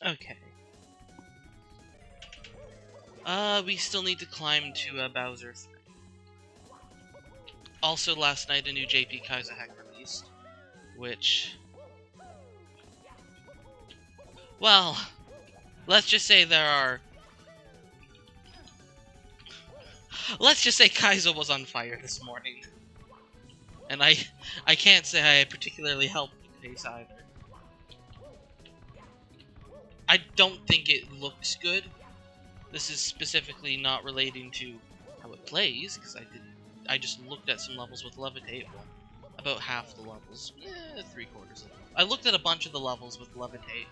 Okay. We still need to climb to Bowser 3. Also, last night a new JP Kaiser hack released, which... Well, let's just say there are... Let's just say Kaizo was on fire this morning. And I can't say I particularly helped the case either. I don't think it looks good. This is specifically not relating to how it plays, because I just looked at some levels with Levitate. Well, about half the levels. 3/4 of them. I looked at a bunch of the levels with Levitate.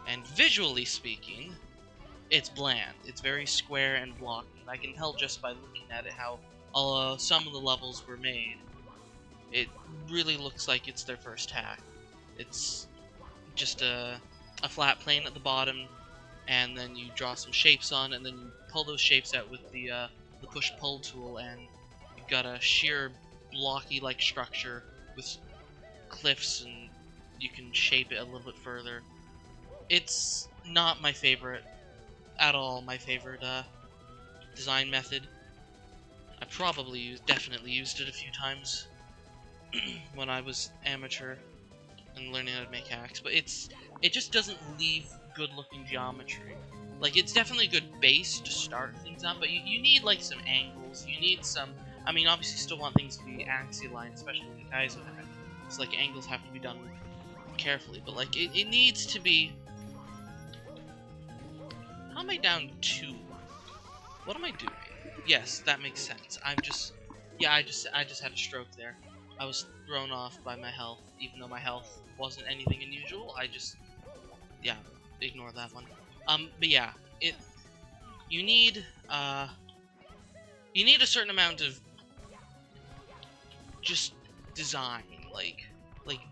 And visually speaking, it's bland. It's very square and blocky. I can tell just by looking at it how some of the levels were made. It really looks like it's their first hack. It's just a flat plane at the bottom, and then you draw some shapes on, and then you pull those shapes out with the push-pull tool, and you've got a sheer blocky-like structure with cliffs, and you can shape it a little bit further. It's not my favorite at all. My favorite design method. I definitely used it a few times when I was amateur and learning how to make hacks, but it just doesn't leave good-looking geometry. Like, it's definitely a good base to start things on, but you need, like, some angles, you need some... I mean, obviously you still want things to be axial-aligned, especially in the Kaizo hack. It's like, angles have to be done carefully, but, like, it needs to be... How am I down 2? What am I doing? Yes, that makes sense. I just had a stroke there. I was thrown off by my health, even though my health wasn't anything unusual. Yeah, ignore that one. But yeah, you need a certain amount of just design, like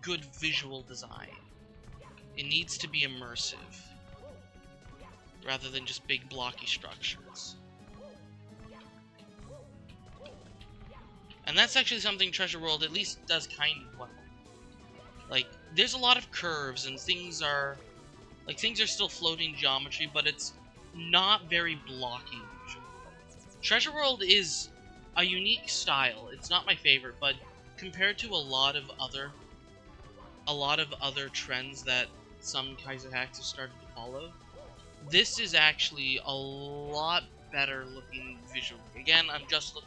good visual design. It needs to be immersive, rather than just big blocky structures. And that's actually something Treasure World at least does kind of well. Like, there's a lot of curves, and things are still floating geometry, but it's not very blocky usually. Treasure World is a unique style. It's not my favorite, but compared to a lot of other trends that some Kaizo hacks have started to follow, this is actually a lot better looking visually. Again, I'm just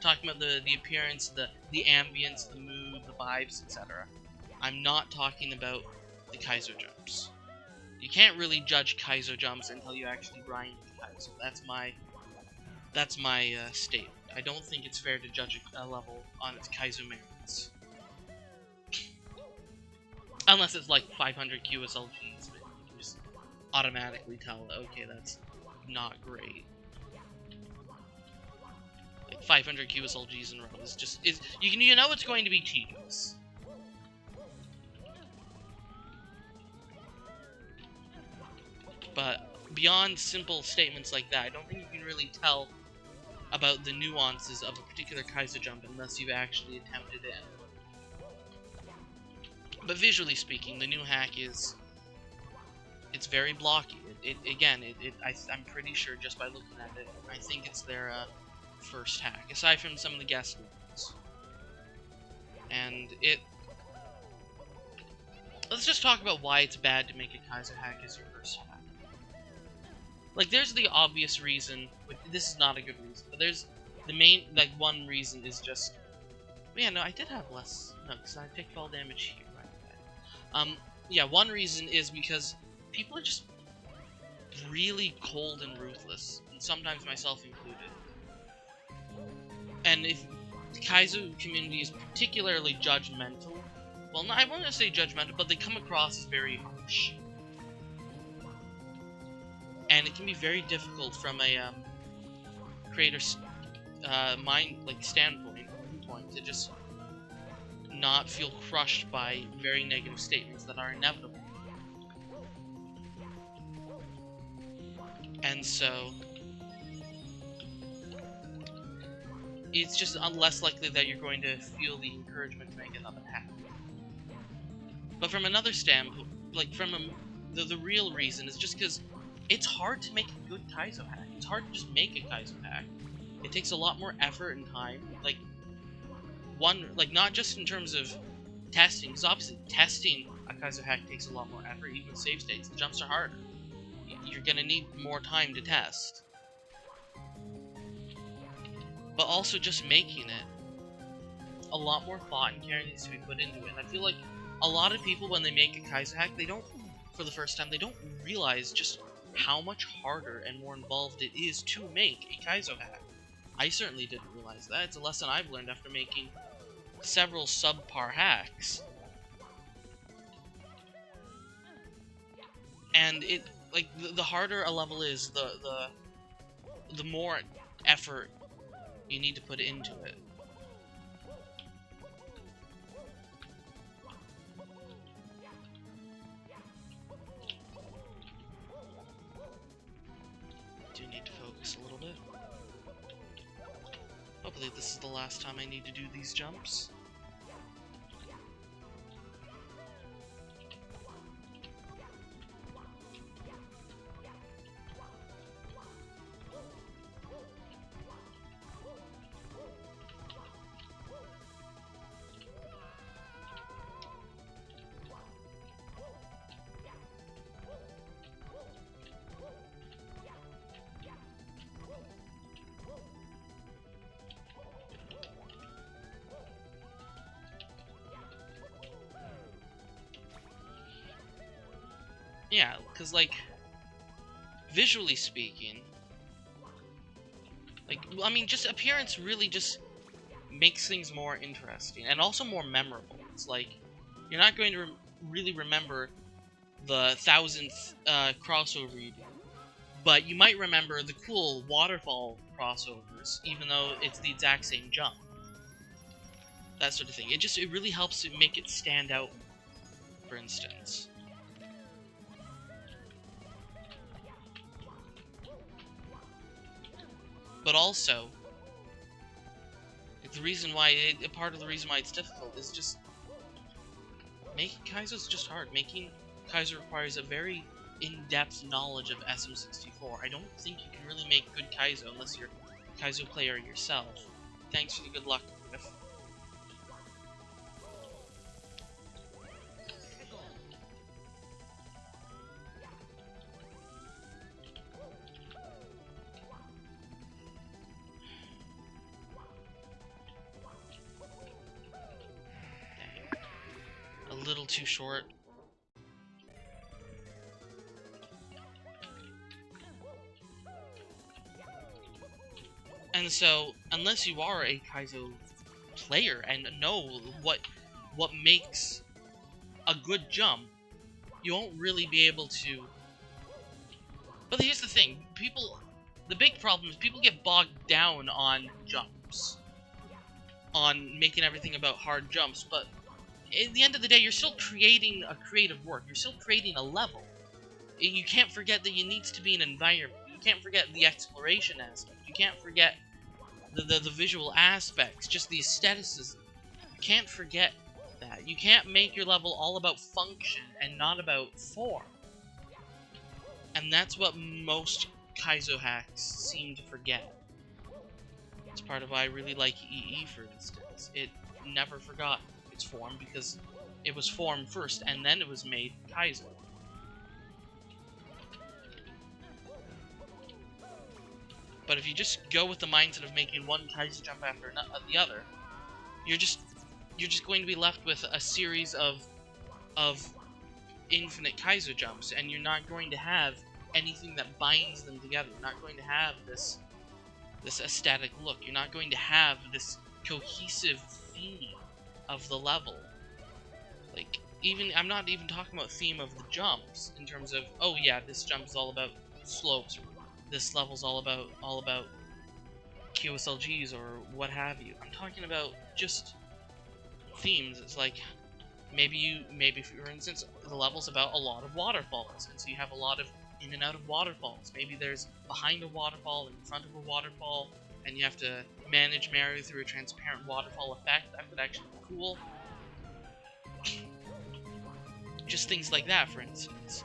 talking about the appearance, the ambience, the mood, the vibes, etc. I'm not talking about the Kaizo jumps. You can't really judge Kaizo jumps until you actually grind Kaizo. That's my statement. I don't think it's fair to judge a level on its Kaizo merits. Unless it's like 500 QSLGs, but you just automatically tell, okay, that's not great. Like 500 QSLGs in a row you know it's going to be tedious. But beyond simple statements like that, I don't think you can really tell about the nuances of a particular Kaizo jump unless you've actually attempted it. But visually speaking, the new hack it's very blocky. I'm pretty sure just by looking at it, I think it's their first hack, aside from some of the guest ones. And let's just talk about why it's bad to make a Kaizo hack as your first hack. Like, there's the obvious reason, this is not a good reason, but there's the main, like, one reason is just, yeah, no, I did have less, no, because I take fall damage here, right? Yeah, one reason is because people are just really cold and ruthless, and sometimes myself included. And if the Kaizo community is particularly judgmental, well, no, I won't say judgmental, but they come across as very harsh. And it can be very difficult from a creator's standpoint to just not feel crushed by very negative statements that are inevitable. And so it's just less likely that you're going to feel the encouragement to make another hack. But from another standpoint, like from the real reason is just because it's hard to make a good Kaizo hack. It's hard to just make a Kaizo hack. It takes a lot more effort and time. Like, not just in terms of testing, because obviously testing a Kaizo hack takes a lot more effort, even with save states. The jumps are harder. You're gonna need more time to test. But also just making it, a lot more thought and care needs to be put into it. And I feel like a lot of people, when they make a Kaizo hack, for the first time, they don't realize just how much harder and more involved it is to make a Kaizo hack. I certainly didn't realize that. It's a lesson I've learned after making several subpar hacks. And the harder a level is, the more effort you need to put into it. Do need to focus a little bit. Hopefully this is the last time I need to do these jumps. Yeah, because, like, visually speaking, I mean, just appearance really just makes things more interesting, and also more memorable. It's like, you're not going to really remember the 1000th crossover you do, but you might remember the cool waterfall crossovers, even though it's the exact same jump. That sort of thing. It really helps to make it stand out, for instance. But also, part of the reason why it's difficult is just making Kaizo is just hard. Making Kaizo requires a very in-depth knowledge of SM64. I don't think you can really make good Kaizo unless you're a Kaizo player yourself. Thanks for the good luck, Griff. A little too short. And so, unless you are a Kaizo player and know what makes a good jump, you won't really be able to. But here's the thing, the big problem is people get bogged down on jumps, on making everything about hard jumps, but at the end of the day, you're still creating a creative work. You're still creating a level. You can't forget that it needs to be an environment. You can't forget the exploration aspect. You can't forget the visual aspects, just the aestheticism. You can't forget that. You can't make your level all about function and not about form. And that's what most Kaizo hacks seem to forget. It's part of why I really like EE, for instance. It never forgot its form because it was form first and then it was made Kaizo. But if you just go with the mindset of making one Kaizo jump after the other, you're just going to be left with a series of infinite Kaizo jumps, and you're not going to have anything that binds them together. You're not going to have this aesthetic look. You're not going to have this cohesive theme of the level. Like, I'm not even talking about theme of the jumps in terms of, oh yeah, this jump is all about slopes, or this level's all about QSLGs or what have you. I'm talking about just themes. It's like maybe for instance the level's about a lot of waterfalls, and so you have a lot of in and out of waterfalls. Maybe there's behind a waterfall and in front of a waterfall, and you have to manage Mario through a transparent waterfall effect. That would actually be cool. Just things like that, for instance.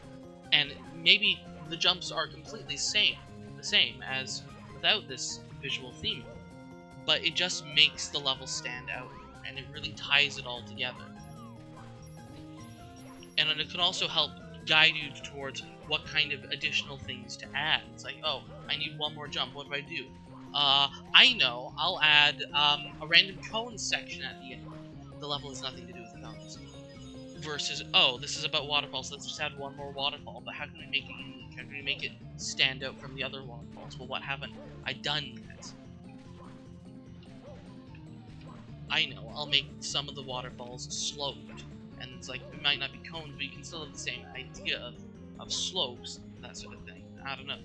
maybe the jumps are completely the same as without this visual theme, but it just makes the level stand out, and it really ties it all together. And it can also help guide you towards what kind of additional things to add. It's like, oh, I need one more jump, what do I do? I know, I'll add a random cone section at the end. The level has nothing to do with cones. Versus, oh, this is about waterfalls, let's just add one more waterfall, but how can we make it unique? How can we make it stand out from the other waterfalls? Well, what haven't I done yet? I know, I'll make some of the waterfalls sloped, and it's like, it might not be cones, but you can still have the same idea of slopes, that sort of thing. I don't know.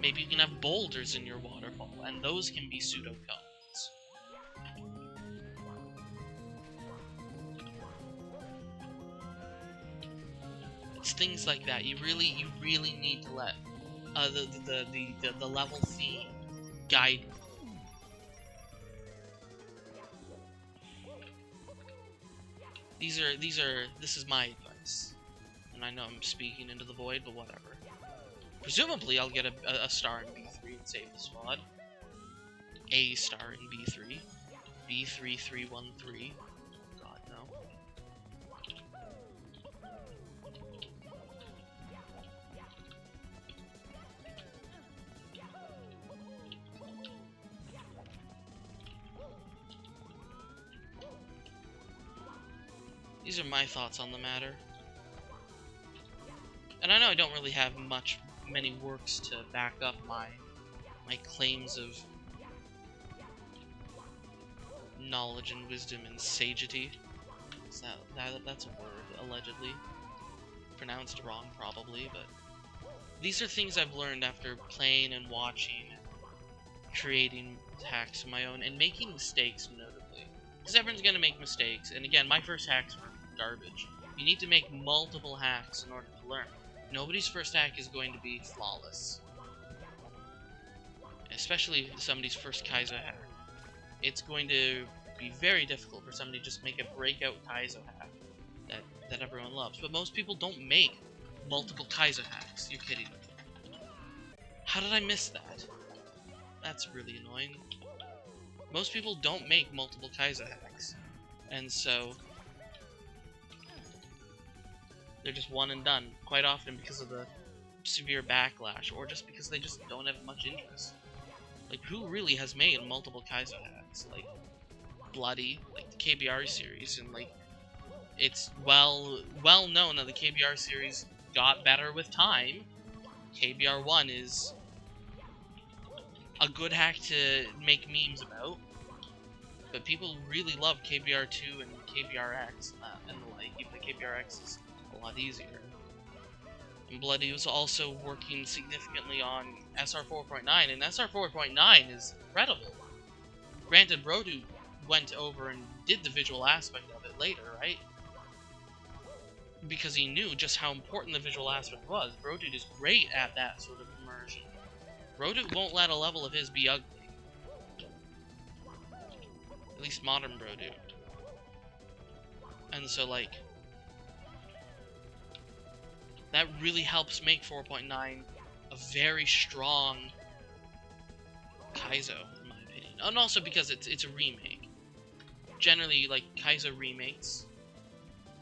Maybe you can have boulders in your waterfall, and those can be pseudo-cones. It's things like that. You really need to let the level theme guide you. This is my advice. And I know I'm speaking into the void, but whatever. Presumably, I'll get a star in B3 and save the squad. A star in B3. B3313. God, no. These are my thoughts on the matter. And I know I don't really have many works to back up my claims of knowledge and wisdom and sagety. So that's a word, allegedly. Pronounced wrong, probably, but these are things I've learned after playing and watching, creating hacks of my own, and making mistakes, notably. Because everyone's gonna make mistakes, and again, my first hacks were garbage. You need to make multiple hacks in order to learn. Nobody's first hack is going to be flawless. Especially somebody's first Kaizo hack. It's going to be very difficult for somebody to just make a breakout Kaizo hack that everyone loves. But most people don't make multiple Kaizo hacks. You're kidding me. How did I miss that? That's really annoying. Most people don't make multiple Kaizo hacks. And so they're just one and done, quite often because of the severe backlash, or just because they just don't have much interest. Like, who really has made multiple Kaizo hacks? Like, Bloody, like the KBR series, and like, it's well known that the KBR series got better with time. KBR 1 is a good hack to make memes about, but people really love KBR 2 and KBR X and the like, even the KBR X is a lot easier. And Bloody was also working significantly on SR 4.9, and SR 4.9 is incredible. Granted, Brodu went over and did the visual aspect of it later, right? Because he knew just how important the visual aspect was. Brodu is great at that sort of immersion. Brodu won't let a level of his be ugly. At least modern Brodu. And so, like, that really helps make 4.9 a very strong Kaizo, in my opinion. And also because it's a remake. Generally, like, Kaizo remakes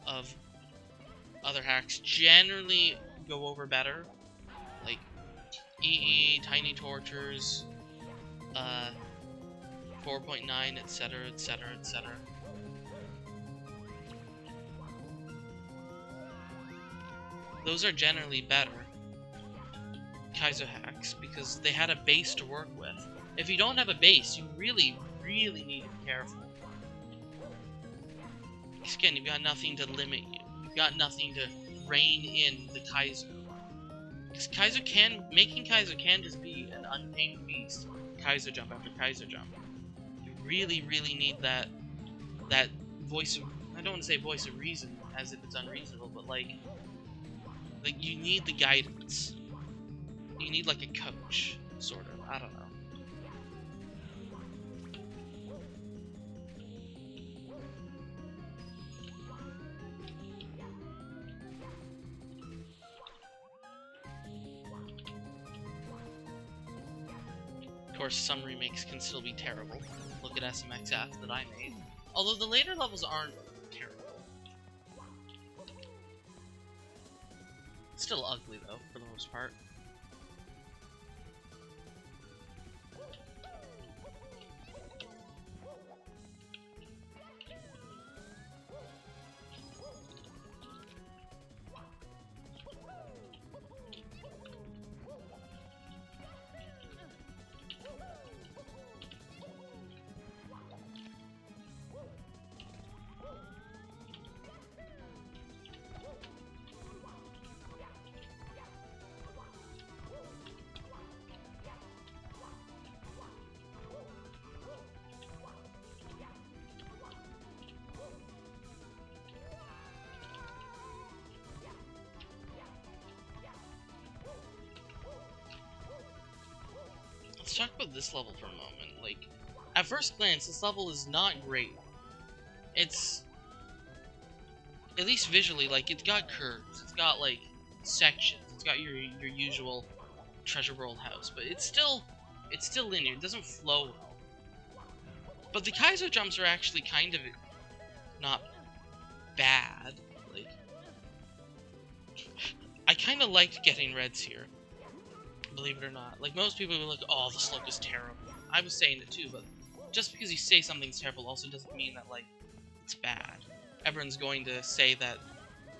of other hacks generally go over better. Like, EE, Tiny Tortures, 4.9, etc., etc., etc. Those are generally better Kaizo hacks because they had a base to work with. If you don't have a base, you really need to be careful. Because again, you've got nothing to limit you. You've got nothing to rein in the Kaizo. Because making Kaizo can just be an untamed beast. Kaizo jump after Kaizo jump. You really need that voice of, I don't want to say voice of reason as if it's unreasonable, but like you need the guidance. You need like a coach, sort of. I don't know. course, some remakes can still be terrible. Look at SMXF that I made. Although the later levels aren't terrible. Still ugly, though, for the most part. Let's talk about this level for a moment. Like, at first glance, this level is not great. It's, at least visually, like, it's got curves, it's got, like, sections, it's got your usual treasure world house, but it's still linear, it doesn't flow well. But the Kaizo jumps are actually kind of not bad. Like, I kind of liked getting reds here. Believe it or not. Like, most people are like, oh, the slope is terrible. I was saying it too, but just because you say something's terrible also doesn't mean that, like, it's bad. Everyone's going to say that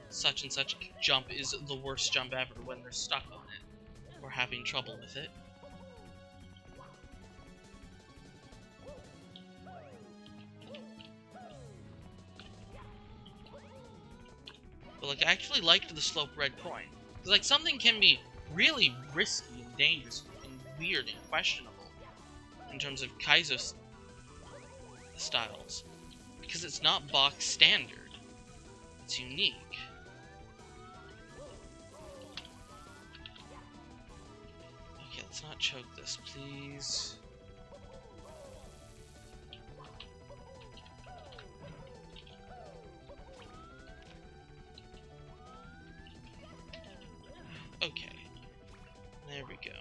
such and such jump is the worst jump ever when they're stuck on it, or having trouble with it. But, like, I actually liked the slope red coin. Because, like, something can be really risky and dangerous and weird and questionable in terms of Kaizo styles, because it's not box standard. It's unique. Okay, let's not choke this, please. Okay. There we go.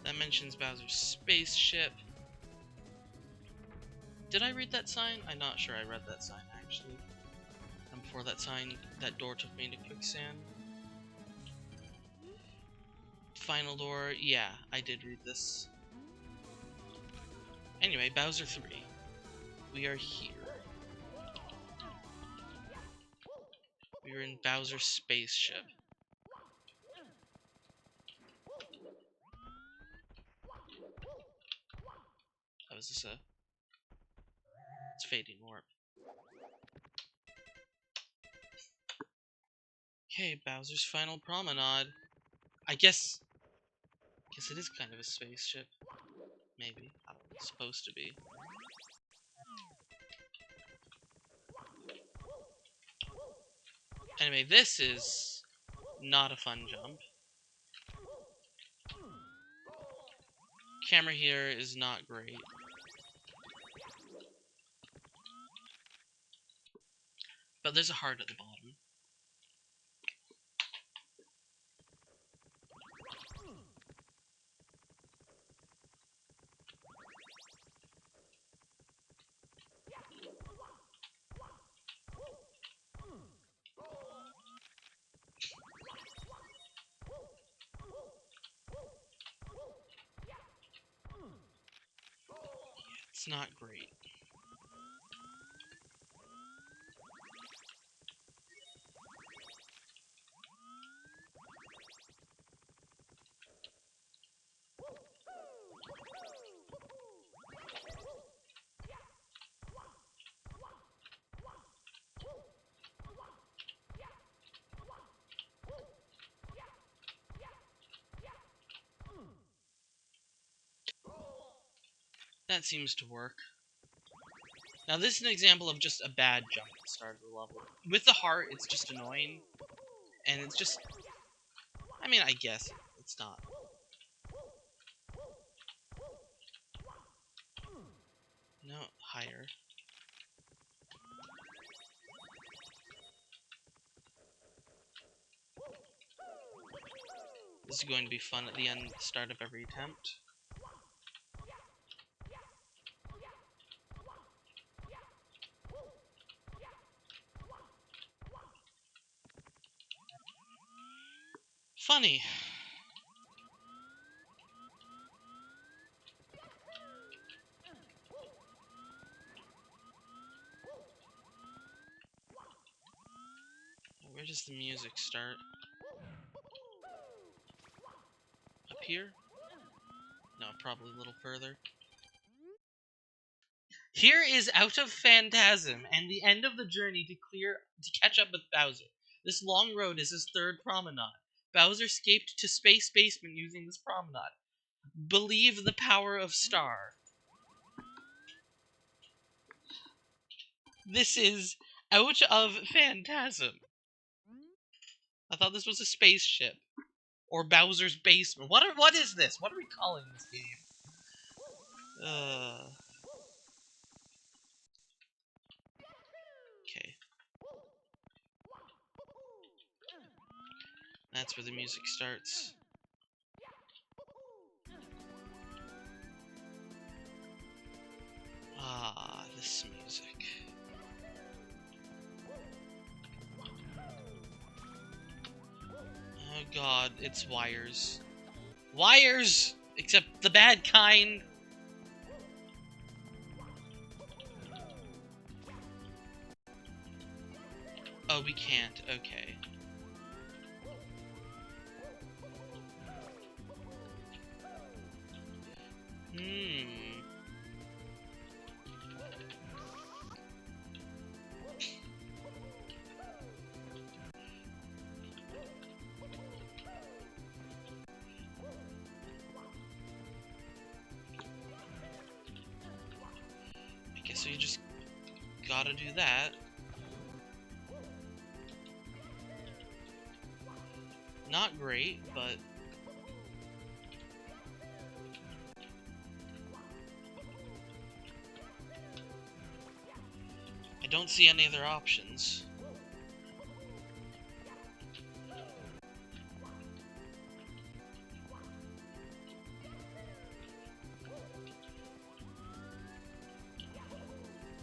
That mentions Bowser's spaceship. Did I read that sign? I'm not sure I read that sign, actually. And before that sign, that door took me into quicksand. Final door, yeah, I did read this. Anyway, Bowser 3. We are here. We are in Bowser's spaceship. Oh, is this a... It's fading warp. Okay, Bowser's final promenade. I guess it is kind of a spaceship. Maybe. I don't know. It's supposed to be. Anyway, this is not a fun jump. Camera here is not great. But there's a heart at the bottom. It's not great. That seems to work. Now this is an example of just a bad jump at the start of the level. With the heart, it's just annoying. And it's just... I mean, I guess it's not. No, higher. This is going to be fun at the end, start of every attempt. Funny. Where does the music start? Up here? No, probably a little further. Here is Out of Phantasm and the end of the journey to catch up with Bowser. This long road is his third promenade. Bowser escaped to Space Basement using this promenade. Believe the power of Star. This is Out of Phantasm. I thought this was a spaceship. Or Bowser's Basement. What is this? What are we calling this game? Okay. That's where the music starts. Ah, this music. Oh god, it's wires. Wires! Except the bad kind! Oh, we can't. Okay. Okay, so you just gotta do that. Not great, but... I don't see any other options.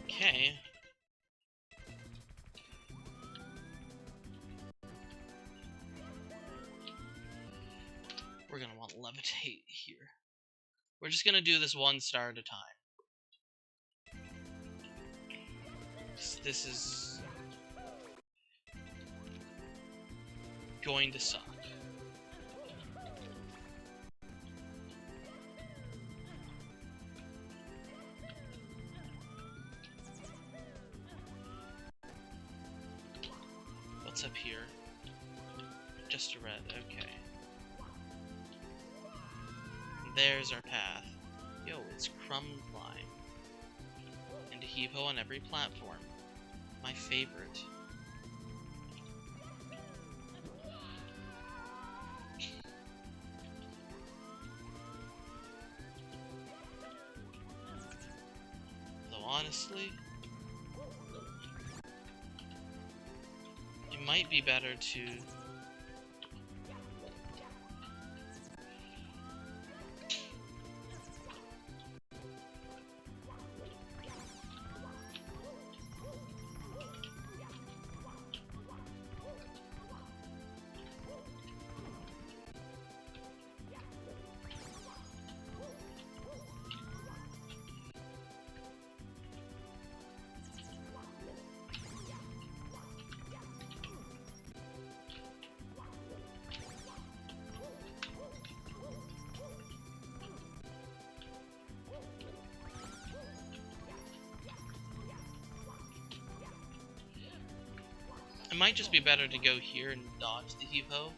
Okay. We're gonna want levitate here. We're just gonna do this one star at a time. This is going to suck. What's up here? Just a red, okay. There's our path. Yo, it's crumb climb. And a heave-ho on every platform. My favorite. Though honestly, it might be better to it might just be better to go here and dodge the heave-ho.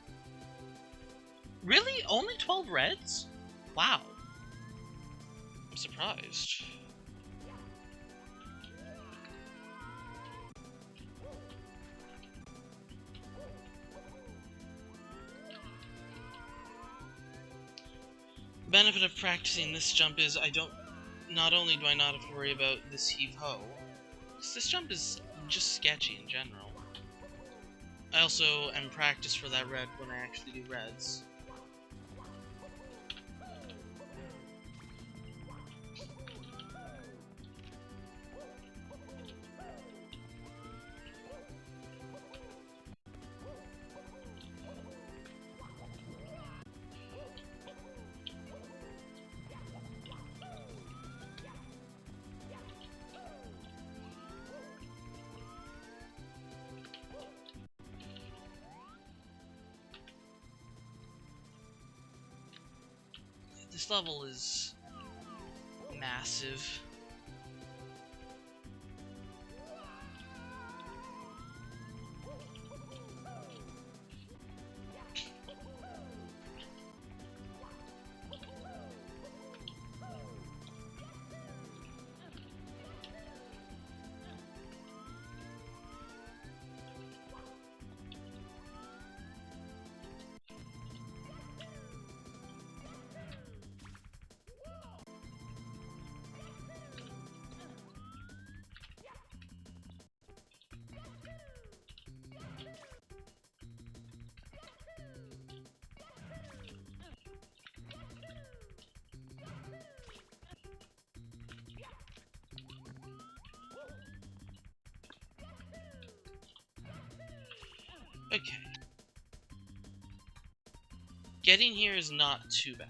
Really? Only 12 reds? Wow. I'm surprised. benefit of practicing this jump is not only do I not have to worry about this heave-ho, because this jump is just sketchy in general. I also am practiced for that red when I actually do reds. This level is massive. Okay. Getting here is not too bad.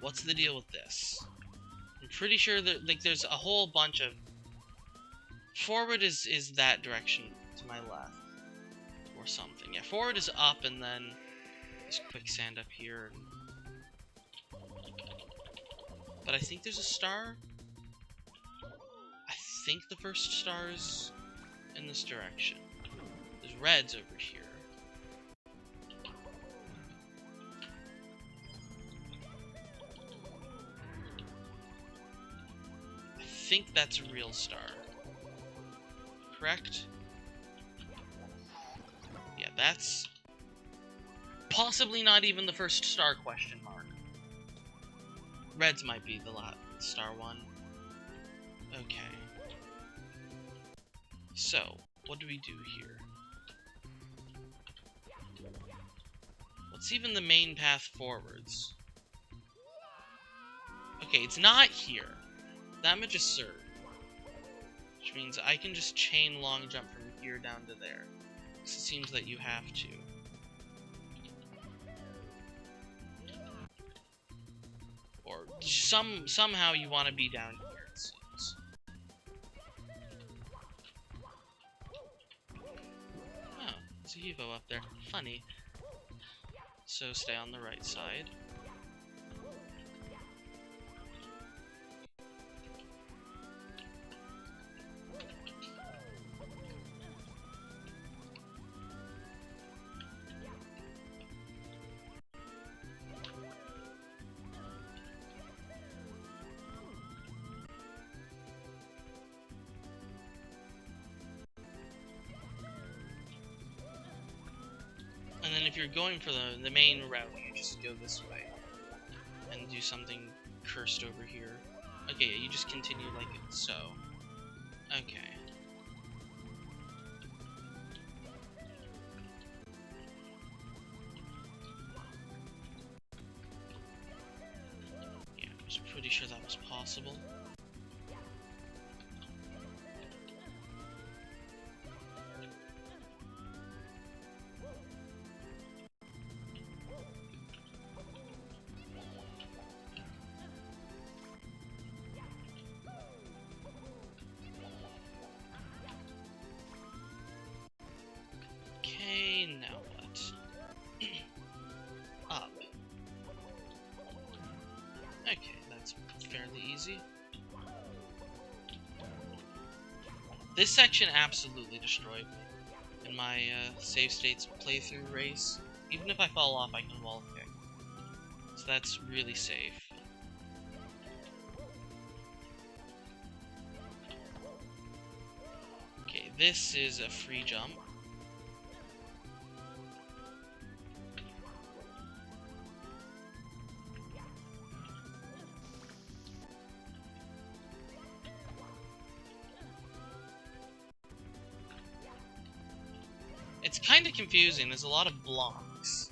What's the deal with this? I'm pretty sure that there's a whole bunch of... Forward is that direction to my left. Or something. Yeah, forward is up and then there's quicksand up here. But I think there's a star. I think the first star is in this direction. There's reds over here. I think that's a real star. Correct? Yeah, that's possibly not even the first star question mark. Reds might be the last star one. Okay. So, what do we do here? What's even the main path forwards? Okay, it's not here. That much is certain. Which means I can just chain long jump from here down to there. It seems that you have to. Or somehow you want to be down here, it seems. Oh, there's a Evo up there. Funny. So stay on the right side. And then if you're going for the main route, you just go this way. And do something cursed over here. Okay, yeah, you just continue like so. Okay. Yeah, I was pretty sure that was possible. Now what? Up. Okay, that's fairly easy. This section absolutely destroyed me in my save states playthrough race. Even if I fall off, I can wall kick. So that's really safe. Okay, this is a free jump. It's kind of confusing. There's a lot of blocks.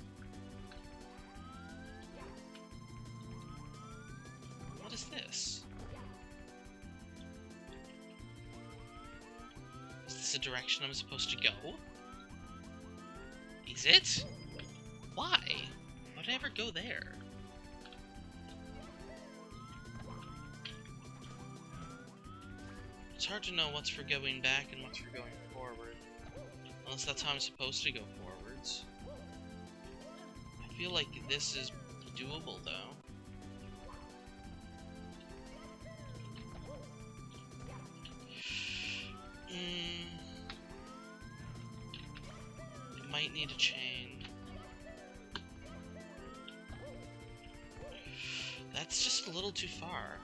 What is this? Is this a direction I'm supposed to go? Is it? Why? Why would I ever go there? It's hard to know what's for going back and what's for going forward. Unless that's how I'm supposed to go forwards. I feel like this is doable, though. It might need a chain. That's just a little too far.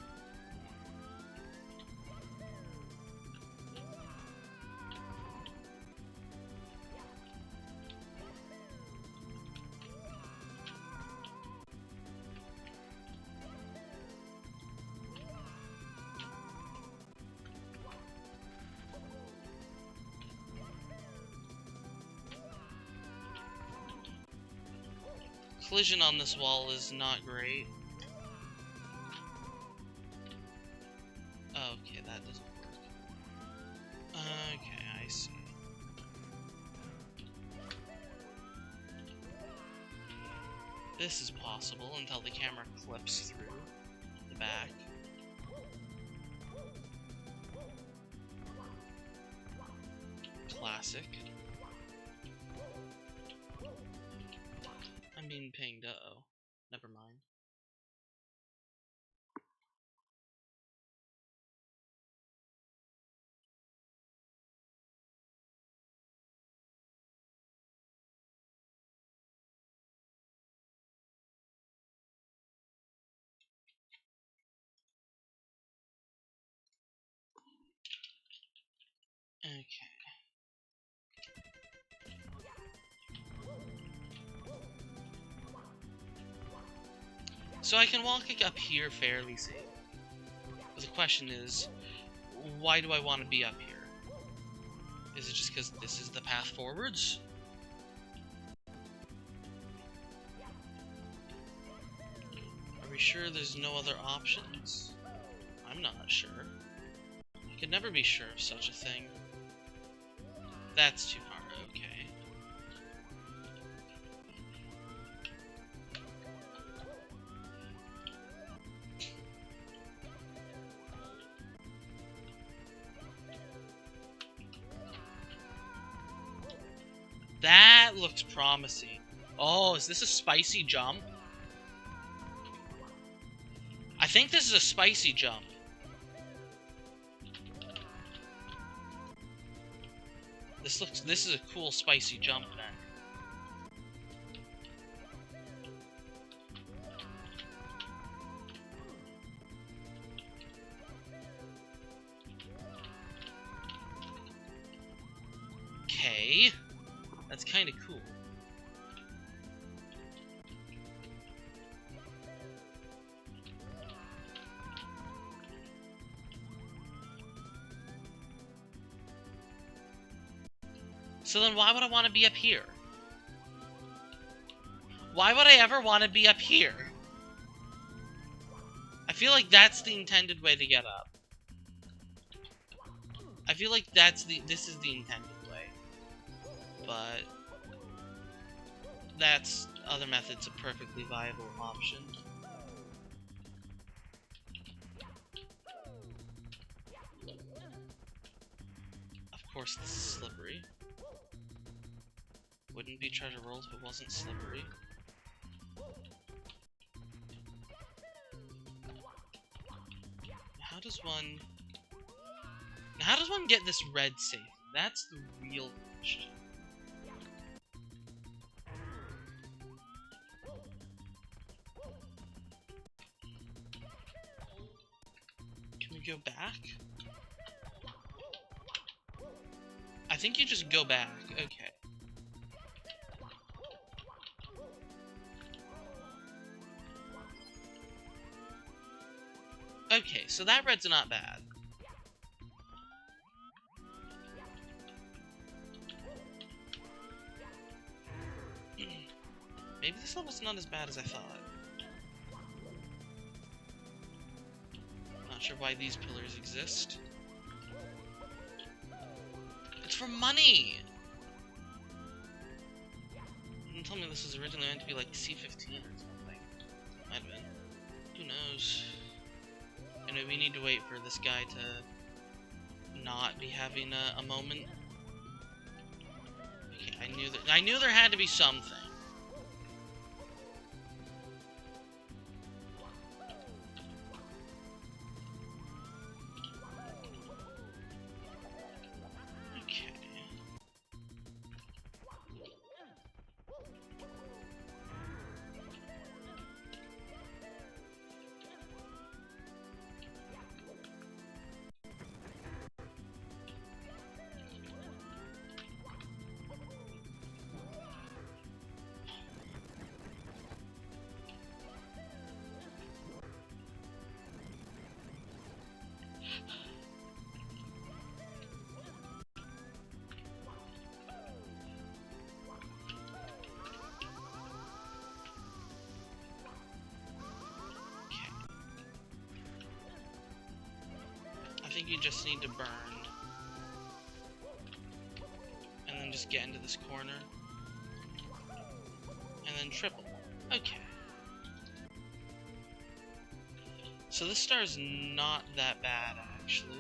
Collision on this wall is not great. Okay, that doesn't work. Okay, I see. This is possible until the camera clips through the back. Classic. I'm being pinged, uh-oh. Never mind. Okay. So I can walk up here fairly safe. But the question is, why do I want to be up here? Is it just because this is the path forwards? Are we sure there's no other options? I'm not sure. I could never be sure of such a thing. That's too far, okay. That looks promising. Oh, is this a spicy jump? I think this is a spicy jump. This is a cool spicy jump then. Okay. That's kind of cool. So then why would I want to be up here? Why would I ever want to be up here? I feel like that's the intended way to get up. I feel like this is the intended way. But that's other methods a perfectly viable option. Of course this is slippery. Wouldn't be treasure rolls if it wasn't slippery. How does one get this red safe? That's the real question. Can we go back? I think you just go back. Okay. Okay, so that red's not bad. level's not as bad as I thought. Not sure why these pillars exist. It's for money! Don't tell me this was originally meant to be like C15 or something. Might have been. Who knows? Anyway, we need to wait for this guy to not be having a moment. Okay, I knew there had to be something. I think you just need to burn. And then just get into this corner. And then triple. Okay. So this star's not that bad, actually.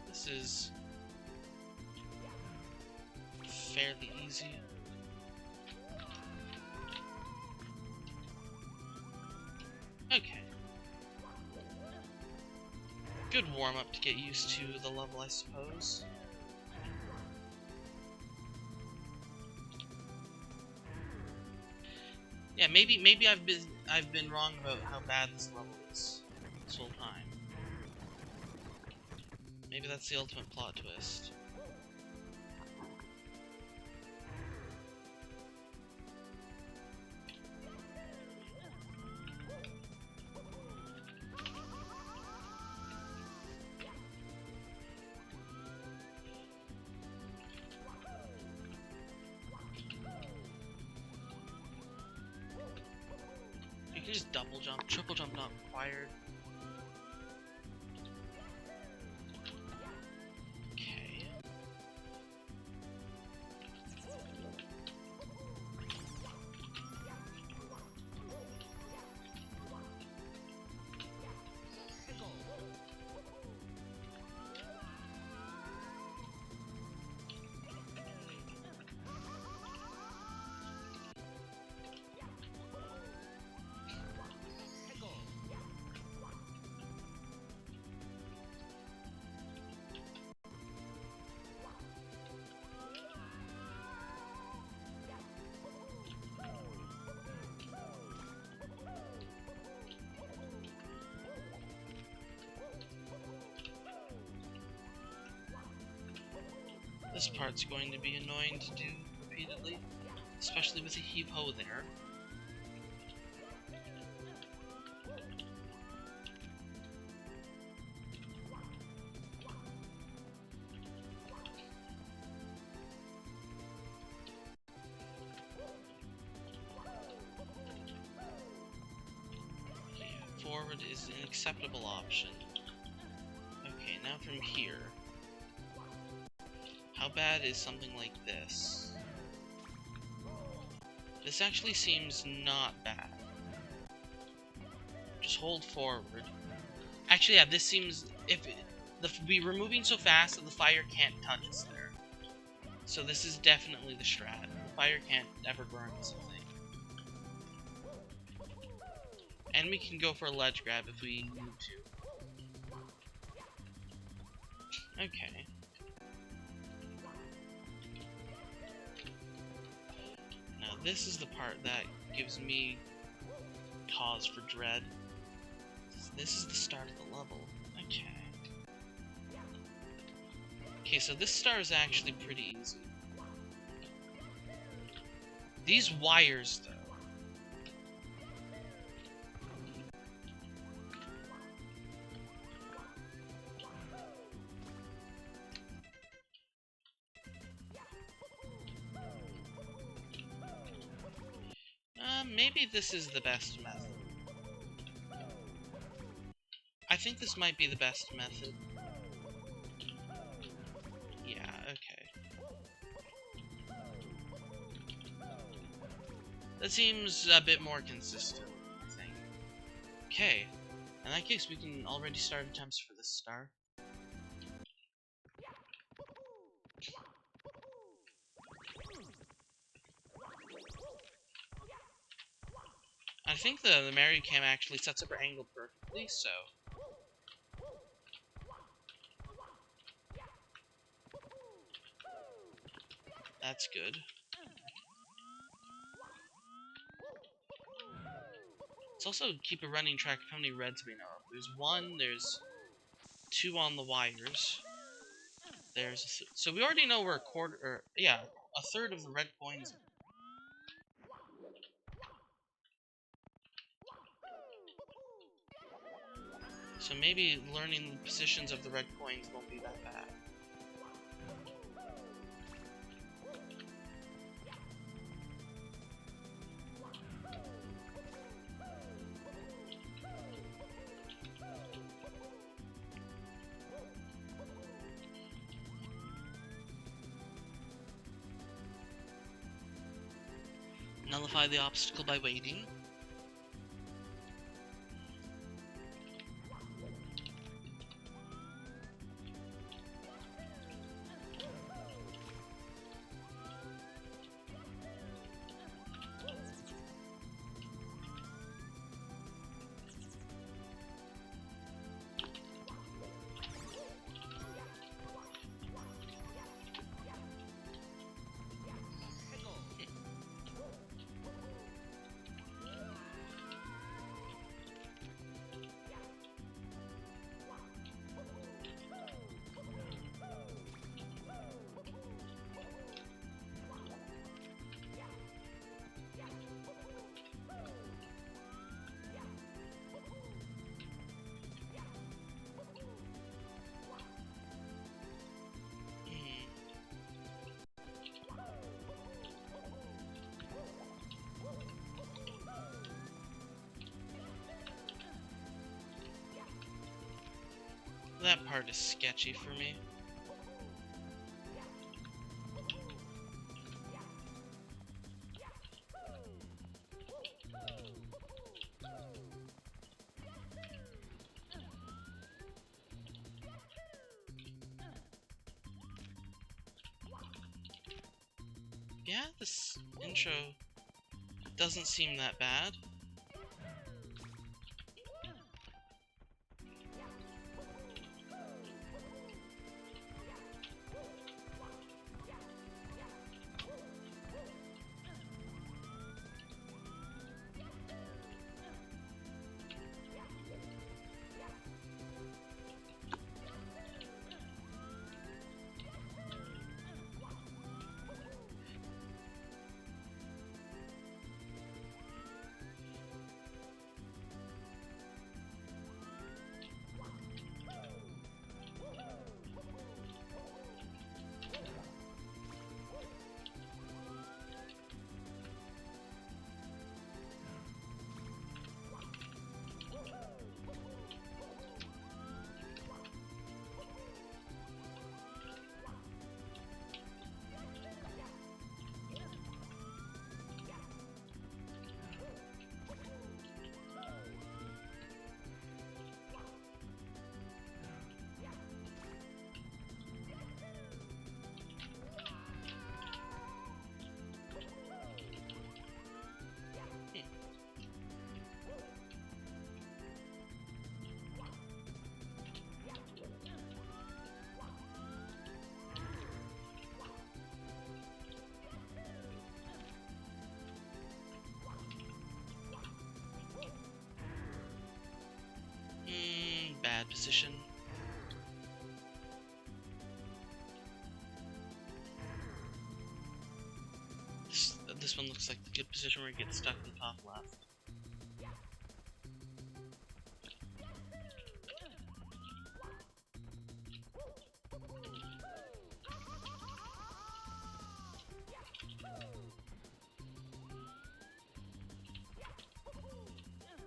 This is fairly easy. Okay. Good warm-up to get used to the level, I suppose. Yeah, maybe I've been wrong about how bad this level is this whole time. Maybe that's the ultimate plot twist. You can just double jump, triple jump not required. This part's going to be annoying to do repeatedly, especially with a heave-ho there. Yeah, forward is an acceptable option. Okay, now from here. How bad is something like this? This actually seems not bad. Just hold forward. Actually, yeah, this seems... we're moving so fast that the fire can't touch us there. So this is definitely the strat. The fire can't ever burn us, I think. And we can go for a ledge grab if we need to. Okay. Now this is the part that gives me cause for dread. This is the start of the level. Okay. Okay, so this star is actually pretty easy. These wires, though. Maybe this is the best method. I think this might be the best method. Yeah, okay. That seems a bit more consistent, I think. Okay. In that case, we can already start attempts for this star. I think the Mary Cam actually sets up her angle perfectly, so... That's good. Let's also keep a running track of how many reds we know of. There's one, there's two on the wires. There's so we already know we're a third of the red coins. So maybe learning the positions of the red coins won't be that bad. Nullify the obstacle by waiting. That part is sketchy for me. Yeah, this intro doesn't seem that bad. position. This one looks like the good position where you get stuck in the top left.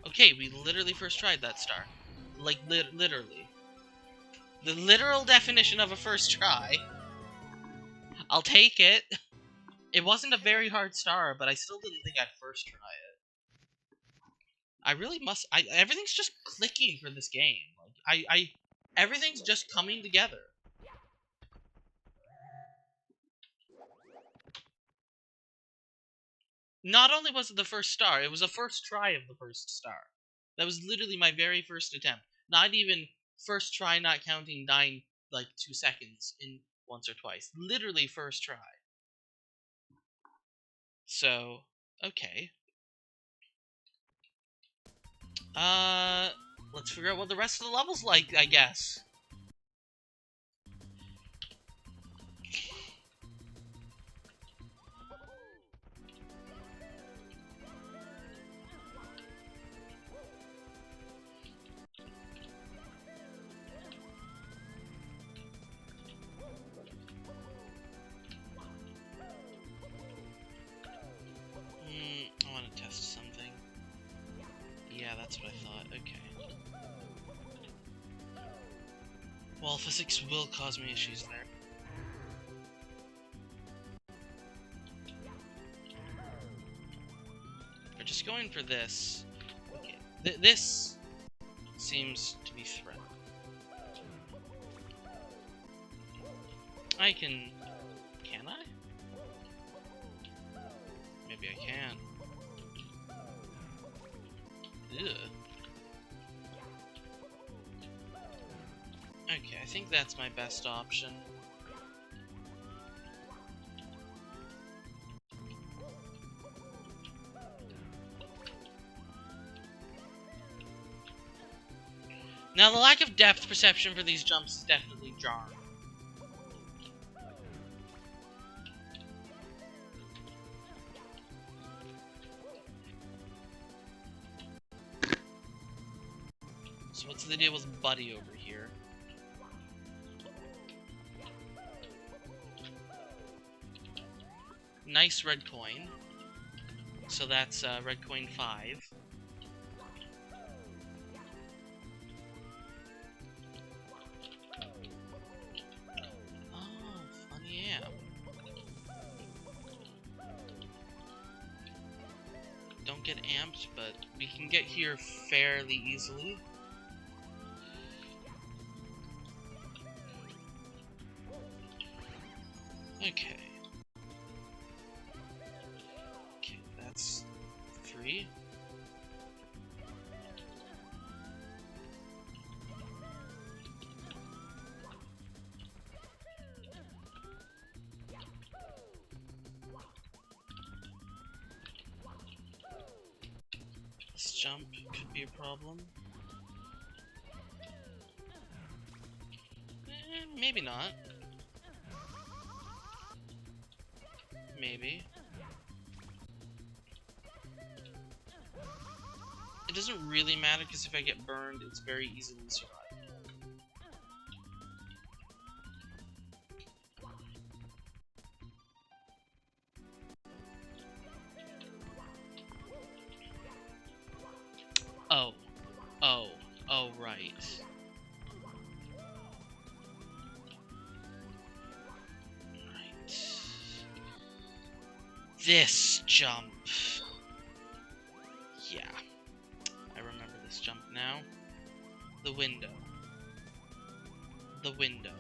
Okay, we literally first tried that star. Like, literally. The literal definition of a first try. I'll take it. It wasn't a very hard star, but I still didn't think I'd first try it. I really must... everything's just clicking for this game. Like, everything's just coming together. Not only was it the first star, it was the first try of the first star. That was literally my very first attempt. Not even first try, not counting dying like 2 seconds in once or twice. Literally first try. So, okay. Let's figure out what the rest of the level's like, I guess. I want to test something. Yeah, that's what I thought. Okay. Well, physics will cause me issues there. We're just going for this. Okay. This seems to be threatened. I can... Can I? Maybe I can. Ugh. Okay, I think that's my best option. Now, the lack of depth perception for these jumps is definitely jarring. So what's the deal with Buddy over here? Nice red coin. So that's red coin 5. Oh, funny, yeah. Don't get amped, but we can get here fairly easily. Okay. Okay, that's 3. This jump could be a problem. Maybe not. Maybe. It doesn't really matter because if I get burned, it's very easily survived. Oh, right. This jump. Yeah. I remember this jump now. The window. The window.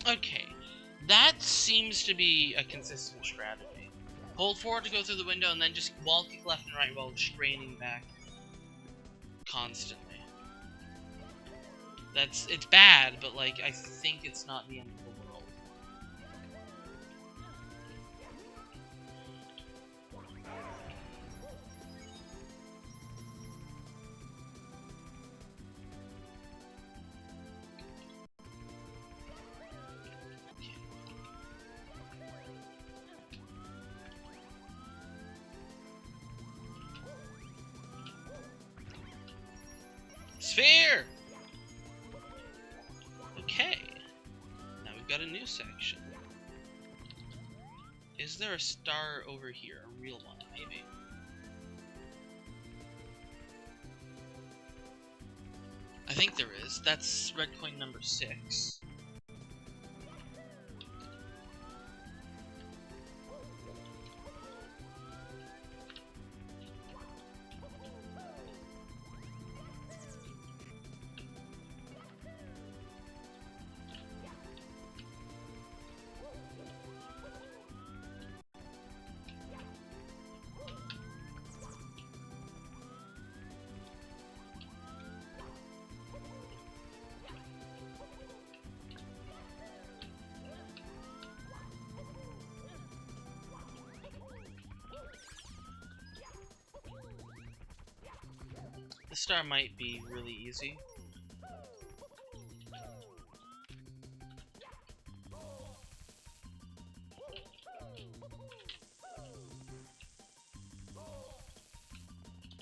Okay, that seems to be a consistent strategy. Hold forward to go through the window, and then just wall kick left and right while straining back constantly. It's bad, but like I think it's not the end of the world. Sphere! Okay. Now we've got a new section. Is there a star over here? A real one, maybe. I think there is. That's red coin number 6. The star might be really easy.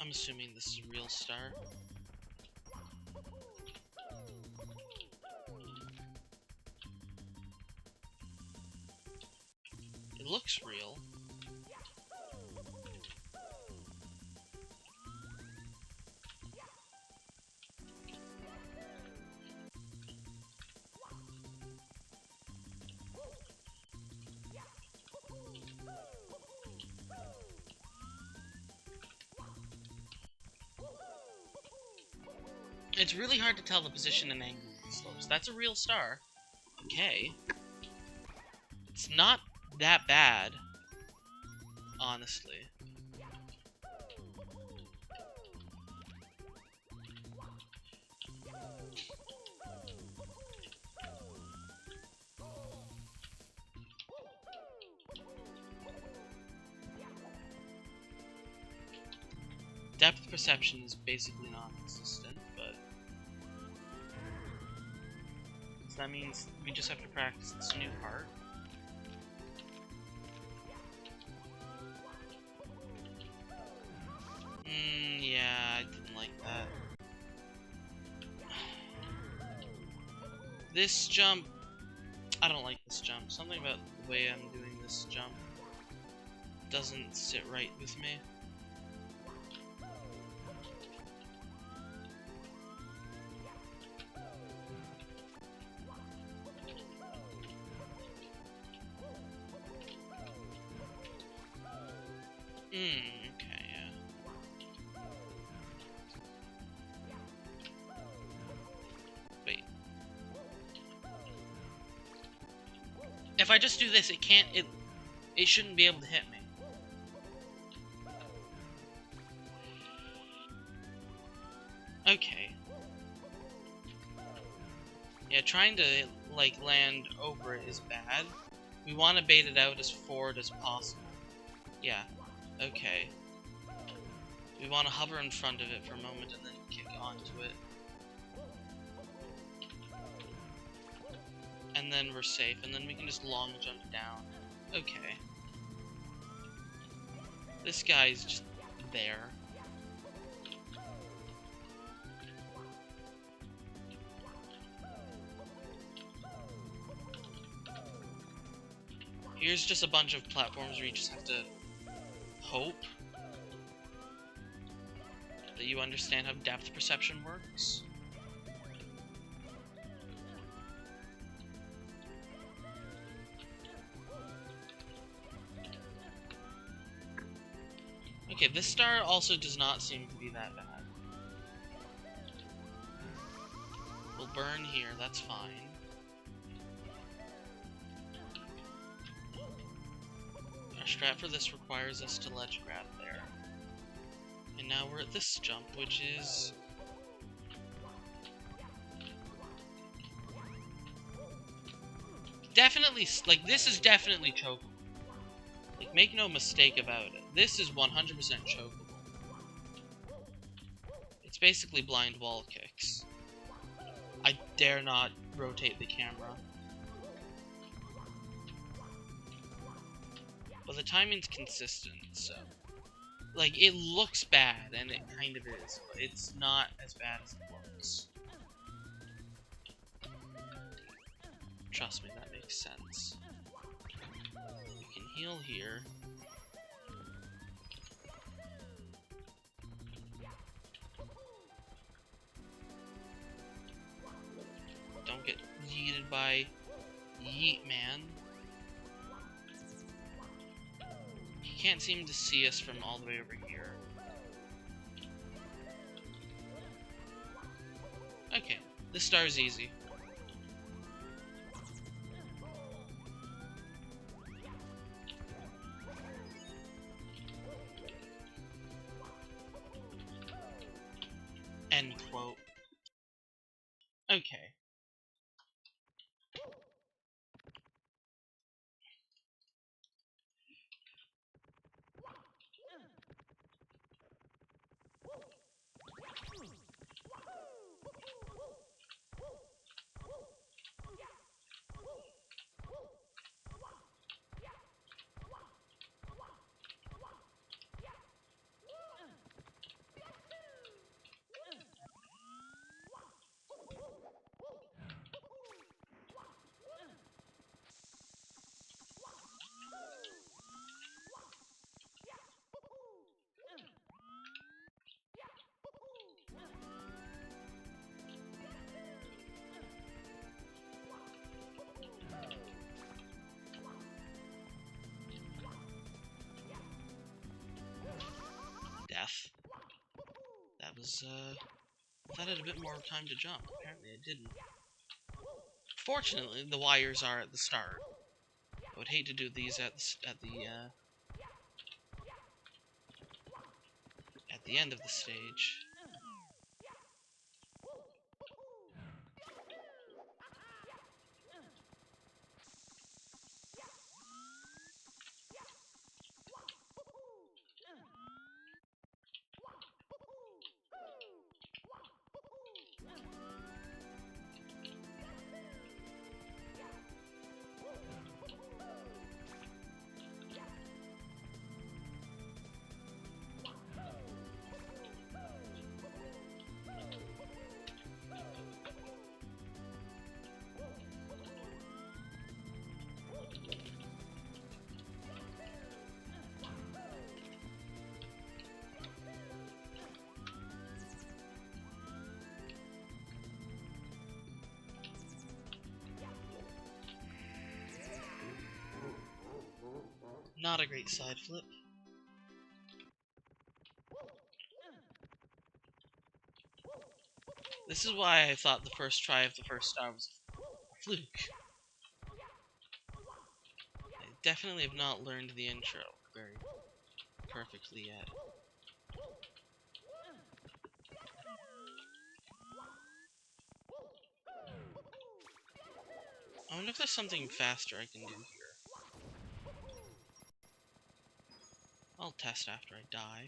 I'm assuming this is a real star. It looks real. It's really hard to tell the position and angle of the slopes. That's a real star. Okay. It's not that bad, honestly. Depth perception is basically non-existent, but so that means we just have to practice this new part. Yeah, I didn't like that. This jump, I don't like this jump. Something about the way I'm doing this jump doesn't sit right with me. Okay, yeah. Wait. If I just do this, it shouldn't be able to hit me. Okay. Yeah, trying to, like, land over it is bad. We want to bait it out as forward as possible. Yeah. Okay. We want to hover in front of it for a moment and then kick onto it. And then we're safe, and then we can just long jump down. Okay. This guy's just there. Here's just a bunch of platforms where you just have to hope that you understand how depth perception works. Okay, this star also does not seem to be that bad. We'll burn here, that's fine. strat for this requires us to ledge grab there. And now we're at this jump, which is... definitely, like, this is definitely chokeable. Like, make no mistake about it. This is 100% chokeable. It's basically blind wall kicks. I dare not rotate the camera. But the timing's consistent, so... like, it looks bad, and it kind of is, but it's not as bad as it looks. Trust me, that makes sense. We can heal here. Don't get yeeted by Yeet Man. He can't seem to see us from all the way over here. Okay, this star's easy. End quote. Okay. Death. That was, I thought I had a bit more time to jump. Apparently I didn't. Fortunately, the wires are at the start. I would hate to do these at the end of the stage. Not a great side flip. This is why I thought the first try of the first star was a fluke. I definitely have not learned the intro very perfectly yet. I wonder if there's something faster I can do here. I'll test after I die.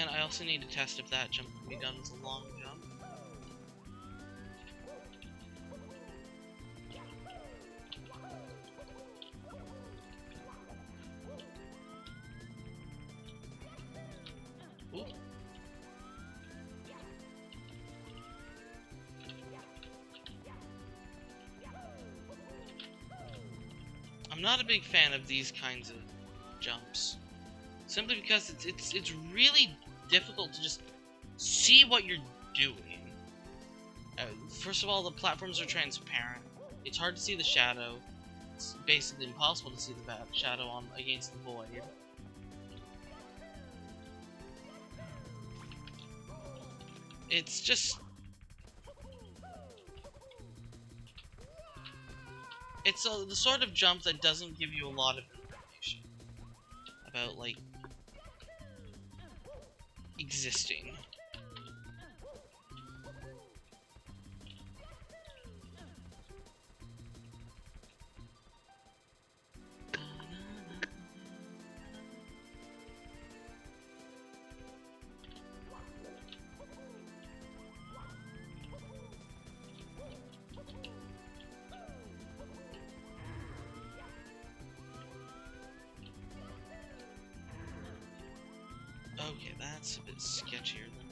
again, I also need to test if that jump can be done as a long jump. Ooh. I'm not a big fan of these kinds of jumps, simply because it's really difficult to just see what you're doing. First of all, the platforms are transparent. It's hard to see the shadow. It's basically impossible to see the shadow against the void. It's just... It's the sort of jump that doesn't give you a lot of information about, like, existing. Okay, that's a bit sketchier then.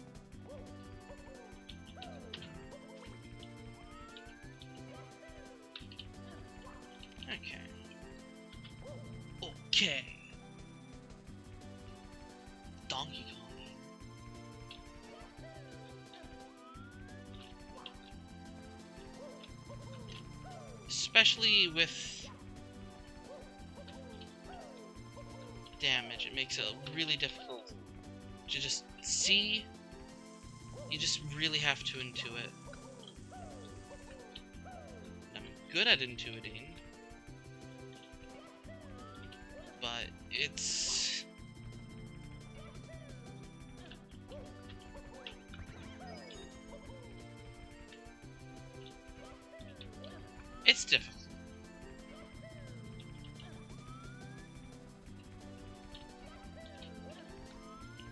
Okay. Okay. Donkey Kong. Especially with damage, it makes it really difficult to just see. You just really have to intuit. I'm good at intuiting, but it's difficult.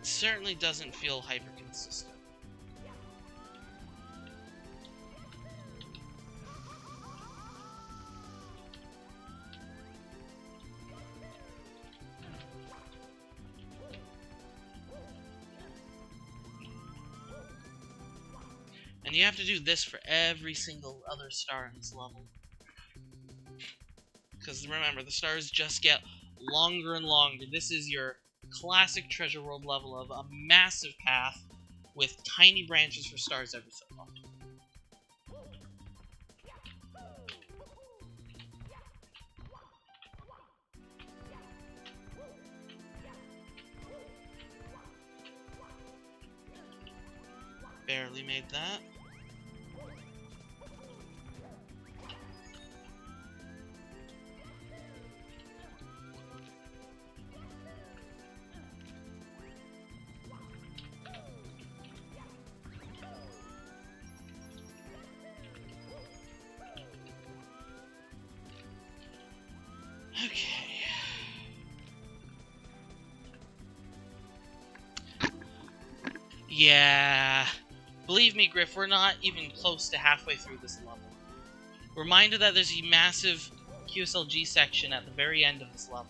It certainly doesn't feel hyper consistent. And you have to do this for every single other star in this level. Because remember, the stars just get longer and longer. This is your classic Treasure World level of a massive path with tiny branches for stars every so often. Barely made that. Okay. Yeah. Believe me, Griff, we're not even close to halfway through this level. Reminder that there's a massive QSLG section at the very end of this level.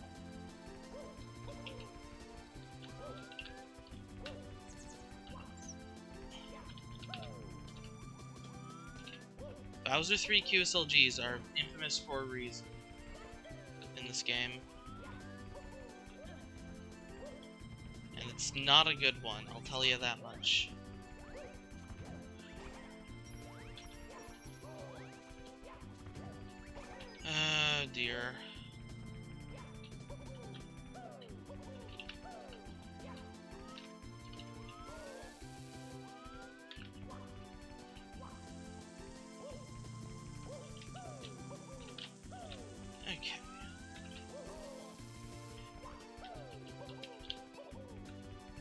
Bowser 3 QSLGs are infamous for a reason in this game. And it's not a good one, I'll tell you that much. Oh dear. Okay.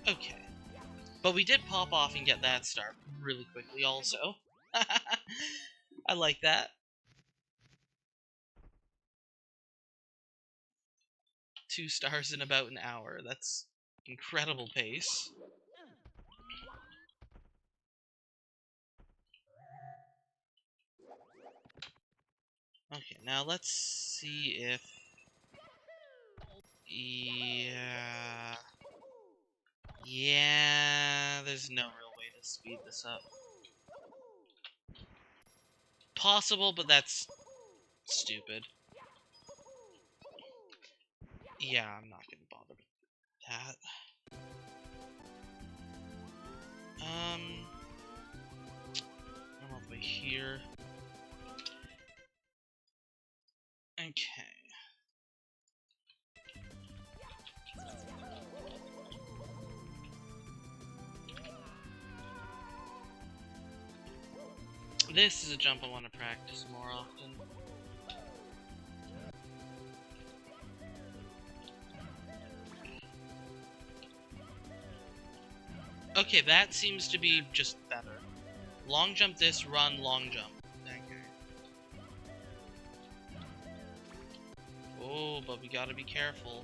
Okay. But we did pop off and get that star really quickly also. I like that. 2 stars in about an hour. That's incredible pace. Okay, now let's see if... Yeah... Yeah... There's no real way to speed this up. Possible, but that's... stupid. Yeah, I'm not gonna bother with that. I'm all the way here. Okay. This is a jump I want to practice more often. Okay, that seems to be just better. Long jump this, run, long jump. Okay. Oh, but we gotta be careful.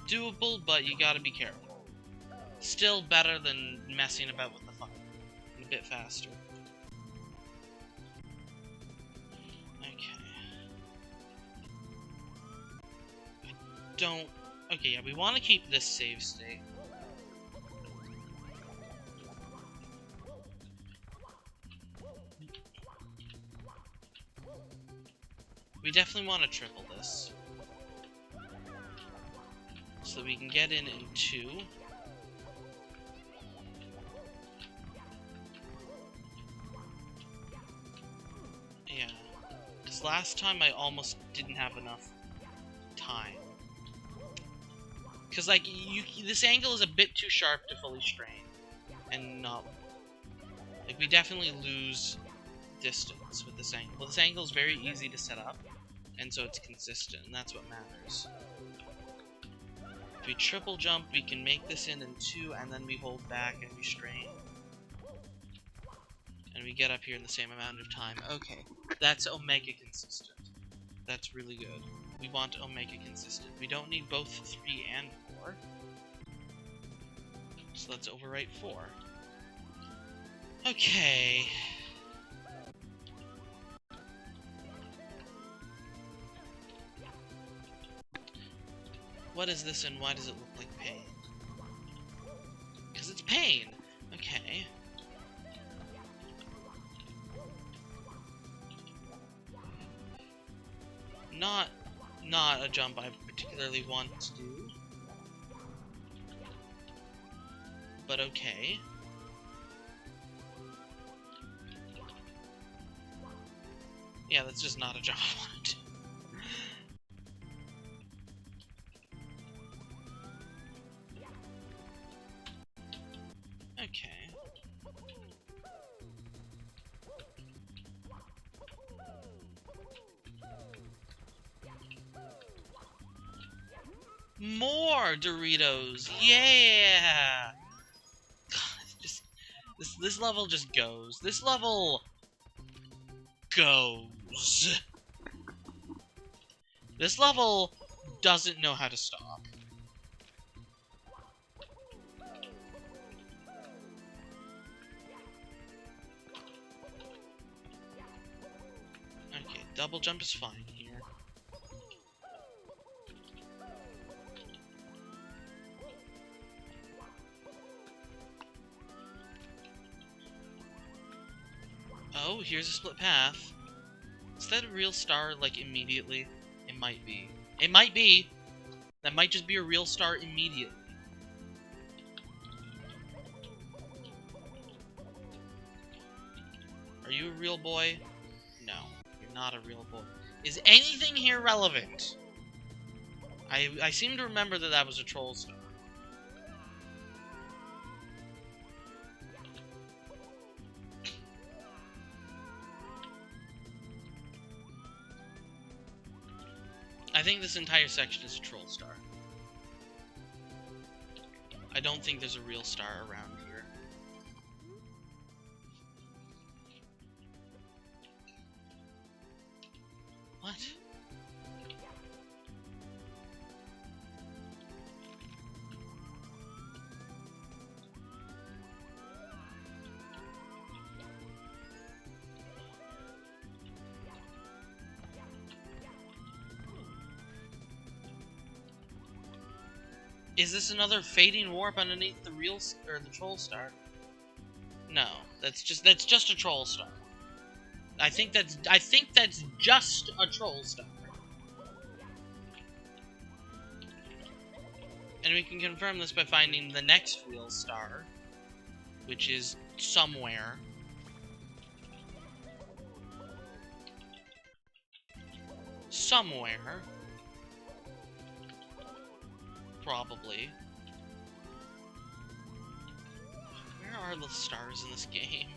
Doable, but you gotta be careful. Still better than messing about with the fire. A bit faster. Okay, yeah, we want to keep this save state. We definitely want to triple this. So that we can get in 2. Yeah. Because last time I almost didn't have enough time. Because, like, this angle is a bit too sharp to fully strain. And not... Like, we definitely lose distance with this angle. But this angle is very easy to set up. And so it's consistent, and that's what matters. If we triple jump, we can make this in 2, and then we hold back and we strain. And we get up here in the same amount of time. Okay, that's omega consistent. That's really good. We want omega consistent. We don't need both 3 and 4. So let's overwrite 4. Okay. What is this and why does it look like pain? Because it's pain! Okay. Not a jump I particularly want to do. But okay. Yeah, that's just not a jump I want to do. Okay. More Doritos! Yeah! God, just this level just goes. This level goes. This level doesn't know how to stop. Okay, double jump is fine here. Oh, here's a split path. Is that a real star, like, immediately? It might be. It might be! That might just be a real star immediately. Are you a real boy? No, you're not a real boy. Is anything here relevant? I seem to remember that that was a troll star. I think this entire section is a troll star. I don't think there's a real star around here. What? Is this another fading warp underneath the the troll star? No, that's just a troll star. I think that's just a troll star. And we can confirm this by finding the next real star, which is somewhere. Somewhere. Probably. Where are the stars in this game?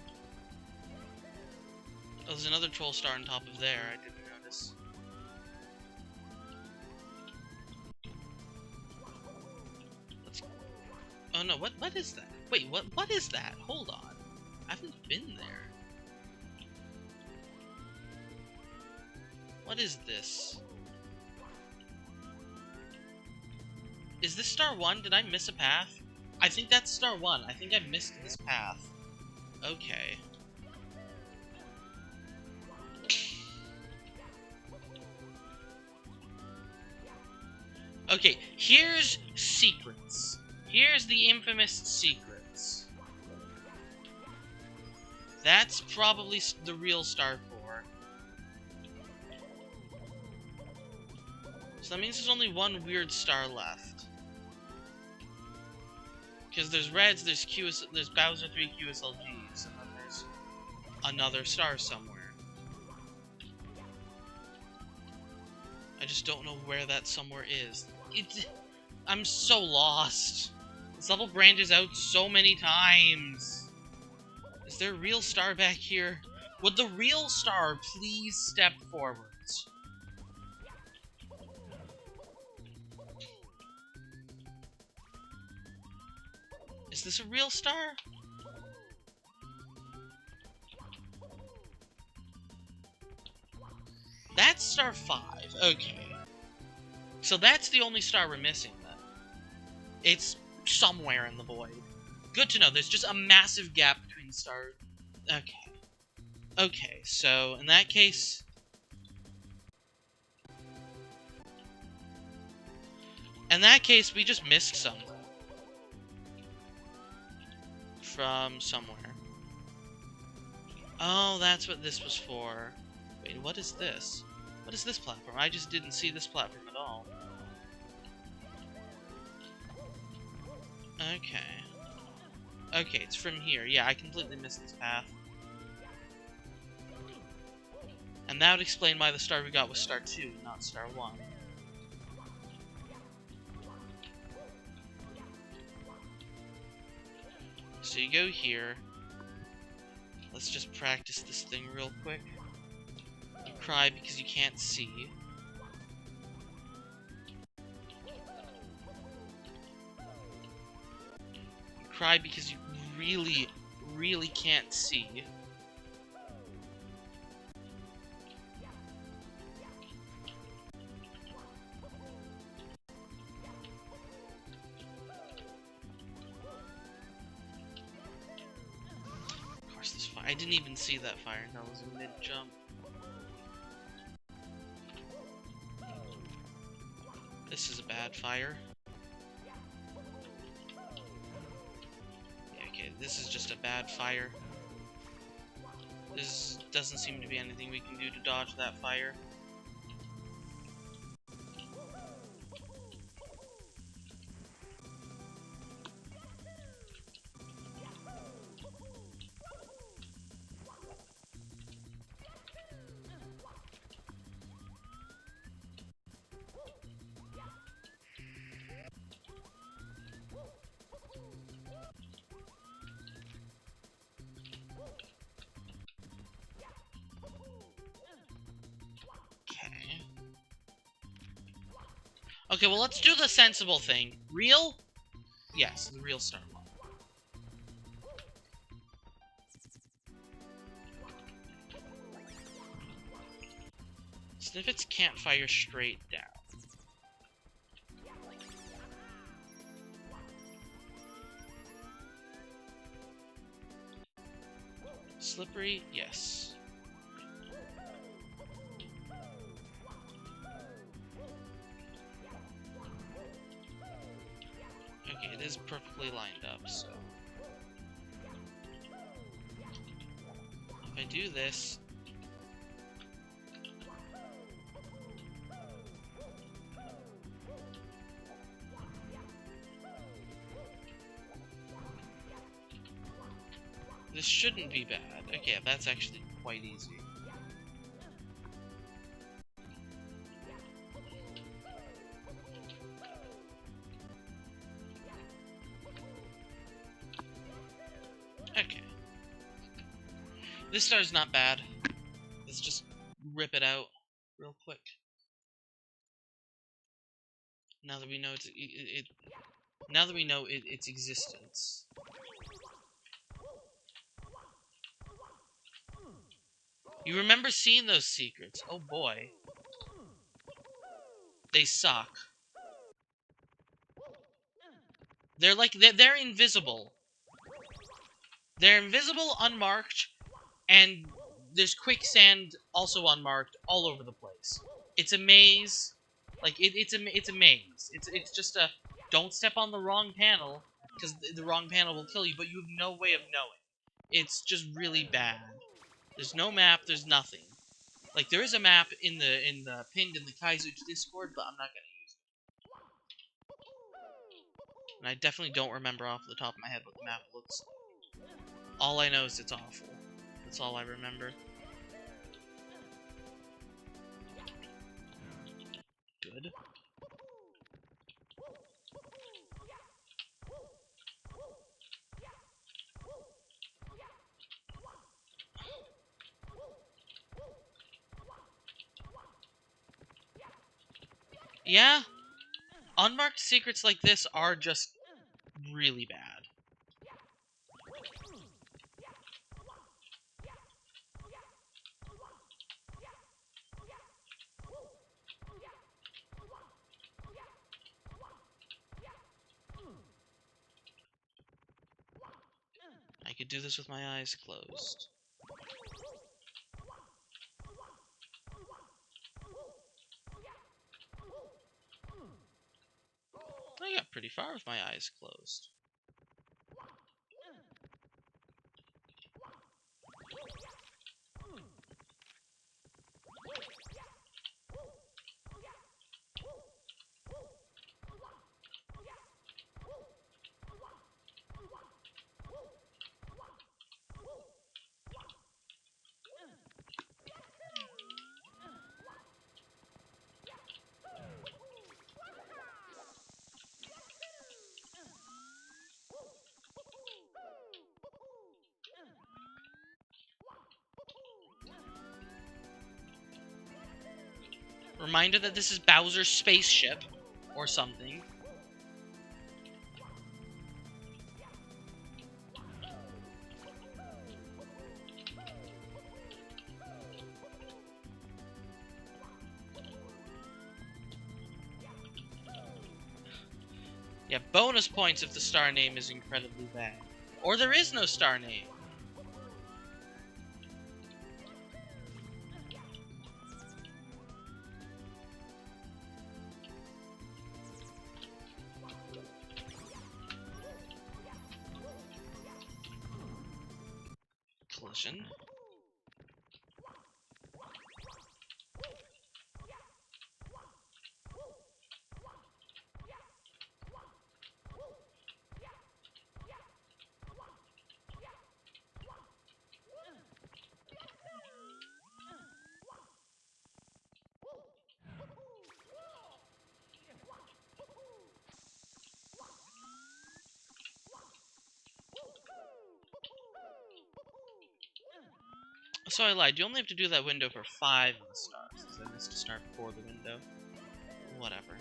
Oh, there's another troll star on top of there, I didn't notice. Oh no, what is that? Wait, what is that? Hold on. I haven't been there. What is this? Is this star 1? Did I miss a path? I think that's star 1. I think I missed this path. Okay. Okay, here's secrets. Here's the infamous secrets. That's probably the real star 4. So that means there's only one weird star left. Because there's reds, there's Bowser 3 QSLGs, and then there's another star somewhere. I just don't know where that somewhere is. I'm so lost. This level branches out so many times. Is there a real star back here? Would the real star please step forwards? Is this a real star? That's star 5. Okay. So that's the only star we're missing, then. It's somewhere in the void. Good to know. There's just a massive gap between stars. Okay. Okay, so in that case... In that case, we just missed something. From somewhere. Oh, that's what this was for. Wait, what is this? What is this platform? I just didn't see this platform at all. Okay. Okay, it's from here. Yeah, I completely missed this path. And that would explain why the star we got was star 2, not star 1. So you go here. Let's just practice this thing real quick. You cry because you can't see. You cry because you really, really can't see. Of course, this fire. I didn't even see that fire until it was a mid-jump. This is a bad fire. Yeah, okay, this is just a bad fire. This doesn't seem to be anything we can do to dodge that fire. Okay, well, let's do the sensible thing. Real? Yes, the real star one. Snippets can't fire straight down. Slippery? Yes. is perfectly lined up, so... If I do this... This shouldn't be bad. Okay, that's actually quite easy. Okay. This star's not bad. Let's just rip it out real quick. Now that we know its existence. You remember seeing those secrets? Oh boy. They suck. They're invisible. They're invisible, unmarked, and there's quicksand also unmarked all over the place. It's a maze. Like it's a maze. It's just a don't step on the wrong panel because the wrong panel will kill you, but you have no way of knowing. It's just really bad. There's no map, there's nothing. Like there is a map in the pinned in the Kaizuch Discord, but I'm not gonna use it. And I definitely don't remember off the top of my head what the map looks like. All I know is it's awful. That's all I remember. Good. Yeah, unmarked secrets like this are just really bad. I could do this with my eyes closed. I got pretty far with my eyes closed. Reminder that this is Bowser's spaceship, or something. Yeah, bonus points if the star name is incredibly bad. Or there is no star name. Collision. So I lied. You only have to do that window for 5 of the stars, because I missed a star before the window. Whatever.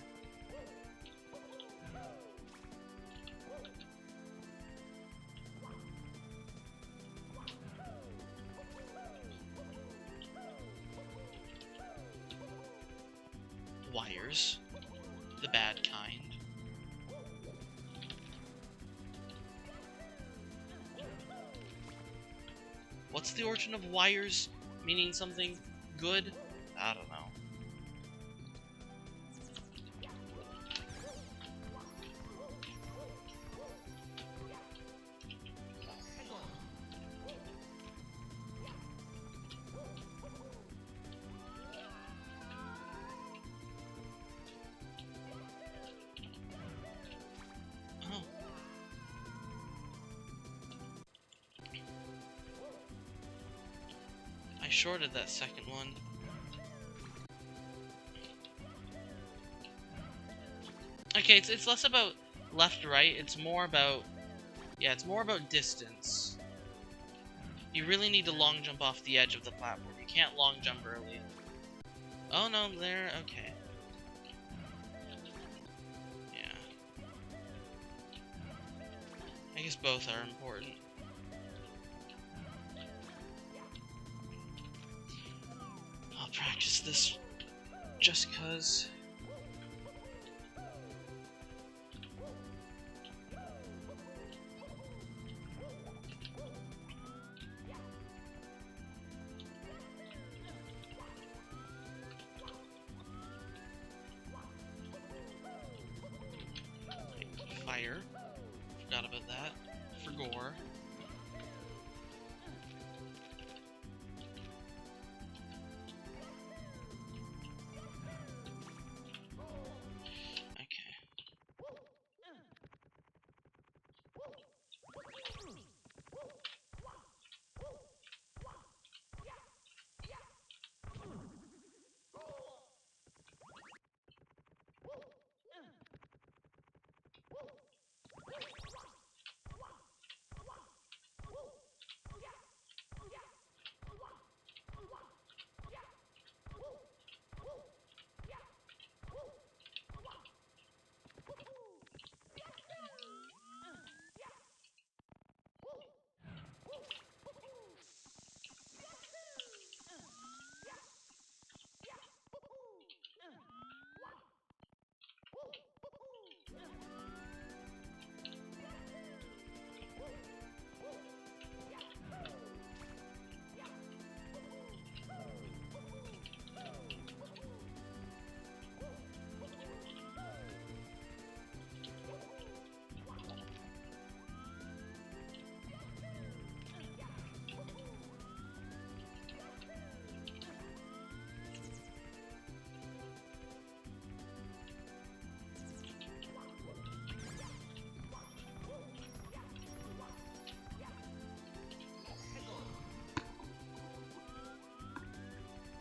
Wires. The bad kind. What's the origin of wires meaning something good? I don't know. shorted that second one. Okay, it's less about left-right, it's more about... Yeah, it's more about distance. You really need to long jump off the edge of the platform. You can't long jump early. Oh no, there, okay. Yeah. I guess both are important. I'll practice this just 'cause. Fire. Forgot about that. For gore.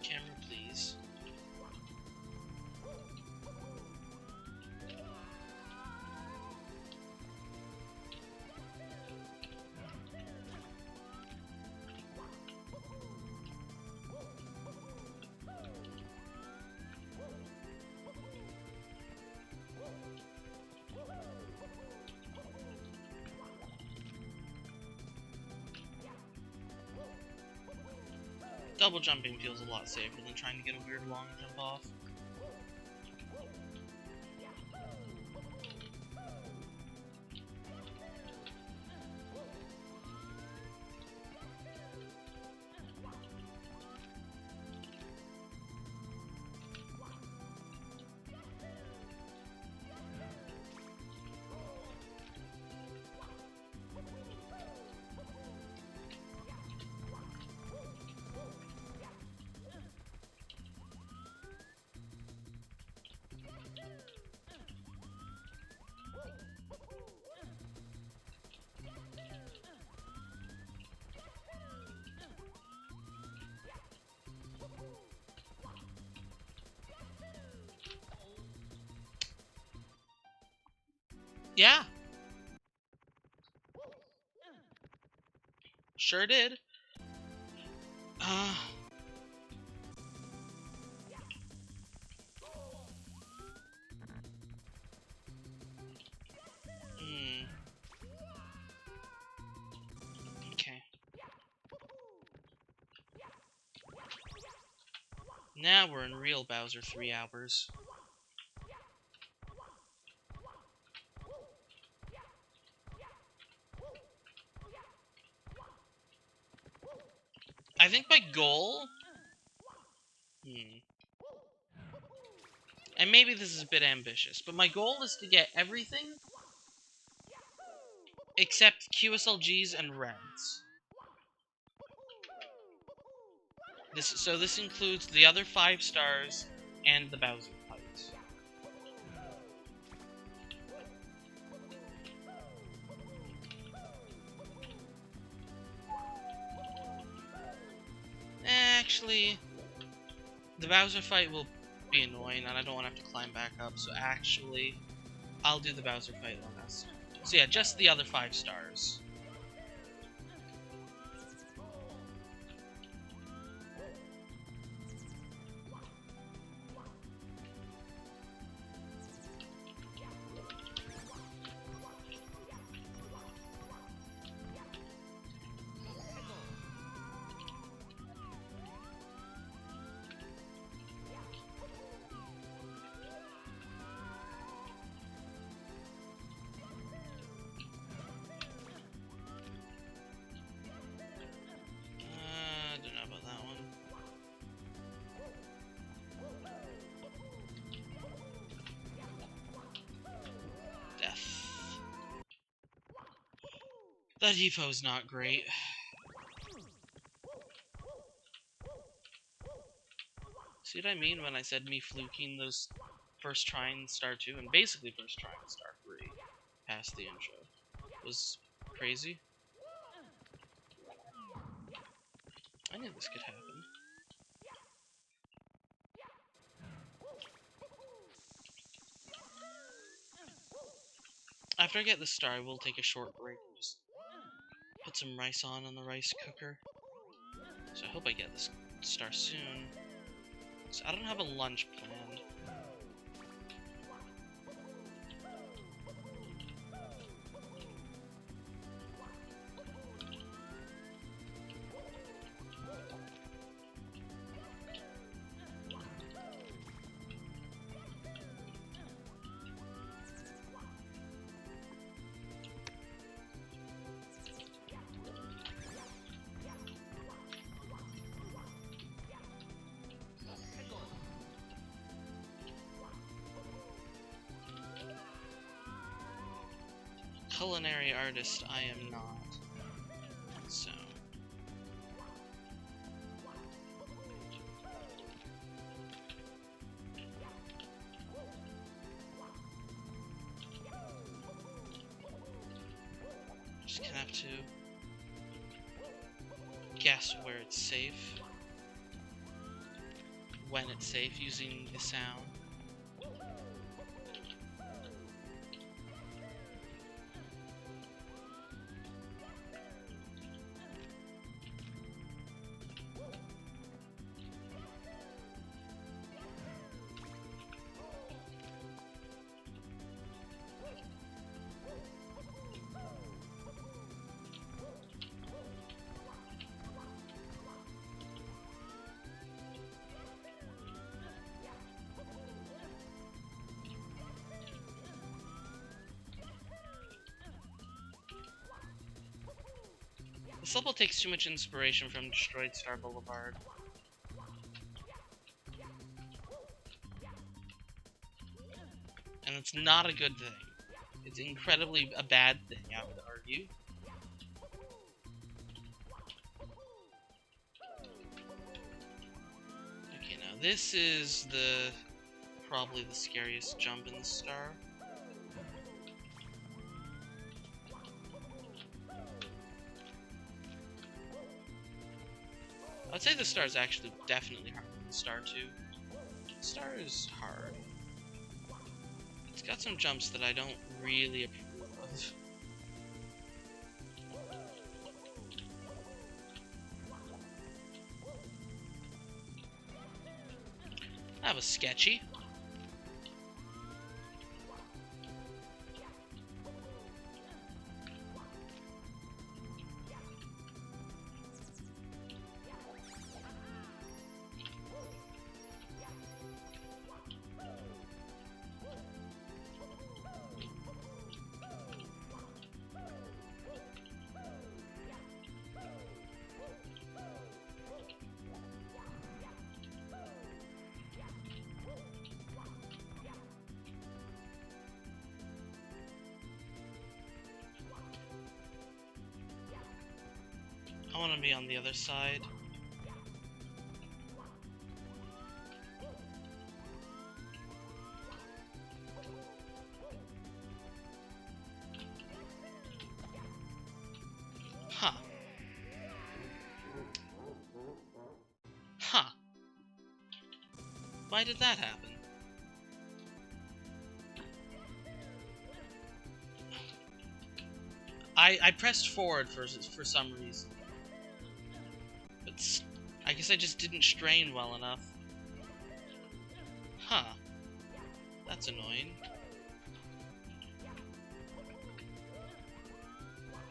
Camera, please. Double jumping feels a lot safer than trying to get a weird long jump off. Yeah. Sure did. Okay. Now we're in real Bowser 3 hours. I think my goal... And maybe this is a bit ambitious, but my goal is to get everything except QSLGs and Reds. So this includes the other 5 stars and the Bowser fight. actually, the Bowser fight will be annoying, and I don't want to have to climb back up, so actually, I'll do the Bowser fight last. So yeah, just the other 5 stars. I don't know about that one. Death. That Epo's not great. See what I mean when I said me fluking those first try in Star 2, and basically first try in Star 3, past the intro, was crazy? I knew this could happen. After I get the star, we'll take a short break and just put some rice on the rice cooker. So I hope I get this star soon. So I don't have a lunch planned. Culinary artist I am not. So just gonna have to guess where it's safe, when it's safe, using the sound. This level takes too much inspiration from Destroyed Star Boulevard. And it's not a good thing. It's incredibly a bad thing, I would argue. Okay, now this is probably the scariest jump in the star. I'd say the star is actually definitely harder than Star 2. Star is hard. It's got some jumps that I don't really approve of. That was sketchy. I want to be on the other side. Huh. Why did that happen? I pressed forward for some reason. But I guess I just didn't strain well enough. Huh. That's annoying.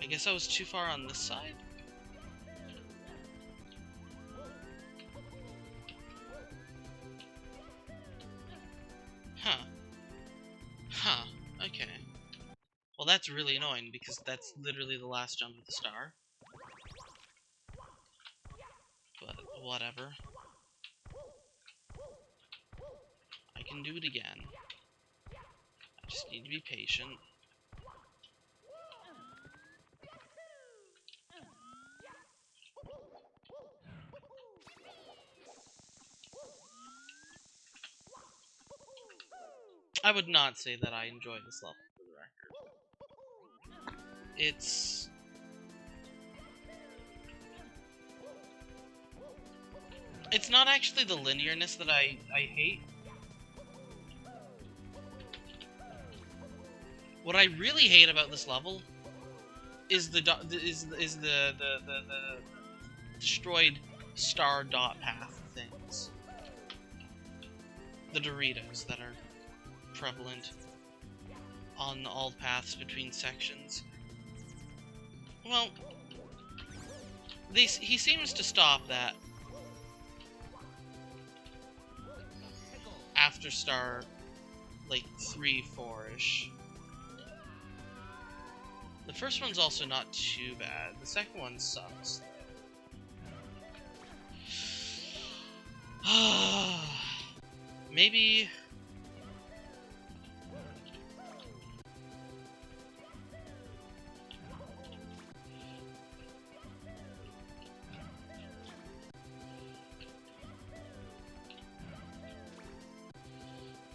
I guess I was too far on this side? Huh. Huh. Okay. Well, that's really annoying, because that's literally the last jump of the star. But, whatever. I can do it again. I just need to be patient. I would not say that I enjoy this level, for the record. It's not actually the linearness that I hate. What I really hate about this level is the destroyed star dot path things. The Doritos that are prevalent on all paths between sections. Well, he seems to stop that after star, like, 3, 4-ish. The first one's also not too bad. The second one sucks. Maybe...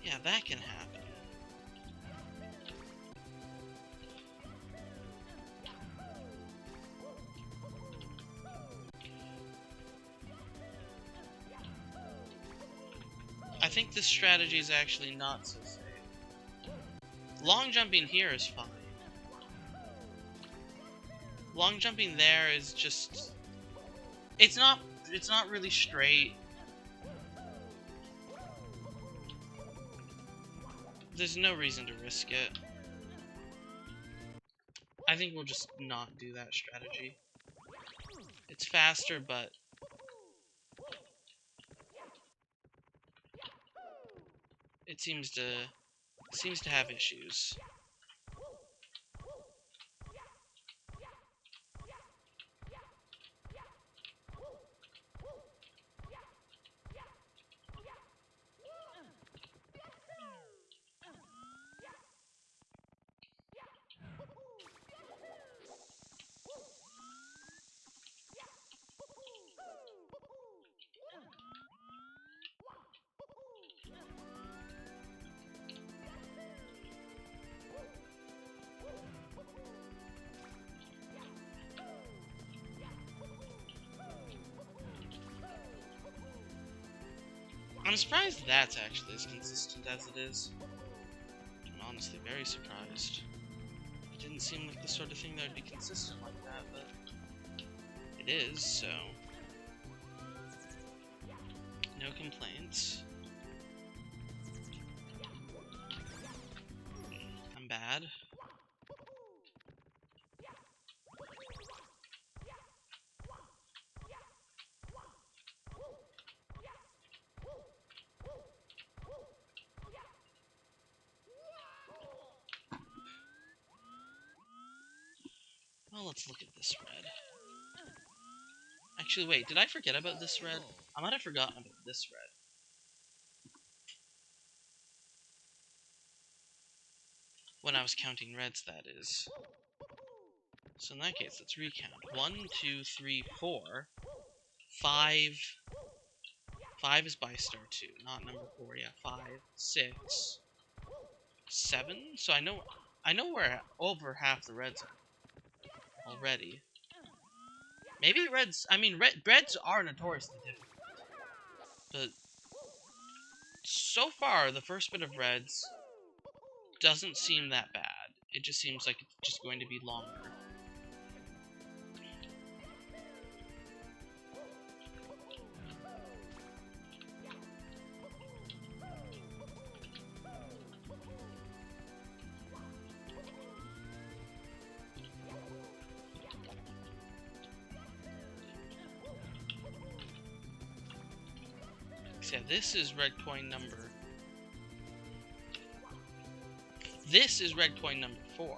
yeah, that can happen. I think this strategy is actually not so safe. Long jumping here is fine. Long jumping there is just... It's not really straight. There's no reason to risk it. I think we'll just not do that strategy. It's faster, but... it seems to have issues. I'm surprised that's actually as consistent as it is. I'm honestly very surprised. It didn't seem like the sort of thing that would be consistent like that, but it is, so... no complaints. I'm bad. Well, let's look at this red. Actually, wait, did I forget about this red? I might have forgotten about this red. When I was counting reds, that is. So in that case, let's recount. 1, 2, 3, 4. 5. 5 is by star 2, not number 4. Yeah, 5, 6, 7. So I know where over half the reds are already. Maybe reds. I mean, reds are notoriously difficult, but so far, the first bit of reds doesn't seem that bad. It just seems like it's just going to be longer. So yeah, this is red coin number... This is red coin number 4.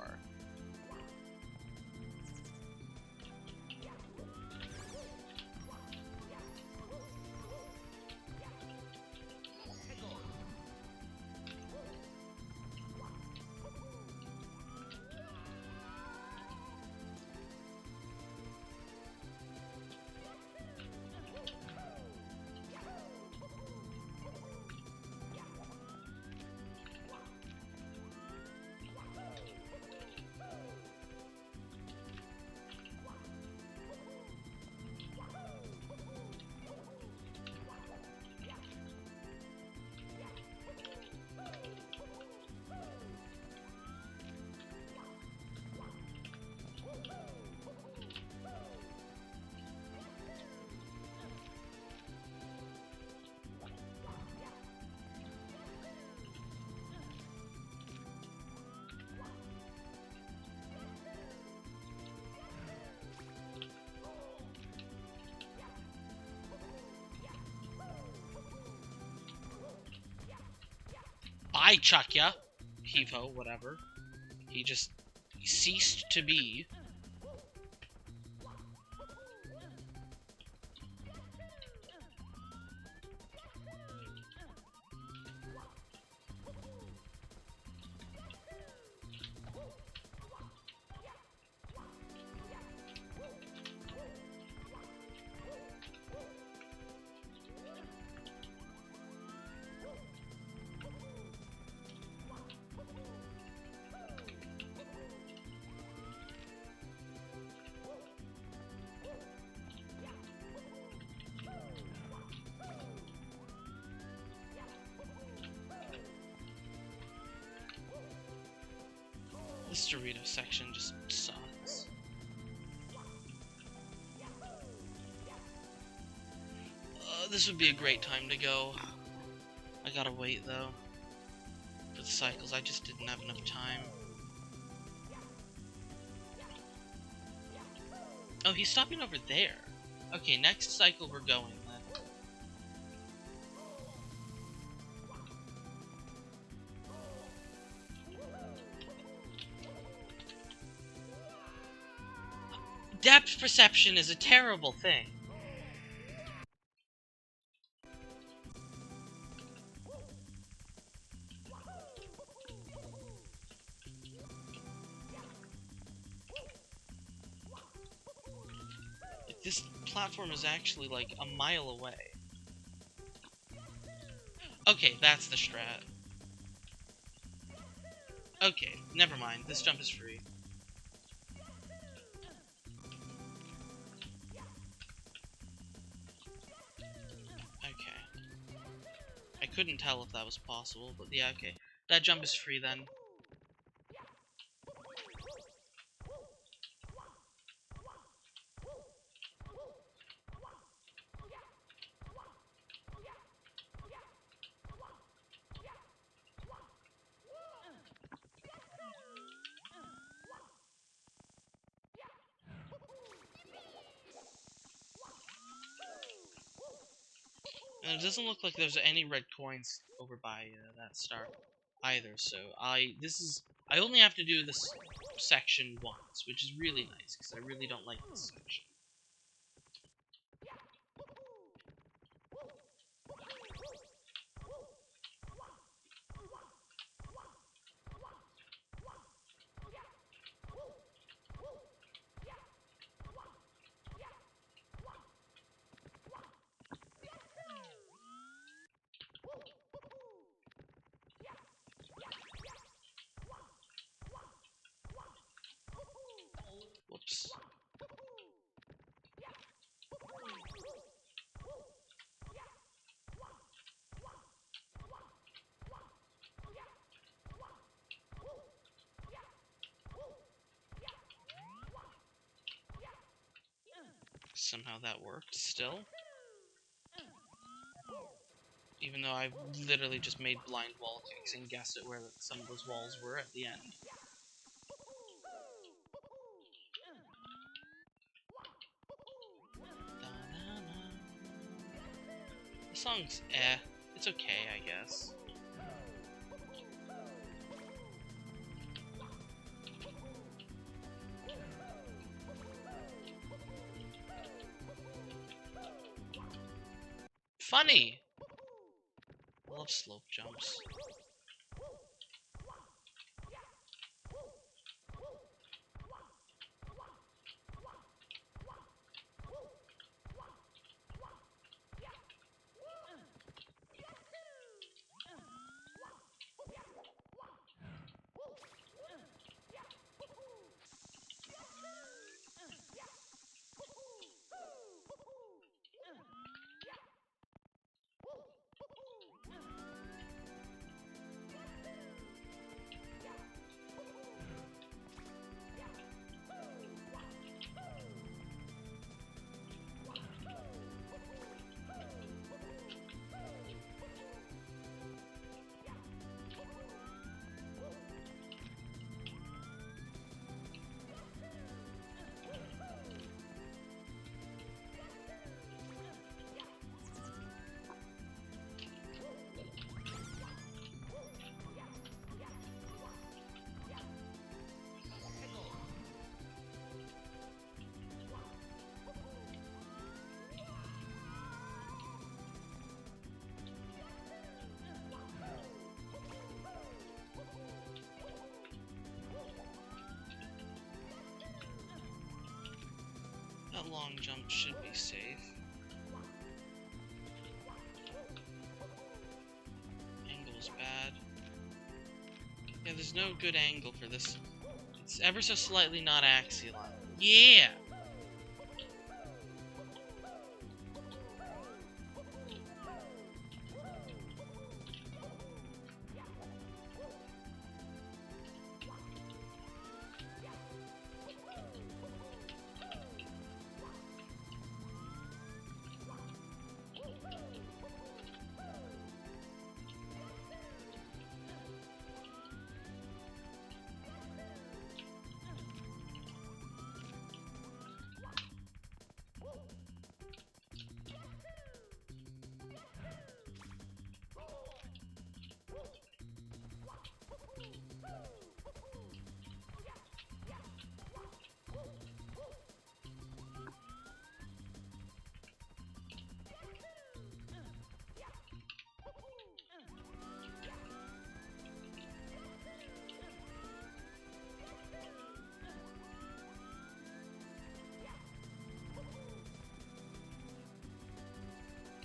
I chuck ya! Hevo, whatever. He just ceased to be. This Dorito section just sucks. This would be a great time to go. I gotta wait though. For the cycles, I just didn't have enough time. Oh, he's stopping over there. Okay, next cycle we're going then. Depth perception is a terrible thing. This platform is actually like a mile away. Okay, that's the strat. Okay, never mind. This jump is free. Okay. I couldn't tell if that was possible, but yeah, okay. That jump is free then. And it doesn't look like there's any red coins over by that star either, so I only have to do this section once, which is really nice, because I really don't like this section. Whoops. somehow that worked still. Even though I literally just made blind wall kicks and guessed at where some of those walls were at the end. The song's it's okay, I guess. Funny! I love slope jumps. That long jump should be safe. Angle's bad. Yeah, there's no good angle for this. It's ever so slightly not axial. Yeah!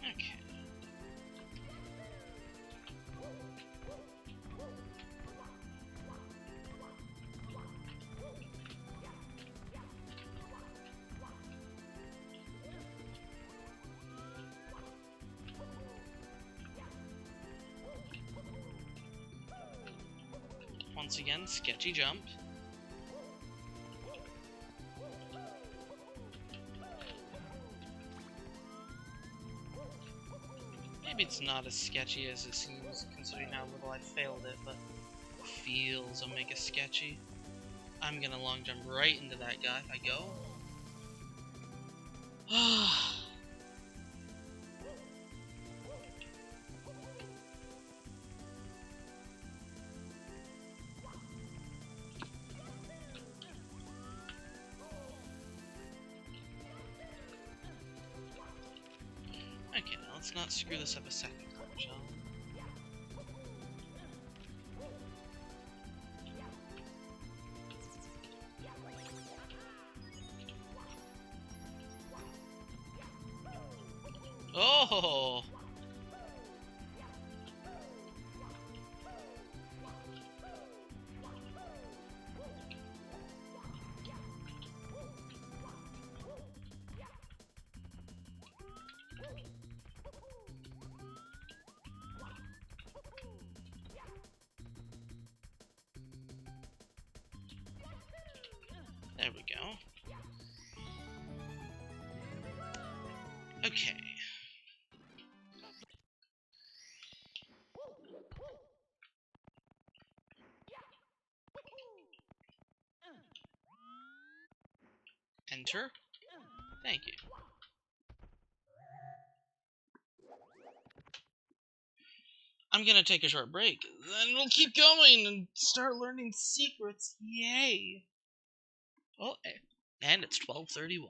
Okay. Once again, sketchy jump. Maybe it's not as sketchy as it seems, considering how little I failed it, but it feels omega sketchy. I'm gonna long jump right into that guy if I go. Okay, now let's not screw this up a second time, shall we? Oh! There we go. enter. Thank you. I'm gonna take a short break, then we'll keep going and start learning secrets. Yay! Oh, and it's 12:31.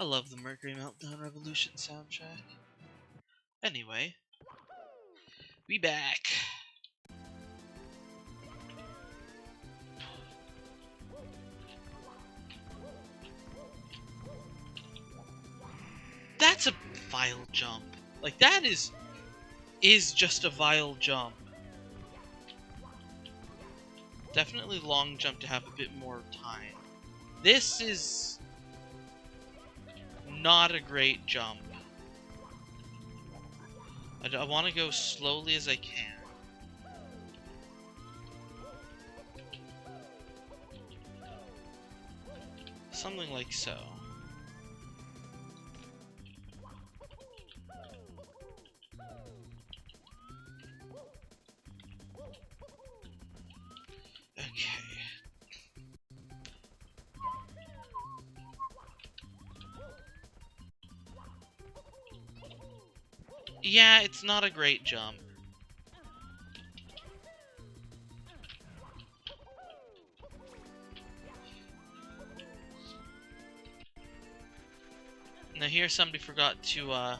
I love the Mercury Meltdown Revolution soundtrack. Anyway, we back. That's a vile jump. Like, that is just a vile jump. Definitely long jump to have a bit more time. This is not a great jump. I want to go slowly as I can. Something like so. Okay. Yeah, it's not a great jump. Now here somebody forgot to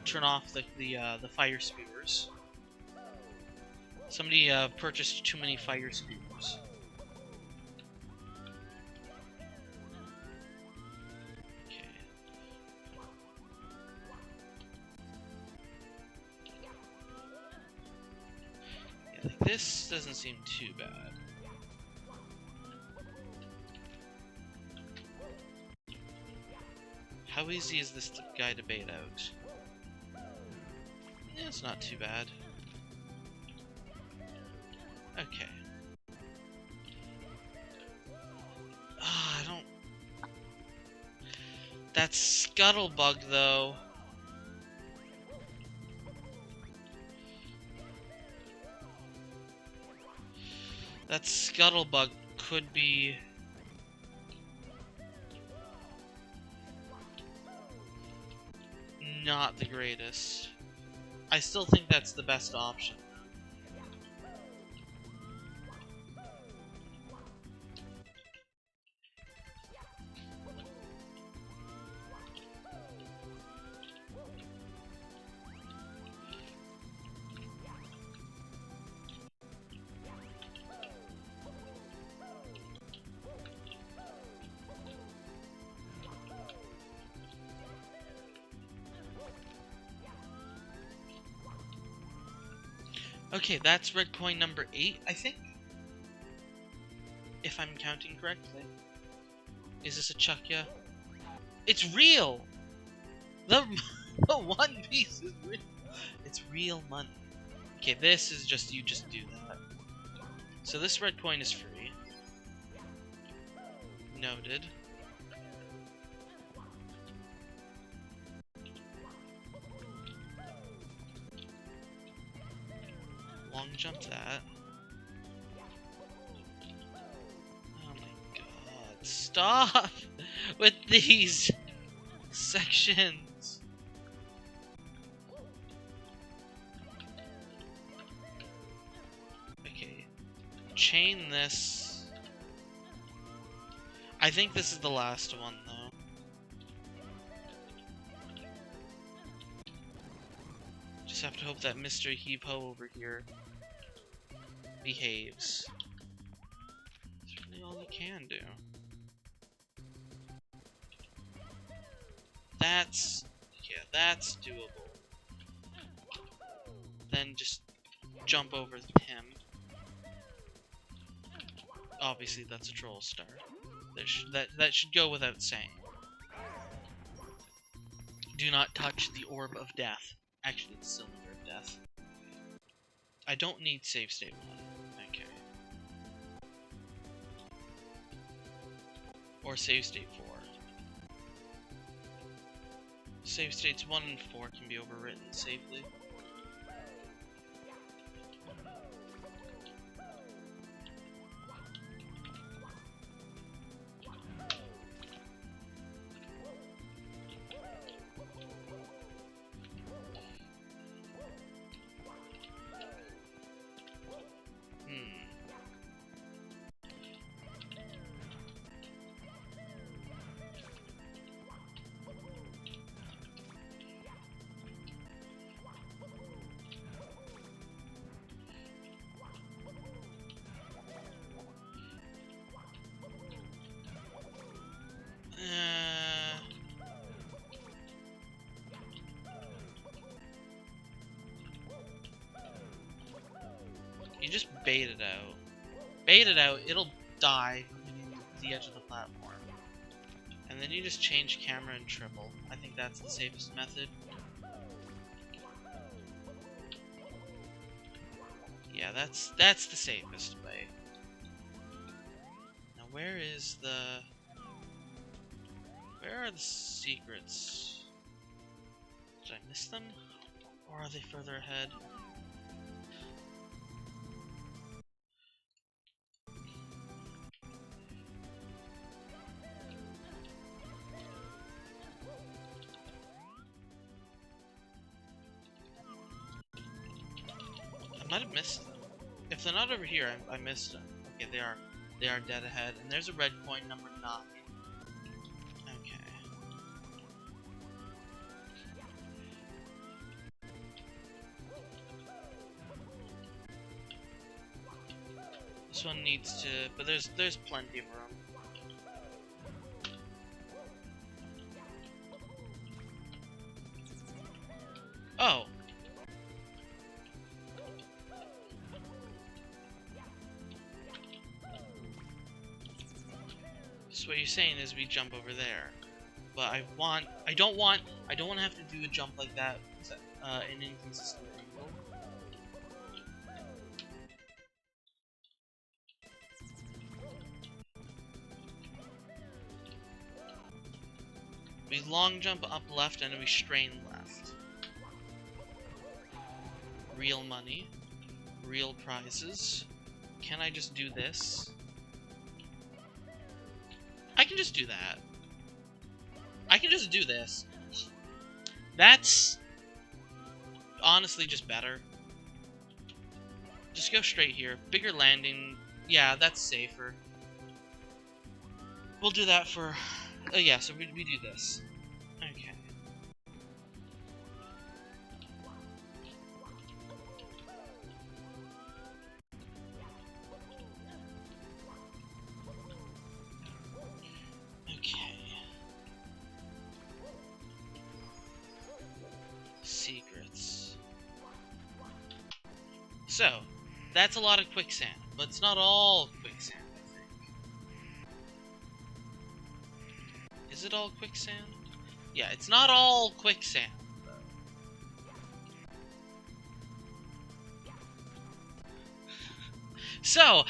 turn off the fire spewers. Somebody purchased too many fire spewers. Okay. Yeah, like this doesn't seem too bad. How easy is this guy to bait out? Yeah, it's not too bad. Okay. I don't... That Scuttlebug, though. That Scuttlebug could be... not the greatest. I still think that's the best option. Okay, that's red coin number 8, I think. If I'm counting correctly. Is this a Chuckya? It's real! The One Piece is real. It's real money. Okay, this is just, you just do that. So this red coin is free. Noted. Long jump that. Oh my god. Stop with these sections. Okay. Chain this. I think this is the last one though. Just have to hope that Mr. Heap-Ho over here behaves. That's really all you can do. That's... yeah, that's doable. Then just jump over him. Obviously that's a troll star. That should go without saying. Do not touch the orb of death. Actually, the cylinder of death. I don't need save state 1. Okay. Or save state 4. Save states 1 and 4 can be overwritten safely. You just bait it out. Bait it out, it'll die from hitting the edge of the platform. And then you just change camera and triple. I think that's the safest method. Yeah, that's the safest way. Now where are the secrets? Did I miss them? Or are they further ahead? I might have missed them. If they're not over here, I missed them. Okay, they are dead ahead. And there's a red coin, number 9. Okay. This one needs to, but there's plenty of room. Oh. So what you're saying is we jump over there. But I don't want to have to do a jump like that in inconsistent angle. We long jump up left and we strain left. Real money. Real prizes. Can I just do this? I can just do that. I can just do this. That's honestly just better. Just go straight here. Bigger landing. Yeah, that's safer. We'll do that for... yeah, so we do this. Okay. Secrets. So, that's a lot of quicksand, but it's not all quicksand, I think. Is it all quicksand? Yeah, it's not all quicksand, though. So,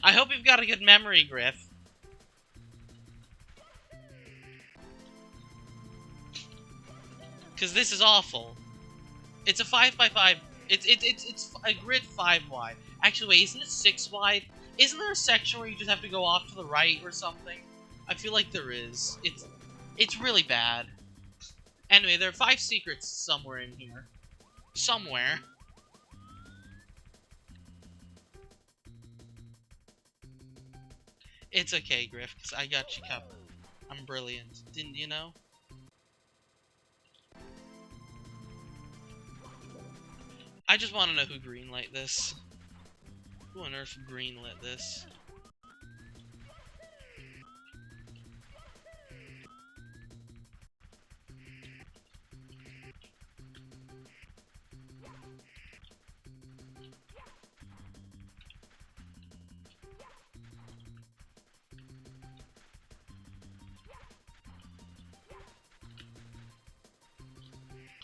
I hope you've got a good memory, Griff. Because this is awful. It's a 5x5. It's a grid 5 wide. Actually, wait, isn't it 6 wide? Isn't there a section where you just have to go off to the right or something? I feel like there is. It's really bad. Anyway, there are 5 secrets somewhere in here. Somewhere. It's okay, Griff, because I got you covered. I'm brilliant. Didn't you know? I just want to know who greenlit this. Who on earth greenlit this?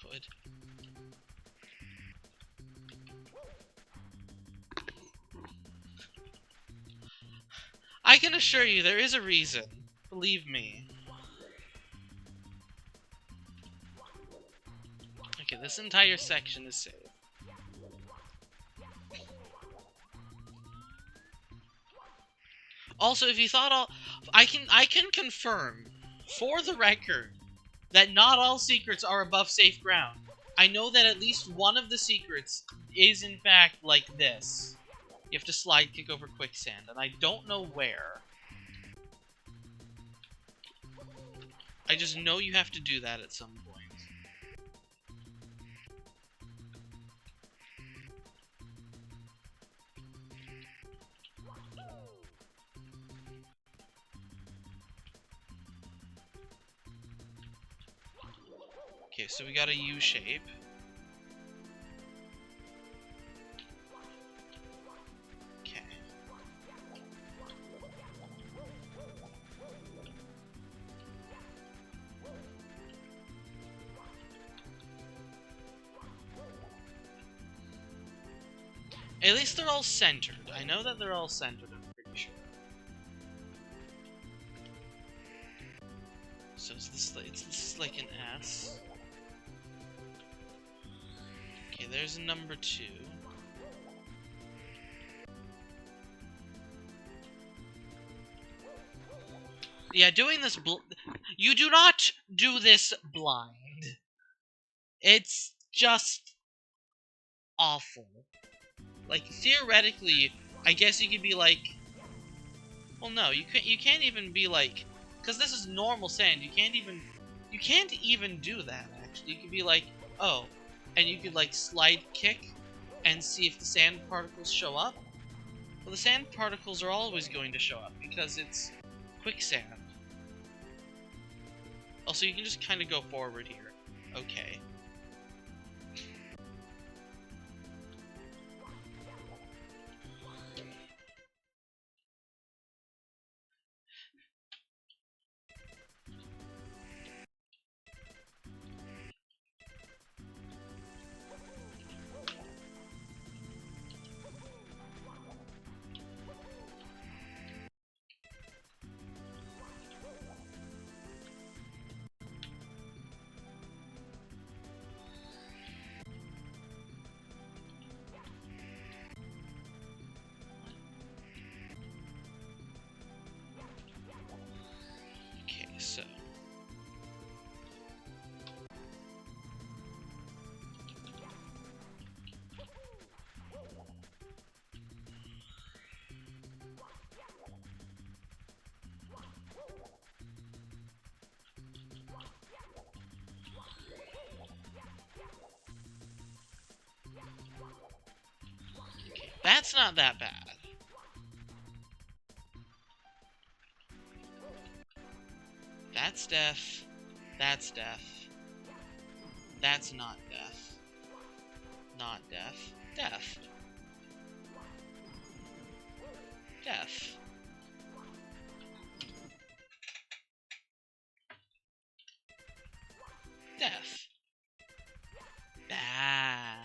Good. I can assure you there is a reason. Believe me. Okay, this entire section is safe. Also, if you thought all... I can confirm, for the record, that not all secrets are above safe ground. I know that at least one of the secrets is, in fact, like this. You have to slide kick over quicksand, and I don't know where. I just know you have to do that at some point. Okay, so we got a U shape. At least they're all centered. I know that they're all centered, I'm pretty sure. So is this like an S? Okay, there's a number 2. Yeah, doing this you do not do this blind. It's just awful. Like, theoretically, I guess you could be like, well, no, you can't even be like, because this is normal sand. You can't even do that. Actually, you could be like, oh, and you could like slide kick and see if the sand particles show up. Well, the sand particles are always going to show up because it's quicksand. Also, you can just kind of go forward here. Okay. Okay, so. That's not that bad. That's death. That's death. That's not death. Not death. Death. Death. Death. Bad.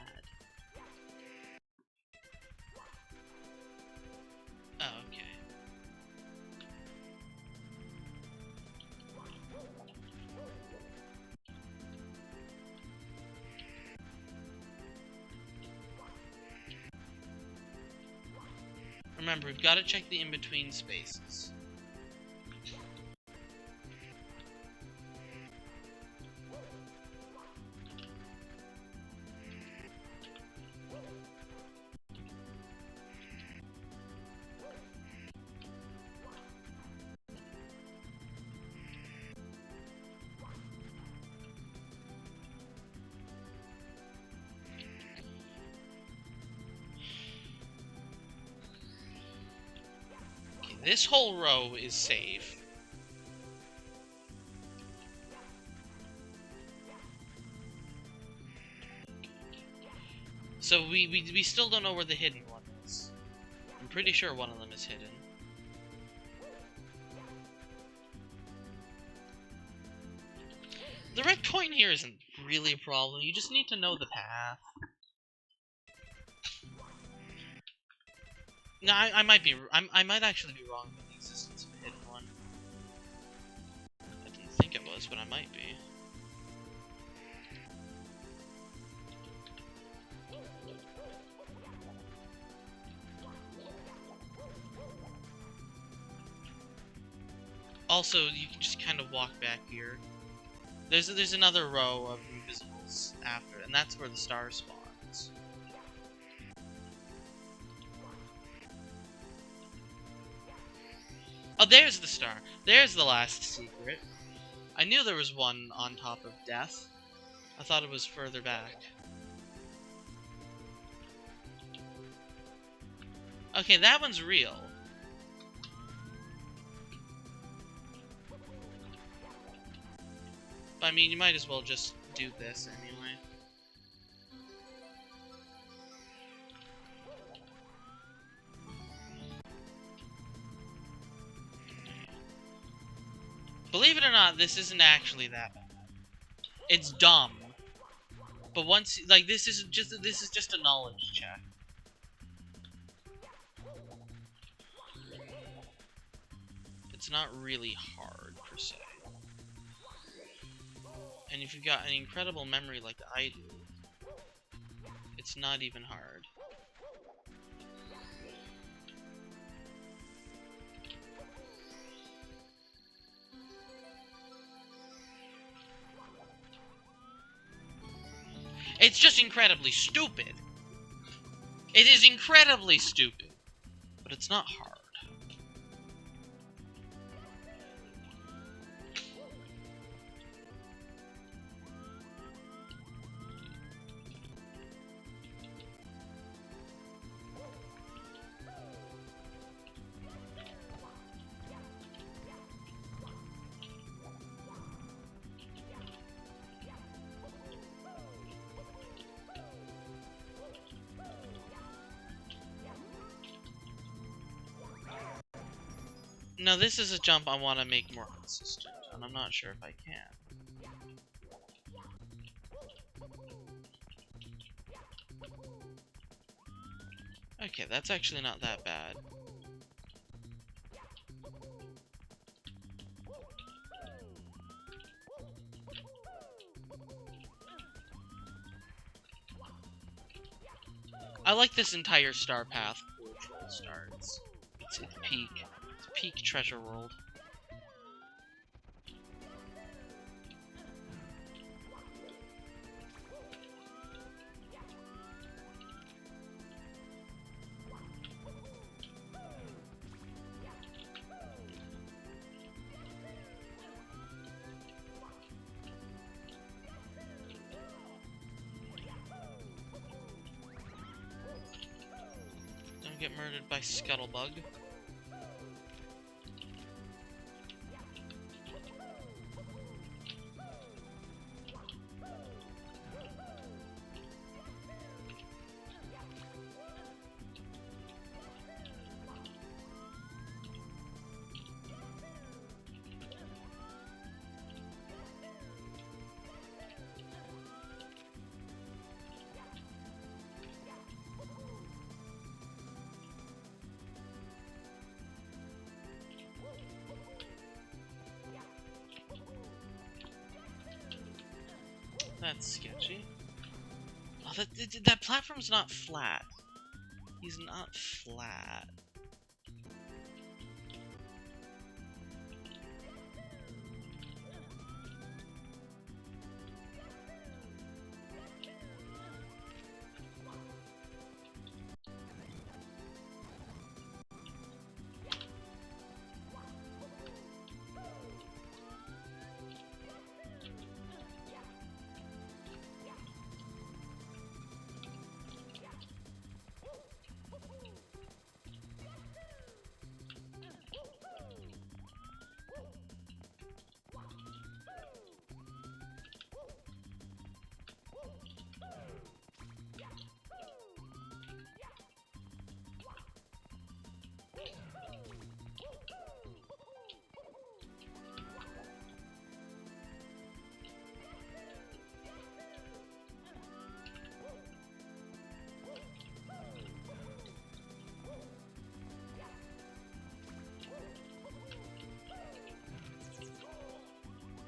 Oh, okay. Remember, we've got to check the in-between spaces. This whole row is safe. So we still don't know where the hidden one is. I'm pretty sure one of them is hidden. The red coin here isn't really a problem. You just need to know the path. No, I might be. I might actually be wrong about the existence of a hidden one. I didn't think it was, but I might be. Also, you can just kind of walk back here. There's another row of invisibles after, and that's where the star spawns. Oh, there's the star. There's the last secret. I knew there was one on top of death. I thought it was further back. Okay, that one's real. But I mean, you might as well just do this anyway. Believe it or not, this isn't actually that bad. It's dumb. But once, like, this is just a knowledge check. it's not really hard, per se. And if you've got an incredible memory like I do, it's not even hard. It's just incredibly stupid. It is incredibly stupid. But it's not hard. Now this is a jump I want to make more consistent, and I'm not sure if I can. Okay, that's actually not that bad. I like this entire star path where Troll starts. It's peak. It's peak Treasure World. Don't get murdered by Scuttlebug. That's sketchy. Oh, that platform's not flat. He's not flat.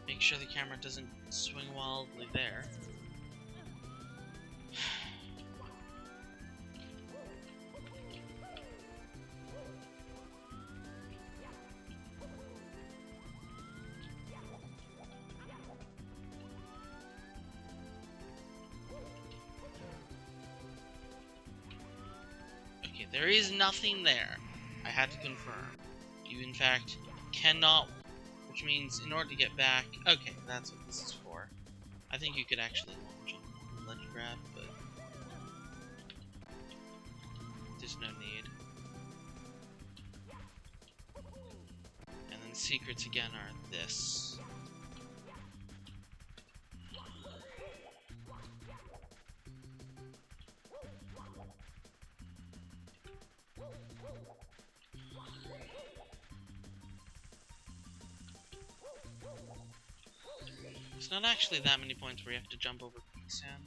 Make sure the camera doesn't swing wildly there. Okay, there is nothing there. I had to confirm. You, in fact, cannot... Which means, in order to get back... Okay, that's what this is for. I think you could actually launch on ledge grab, but... There's no need. And then secrets again are this. There's not actually that many points where you have to jump over quicksand.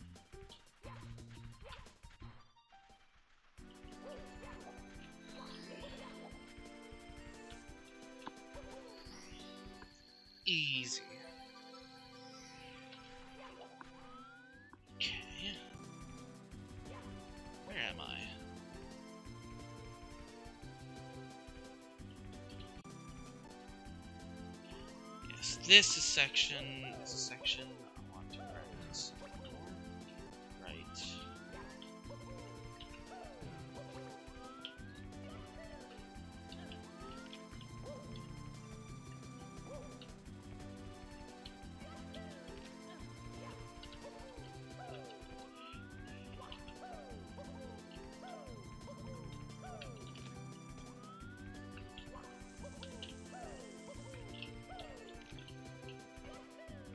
Easy. Okay. Where am I? Yes, this is section. This is section I want to write. Right.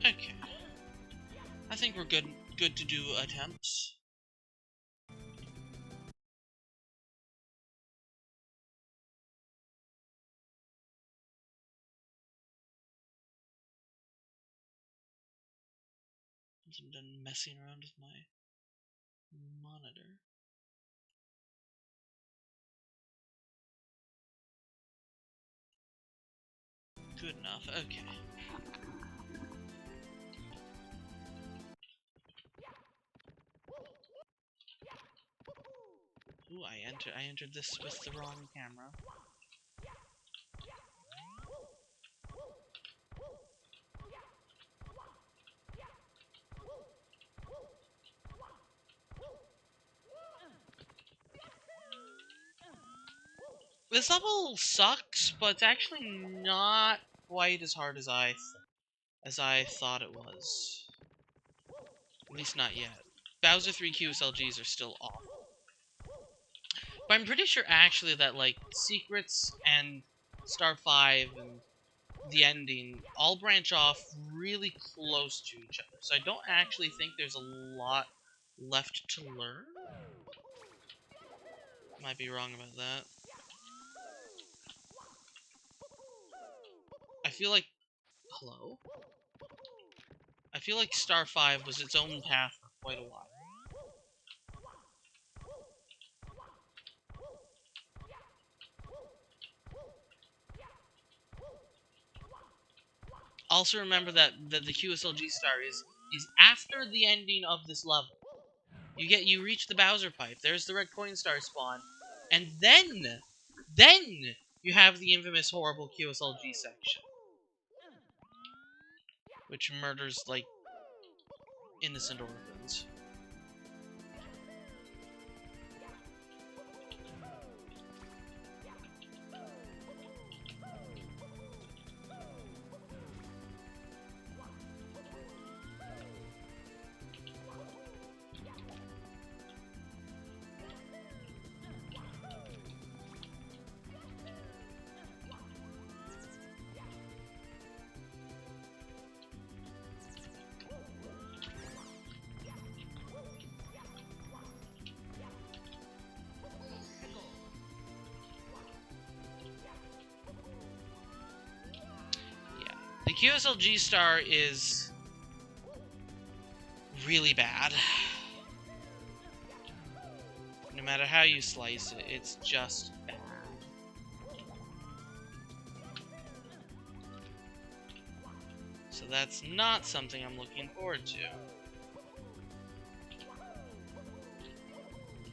Okay. I think we're good to do attempts. Once I'm done messing around with my monitor. Good enough, okay. Ooh, I entered this with the wrong camera. This level sucks, but it's actually not quite as hard as I thought it was. At least not yet. Bowser 3 QSLGs are still awful. But I'm pretty sure actually that like Secrets and Star 5 and the ending all branch off really close to each other. So I don't actually think there's a lot left to learn. Might be wrong about that. I feel like... Hello? I feel like Star 5 was its own path for quite a while. Also remember that the QSLG star is after the ending of this level. You reach the Bowser pipe, there's the red coin star spawn, and then you have the infamous horrible QSLG section. Which murders, like, innocent orphans. The QSLG star is really bad. No matter how you slice it, it's just bad. So that's not something I'm looking forward to.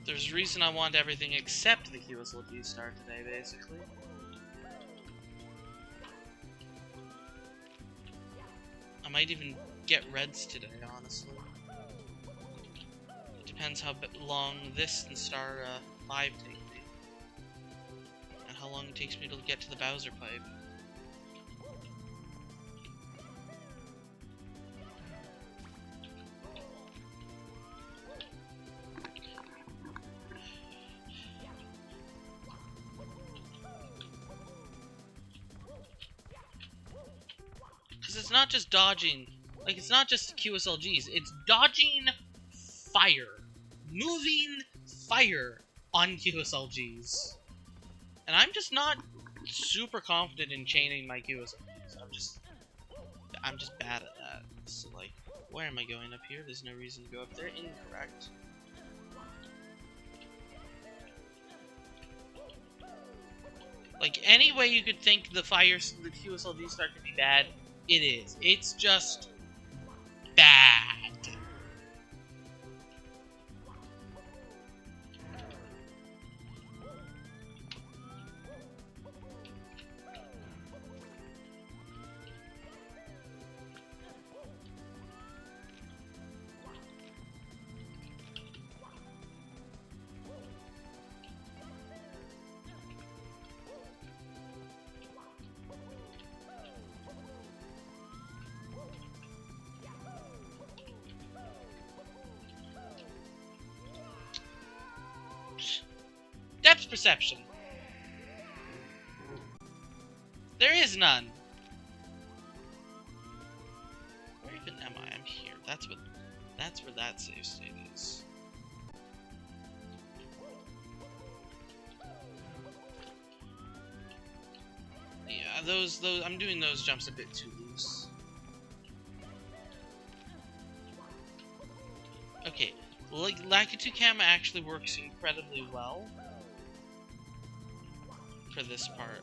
There's a reason I want everything except the QSLG star today, basically. I might even get reds today, honestly. Depends how long this and Star 5 take me. And how long it takes me to get to the Bowser pipe. Because it's not just dodging, like, it's not just QSLGs, it's dodging fire. Moving fire on QSLGs. And I'm just not super confident in chaining my QSLGs. I'm just bad at that. So, like, where am I going up here? There's no reason to go up there. Incorrect. Like, any way you could think the QSLG star could be bad, It is. It's just bad. Depth perception. There is none. Where even am I? I'm here. That's where that save state is. Yeah, those I'm doing those jumps a bit too loose. Okay, like Lakitu Kama actually works incredibly well for this part.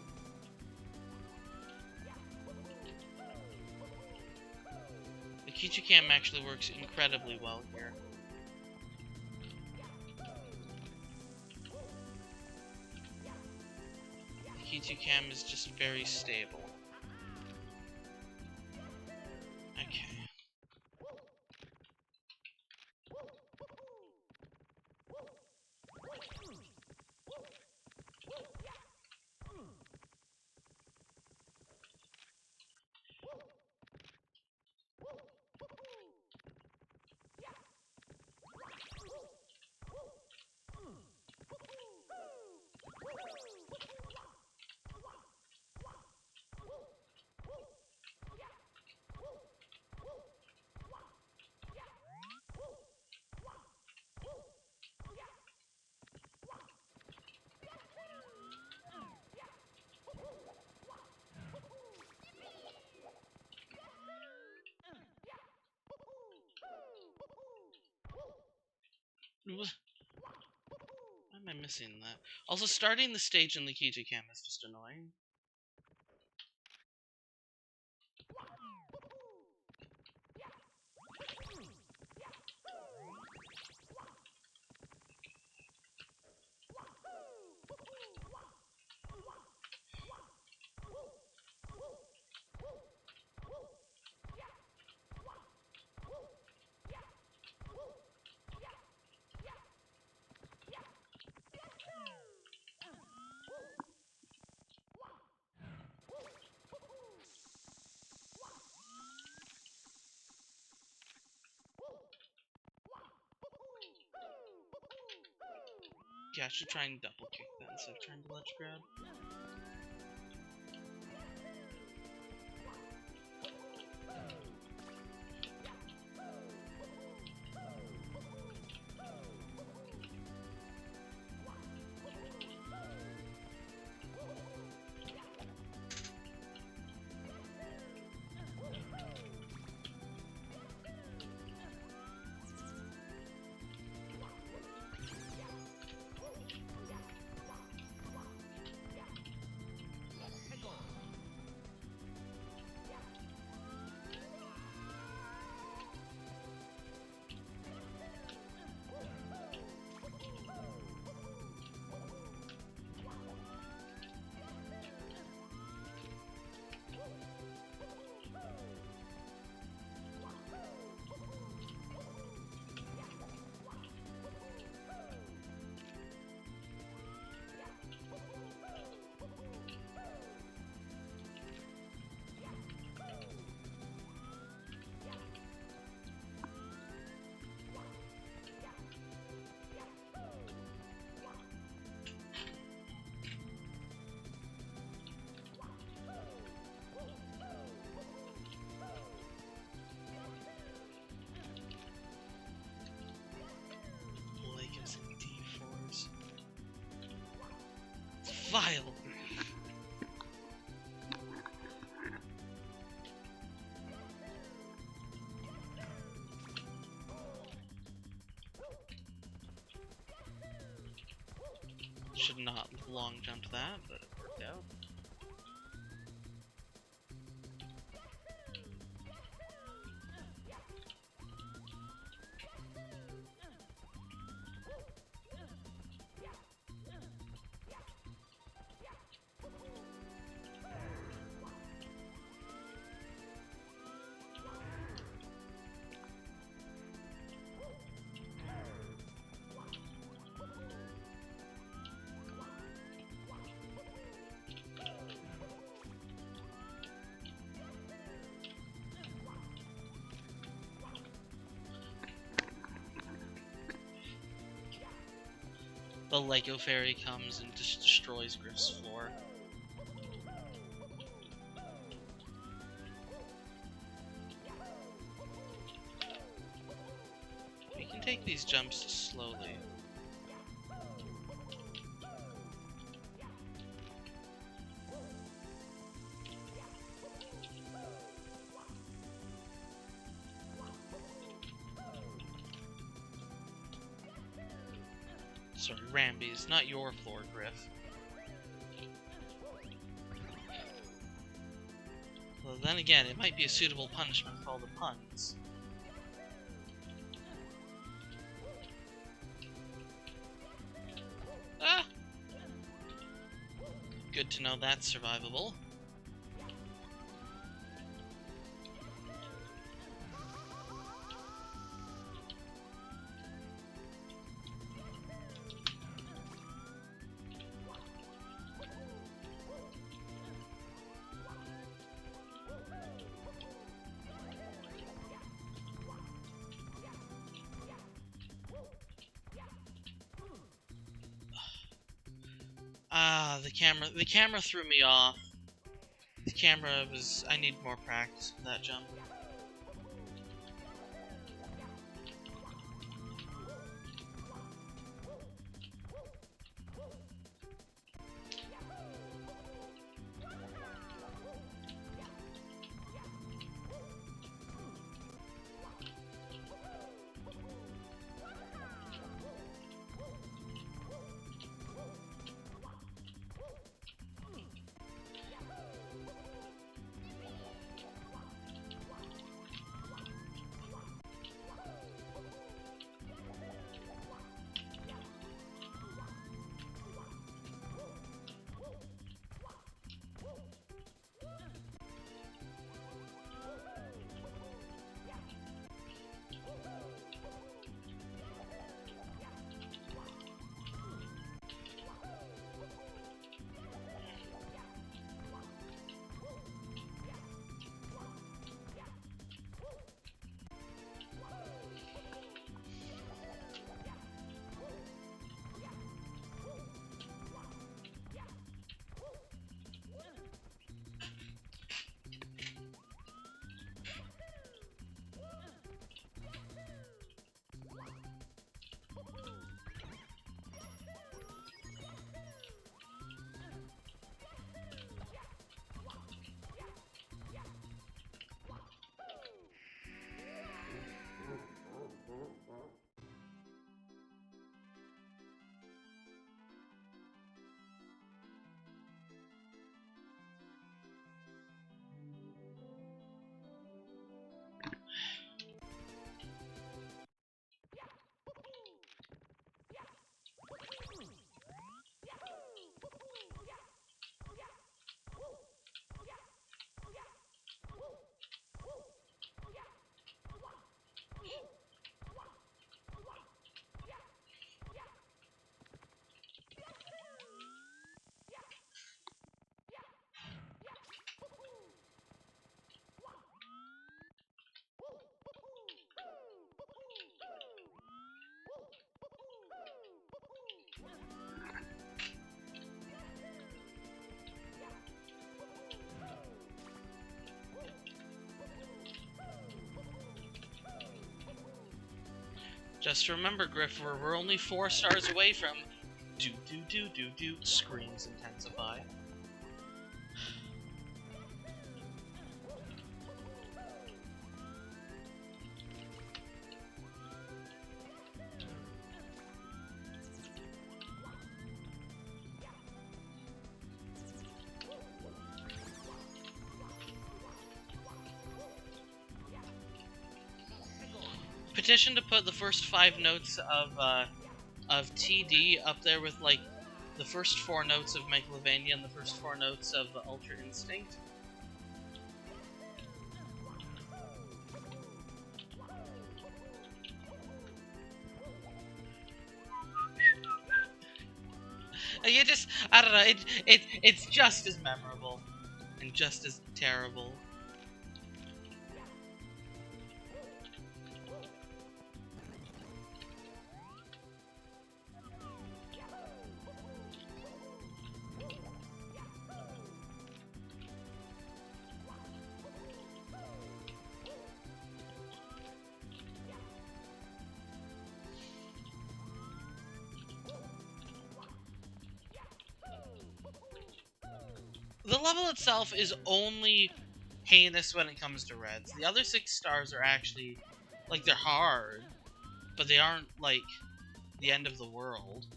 The Kichu Cam actually works incredibly well here. The Kichu Cam is just very stable. Okay. Why am I missing that? Also, starting the stage in Likiji Cam is just annoying. Yeah, I should try and double kick that instead of trying to ledge grab. Vile. Should not long jump that, but it worked out. the Lego fairy comes and just destroys Griff's floor. We can take these jumps slowly. Sorry, Rambies, not your floor, Griff. Well, then again, it might be a suitable punishment for all the puns. Ah! Good to know that's survivable. Ah, the camera threw me off. The camera was... I need more practice with that jump. Just remember, Griff, we're only 4 stars away from do screams intensify. Petition to put the first 5 notes of TD up there with, like, the first 4 notes of Megalovania and the first 4 notes of Ultra Instinct. You just, I don't know, it's just as memorable and just as terrible. The level itself is only heinous when it comes to reds. The other 6 stars are actually, like, they're hard, but they aren't, like, the end of the world.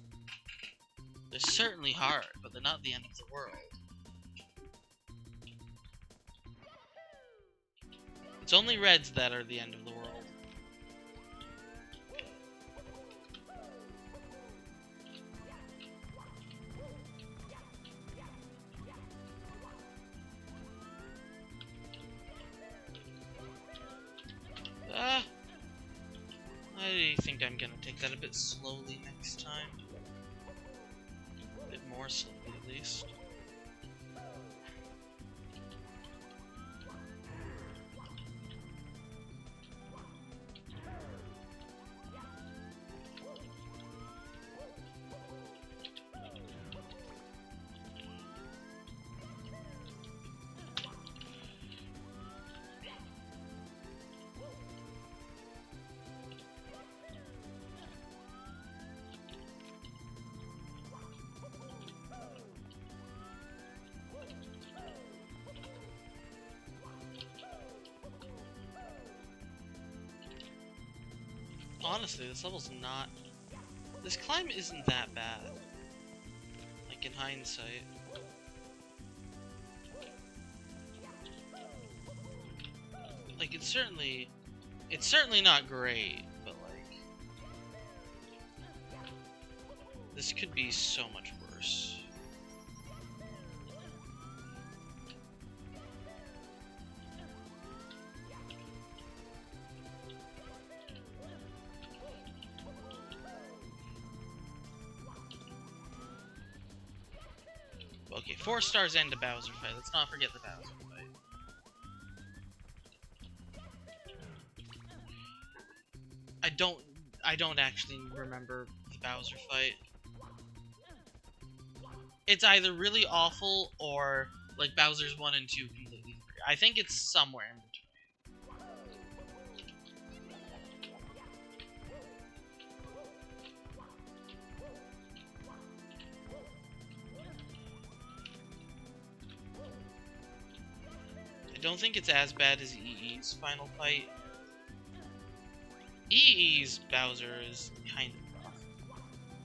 They're certainly hard, but they're not the end of the world. It's only reds that are the end of the world. I think I'm gonna take that a bit slowly next time. A bit more slowly, at least. Honestly, this level's not... This climb isn't that bad. Like, in hindsight. Like, it's certainly not great, but, like... This could be so much worse. Okay, 4 stars and a Bowser fight. Let's not forget the Bowser fight. I don't actually remember the Bowser fight. It's either really awful or like Bowser's 1 and 2 completely. I think it's somewhere in between. I don't think it's as bad as EE's final fight. EE's Bowser is kind of rough.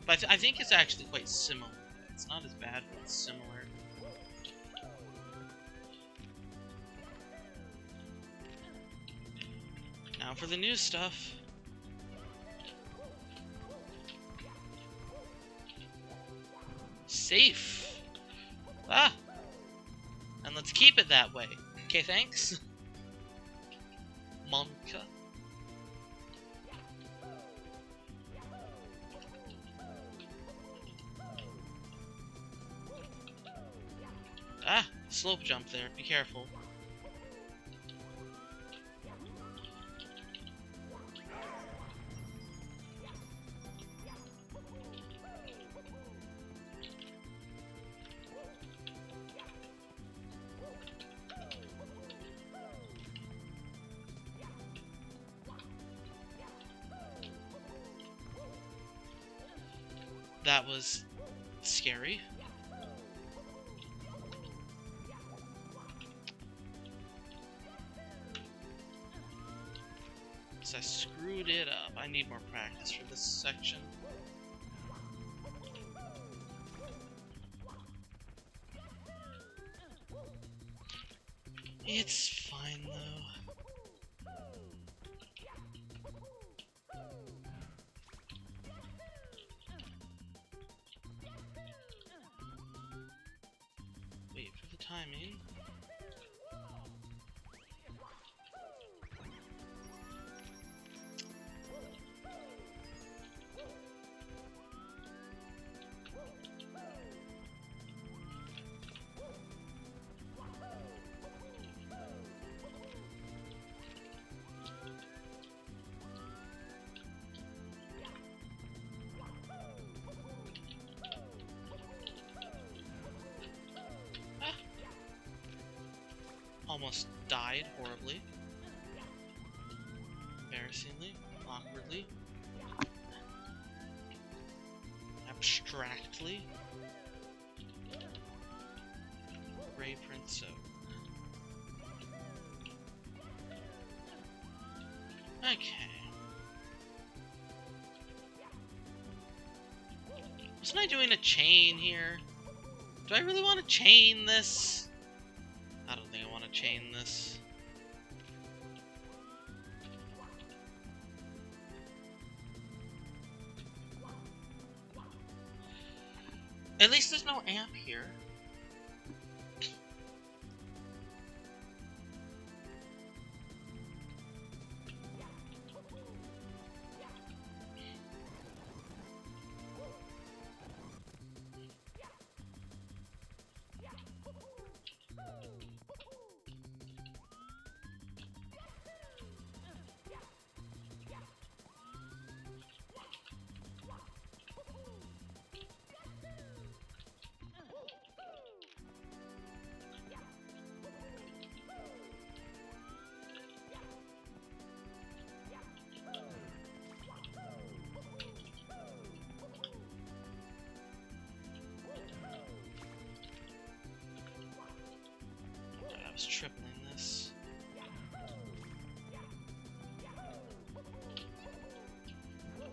But I think it's actually quite similar. It's not as bad, but it's similar. Now for the new stuff. Safe! Ah! And let's keep it that way. Okay, thanks. Monica. Ah! Slope jump there. Be careful. That was scary. So I screwed it up. I need more practice for this section. It's fine though. Wait for the timing. Almost died horribly. Embarrassingly. Awkwardly. Abstractly. apron, so... Okay. Wasn't I doing a chain here? Do I really want to chain this? I don't think I want to chain this. At least there's no amp here. I was tripling this.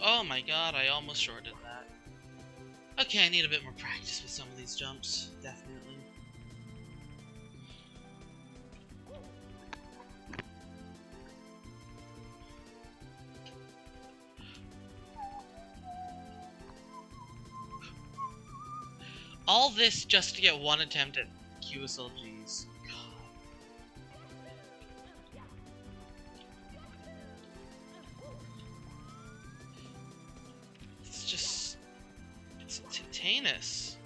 Oh my god, I almost shorted that. Okay, I need a bit more practice with some of these jumps, definitely. All this just to get one attempt at QSLGs. It's heinous.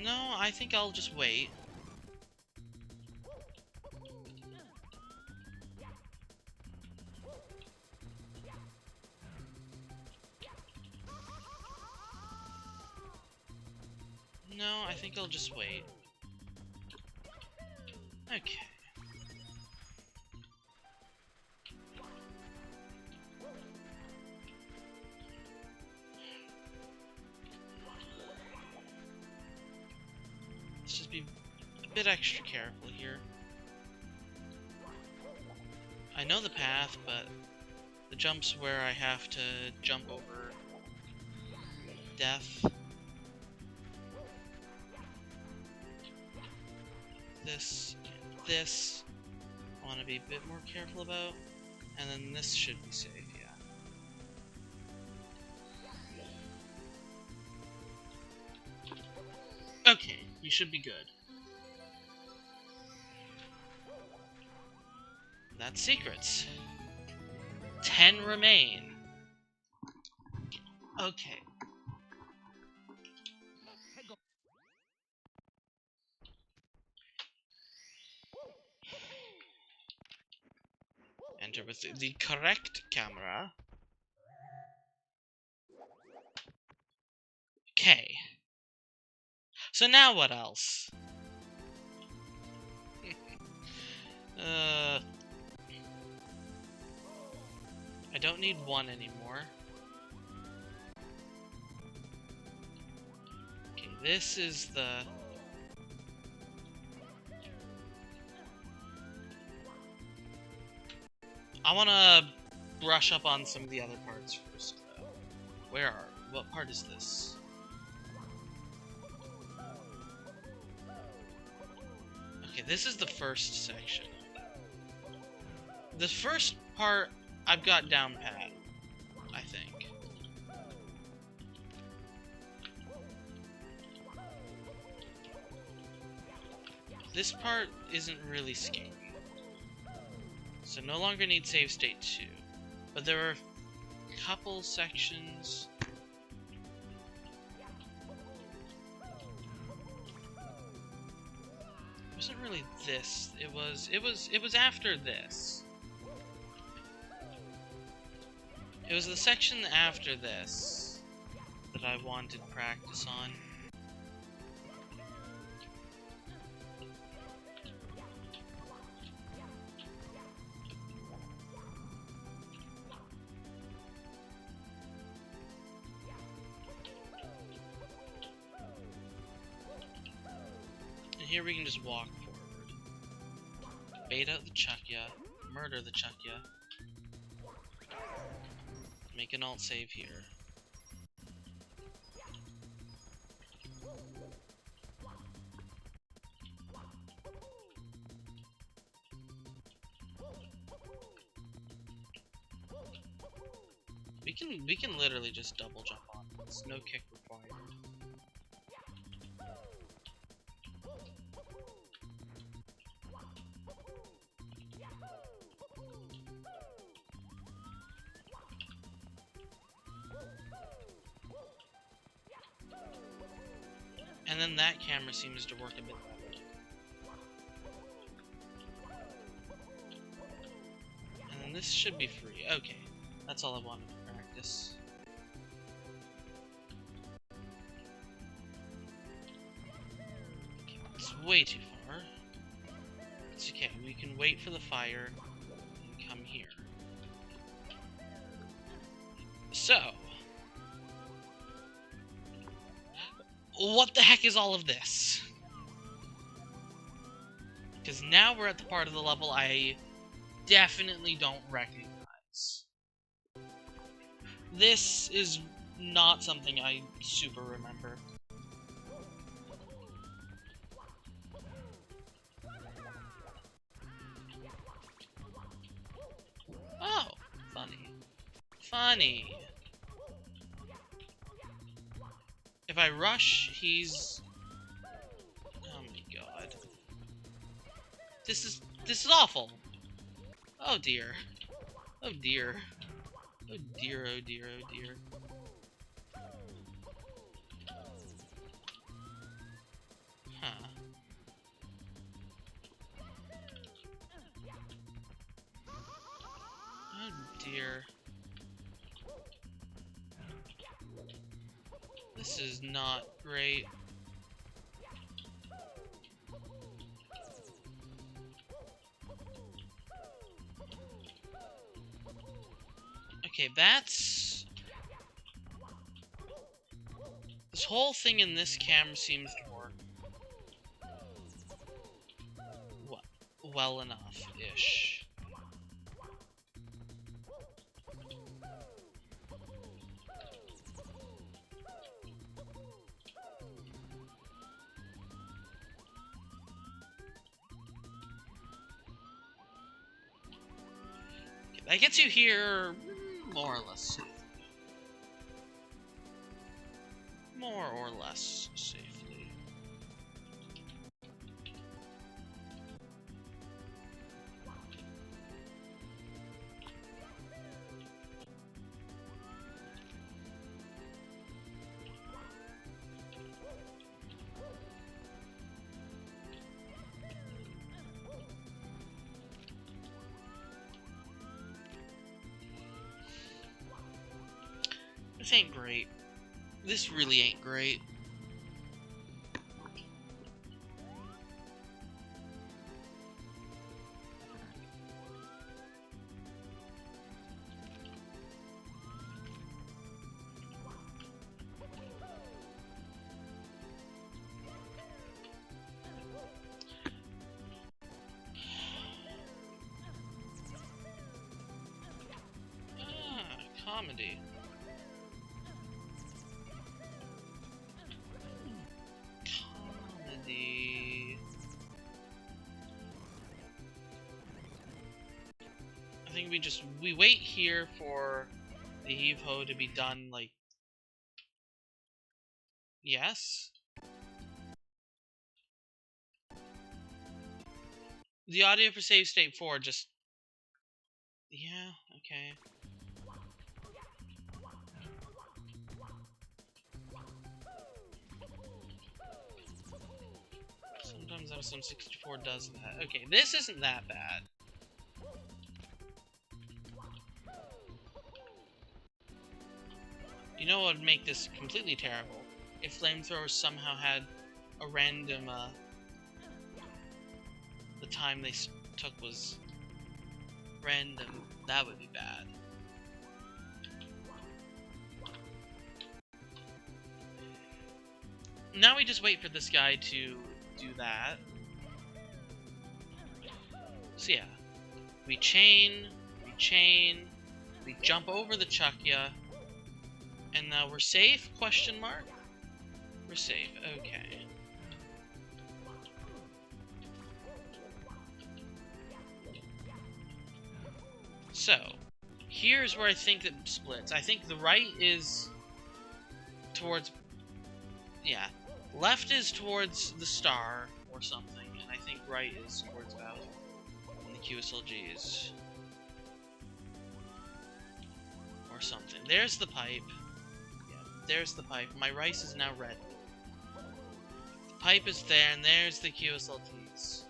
No, I think I'll just wait. No, I think I'll just wait. Okay. Let's just be a bit extra careful here. I know the path, but the jumps where I have to jump over death. This, I want to be a bit more careful about, and then this should be safe, yeah. Okay, you should be good. That's secrets. 10 remain. Okay. Enter with the correct camera. Okay. So now what else? I don't need one anymore. Okay, this is the... I want to brush up on some of the other parts first, though. What part is this? Okay, this is the first section. The first part, I've got down pat, I think. This part isn't really scary. So no longer need save state 2. But there are a couple sections. Wasn't really this. It was after this. It was the section after this that I wanted practice on. And here we can just walk forward. Bait out the Chuckya, murder the Chuckya. Make an alt save here. We can literally just double jump on this. No kick required. And then that camera seems to work a bit better. And then this should be free. Okay, that's all I wanted to practice. Okay, it's way too far. It's okay, we can wait for the fire and come here. So, what the heck is all of this? Because now we're at the part of the level I definitely don't recognize. This is not something I super remember. Oh, funny. Funny. If I rush, he's... Oh my god. This is awful. Oh dear. Oh dear. Oh dear, oh dear, oh dear. Huh. Oh dear. This is not great. Okay, that's... This whole thing in this camera seems to work well enough-ish. That gets you here more or less safely. More or less safely. This ain't great. This really ain't great. Comedy. I think we wait here for the heave-ho to be done, like... Yes? The audio for Save State 4 just... Yeah, okay. Sometimes episode 64 does that. Okay, this isn't that bad. You know what would make this completely terrible? If flamethrowers somehow had a random, the time they took was random. That would be bad. Now we just wait for this guy to do that. So yeah, we chain, we jump over the Chuckya, and now we're safe, question mark? We're safe, okay. So, here's where I think it splits. I think the right is towards, yeah, left is towards the star or something, and I think right is towards Bowser and the QSLGs. Or something. There's the pipe. Yeah, there's the pipe. My rice is now red. The pipe is there, and there's the QSLGs.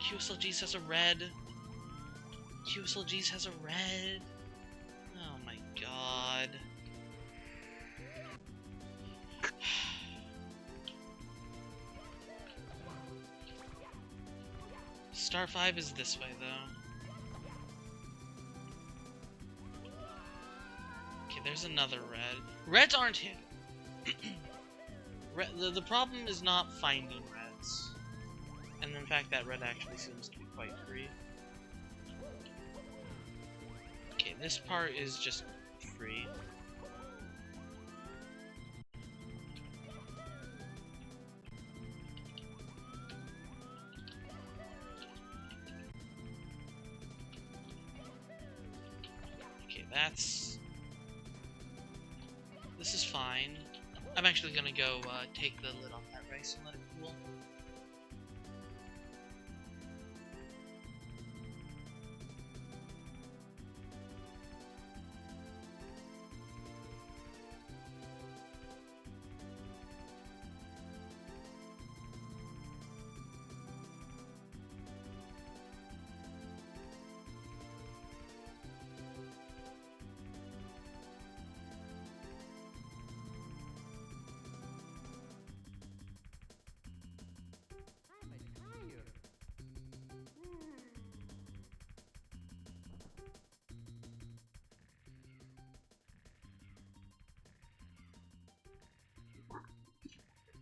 QSLGs has a red. QSLGs has a red. Oh my god. Star 5 is this way, though. Okay, there's another red. Reds aren't hidden. The problem is not finding reds. And in fact, that red actually seems to be quite free. Okay, this part is just free. Okay, this is fine. I'm actually gonna go take the lid off that rice and let it cool.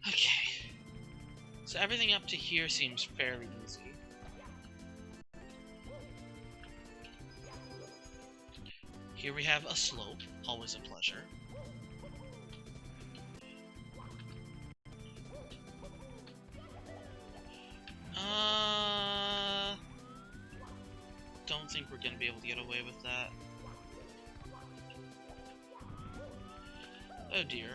Okay. So everything up to here seems fairly easy. Here we have a slope, always a pleasure. Don't think we're gonna be able to get away with that. Oh dear.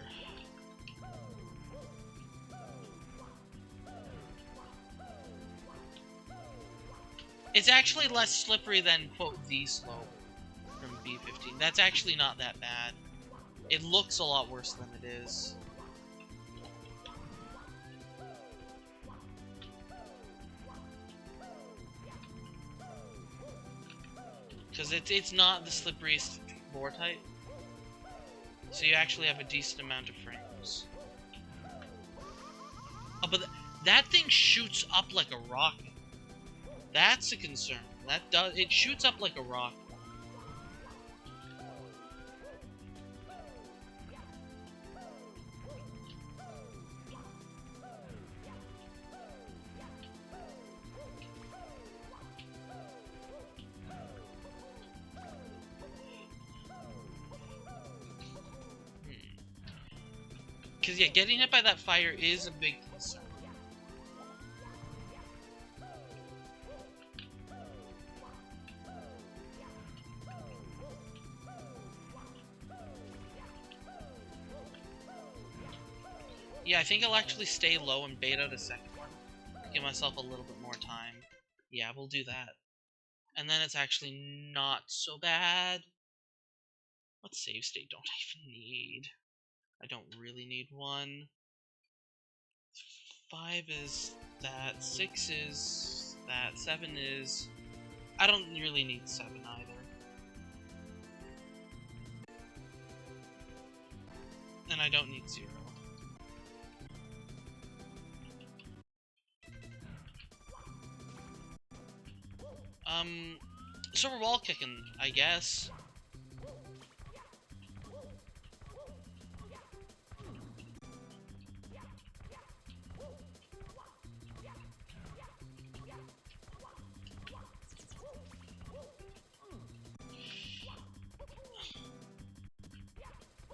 It's actually less slippery than, quote, the slope from B15. That's actually not that bad. It looks a lot worse than it is. Because it's not the slipperiest floor type. So you actually have a decent amount of frames. Oh, but that thing shoots up like a rocket. That's a concern. It shoots up like a rocket. Because, yeah, getting hit by that fire is a big concern. Yeah, I think I'll actually stay low and bait out a second one. Give myself a little bit more time. Yeah, we'll do that. And then it's actually not so bad. What save state don't I even need? I don't really need one. 5 is that, 6 is that, 7 is... I don't really need 7 either. And I don't need 0. So we're wall kicking, I guess.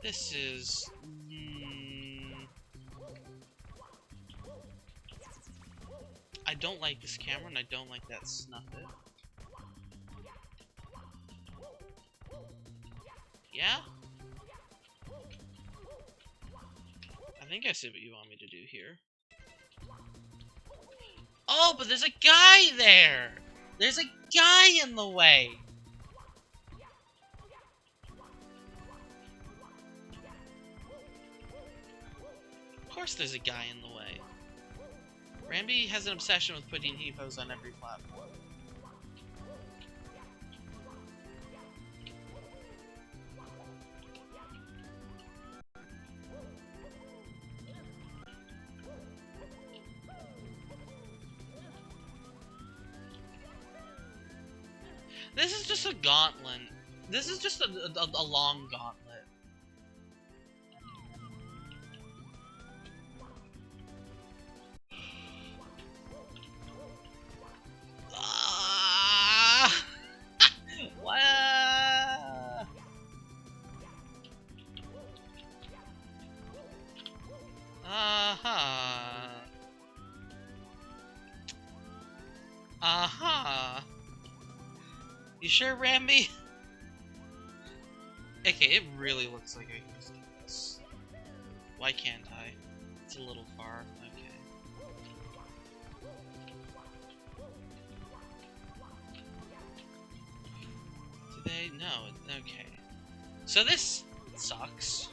This is... I don't like this camera, and I don't like that snuffit. Yeah? I think I see what you want me to do here. Oh, but there's a guy there! There's a guy in the way! Of course there's a guy in the way. Rambi has an obsession with putting hippos on every platform. This is just a gauntlet. This is just a long gauntlet. You sure, Rambi? Okay, it really looks like I can just do this. Why can't I? It's a little far. Okay. Do they? No. Okay. So this sucks.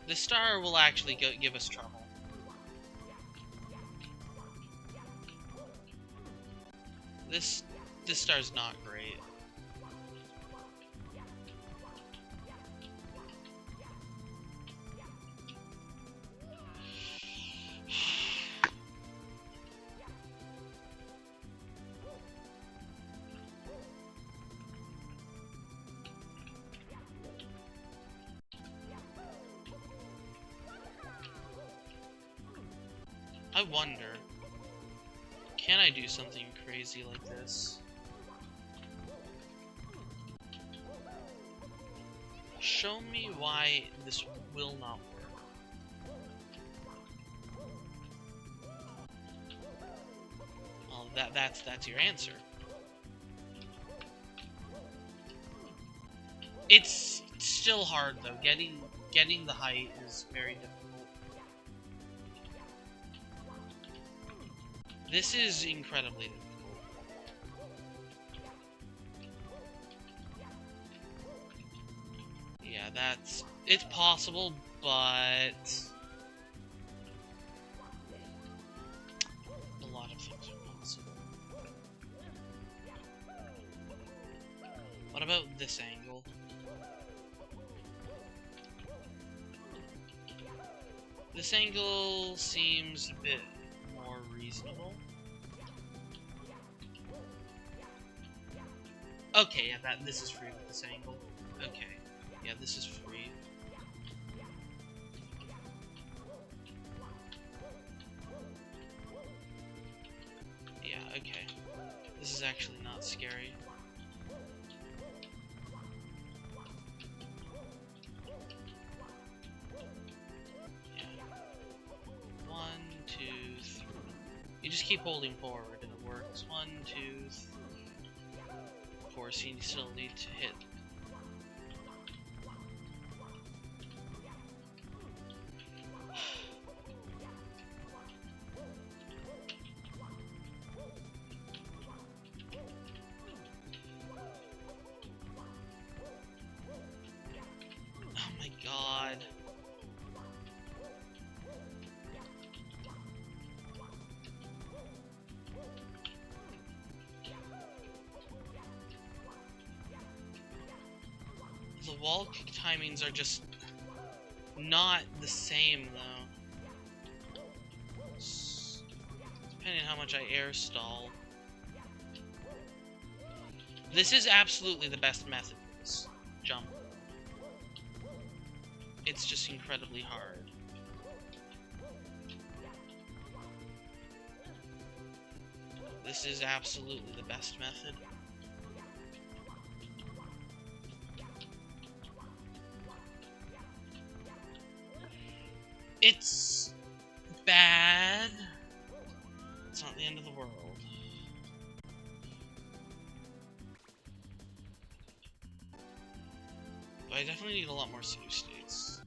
The star will actually give us trouble. This star's not great. I wonder, can I do something crazy like this? Show me why this will not work. Well, that's your answer. It's still hard though. Getting the height is very difficult. This is incredibly difficult. Yeah, it's possible, but a lot of things are possible. What about this angle? This angle seems a bit more reasonable. Okay, yeah, this is free with this angle. Okay. Yeah, this is free. Yeah, okay. This is actually not scary. Yeah. 1, 2, 3. You just keep holding forward and it works. 1, 2, 3. Of course, you still need to hit. The wall kick timings are just not the same, though. Depending on how much I air stall. This is absolutely the best method for this jump. It's just incredibly hard. This is absolutely the best method. It's bad. It's not the end of the world. But I definitely need a lot more save states.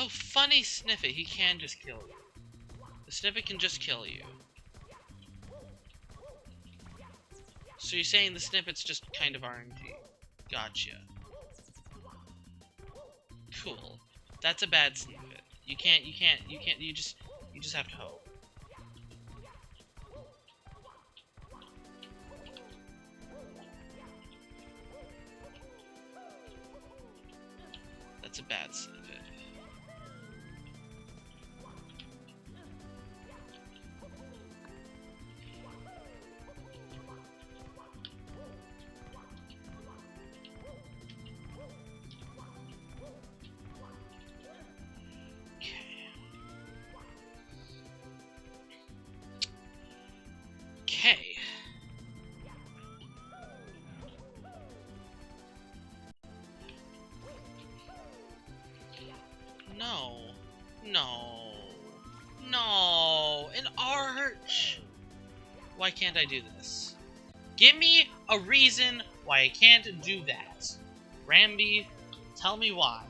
Oh, funny Sniffet. He can just kill you. The Sniffet can just kill you. So you're saying the Snippet's just kind of RNG. Gotcha. Cool. That's a bad Snippet. You just have to hope. That's a bad Snippet. Okay. No. No. No. An arch. Why can't I do this? Give me a reason why I can't do that. Rambi, tell me why.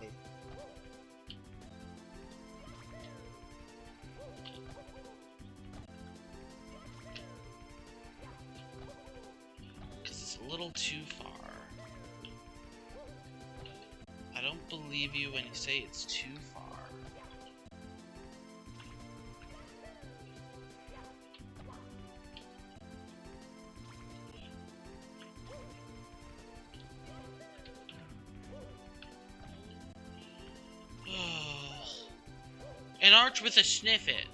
Because it's a little too far. I don't believe you when you say it's too far. An arch with a Sniffet.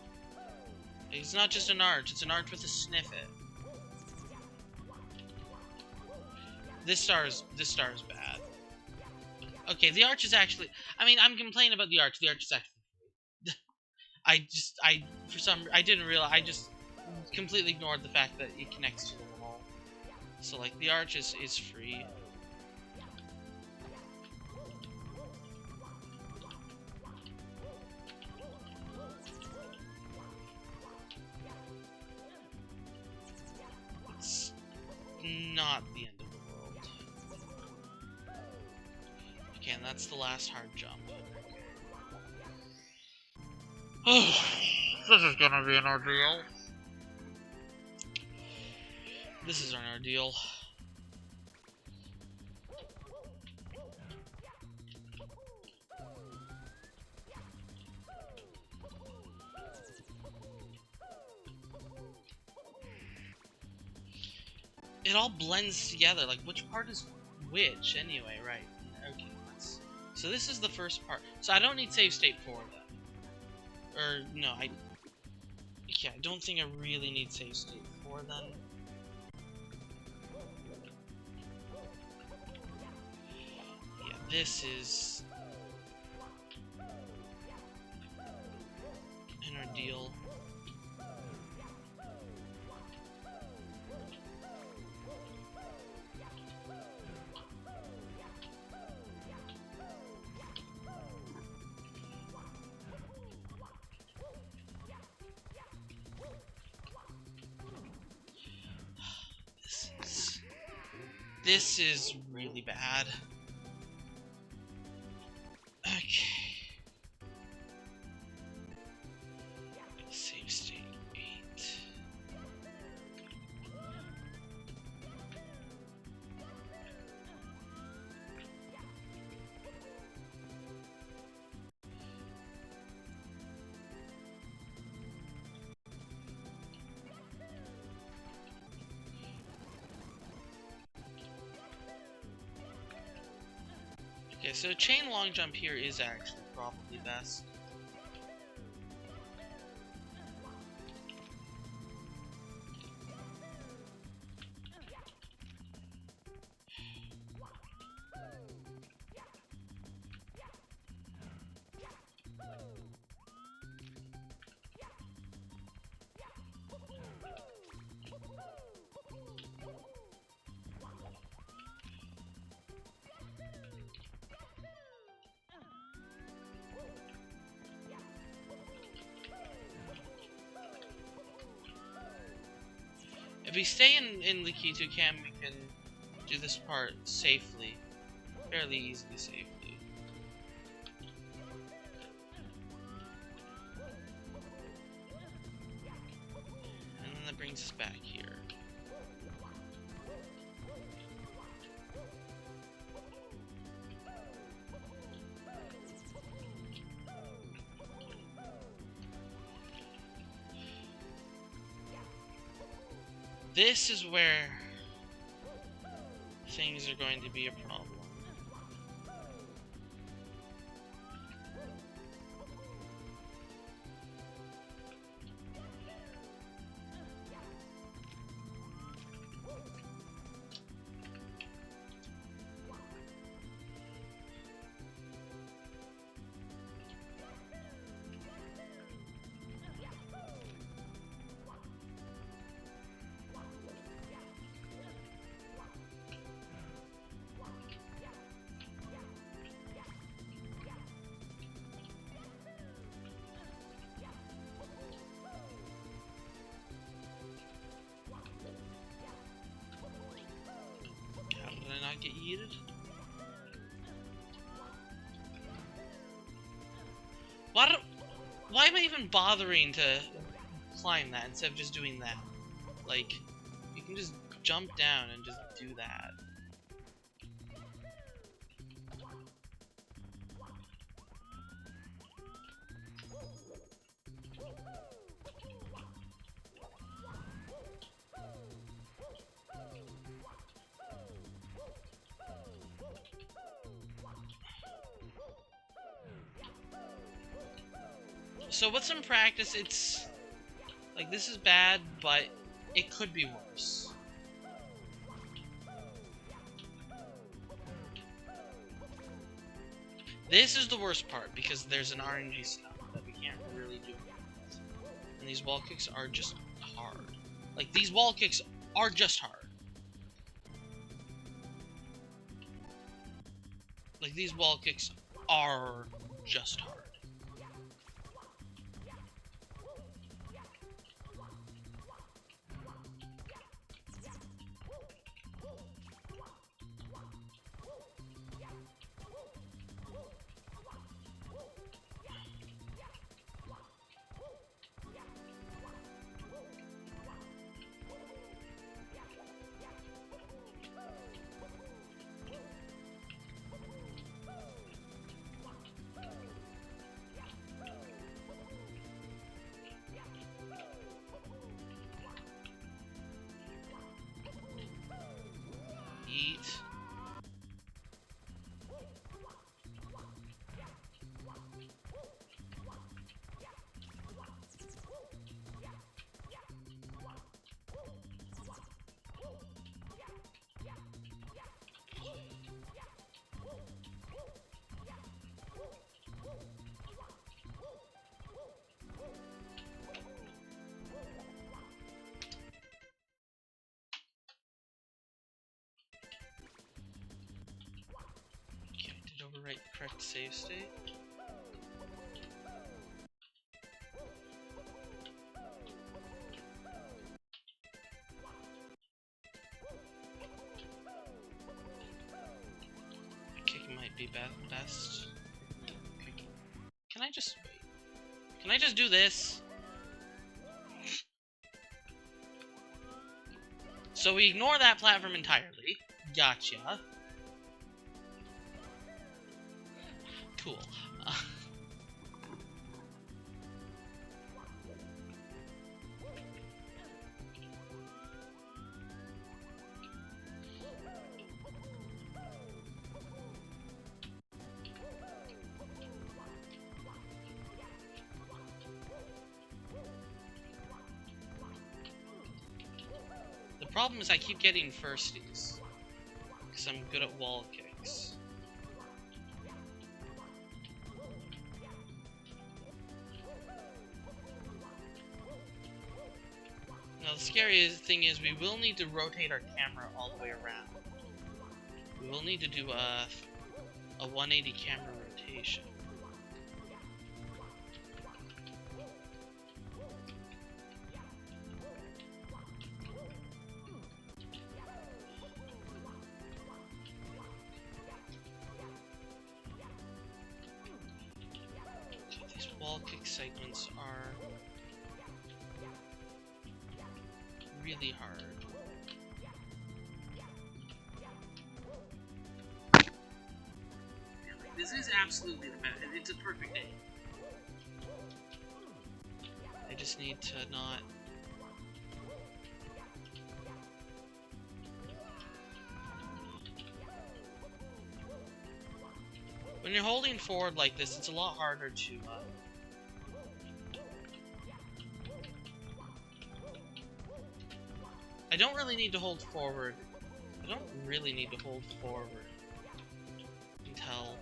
It's not just an arch, it's an arch with a Sniffet. This star is bad. Okay, the arch is actually... I mean, I'm complaining about the arch. The arch is actually... I didn't realize... I just completely ignored the fact that it connects to the wall. So, like, the arch is free. It's not the end of the world. Okay, and that's the last hard jump. Oh, this is gonna be an ordeal. This is an ordeal. It all blends together. Like, which part is which anyway, right? Okay, so this is the first part. So I don't need save state 4 then. Or, no, yeah, I don't think I really need save state 4 then. Yeah, this is an ordeal. This is really bad. Okay. Save state 8. Okay, so chain long jump here is actually probably best. If we stay in the K2 cam, we can do this part safely. Fairly easily safely. And then that brings us back here. This is where things are going to be a problem. Get yeeted. Why am I even bothering to climb that instead of just doing that? Like, you can just jump down and just do that. So with some practice, it's like, this is bad, but it could be worse. This is the worst part because there's an RNG stuff that we can't really do. And these wall kicks are just hard. Like, these wall kicks are just hard. Like, these wall kicks are just hard. Eat. Overwrite correct save state. Kick might be best. Can I just wait? Can I just do this? So we ignore that platform entirely. Gotcha. Cool. Problem is I keep getting firsties. Because I'm good at wall kicks. Now the scariest thing is we will need to rotate our camera all the way around. We will need to do a 180 camera rotation. These wall kick segments are really hard. This is absolutely the best. It's a perfect day. I just need to not... When you're holding forward like this, it's a lot harder to... I don't really need to hold forward. I don't really need to hold forward until...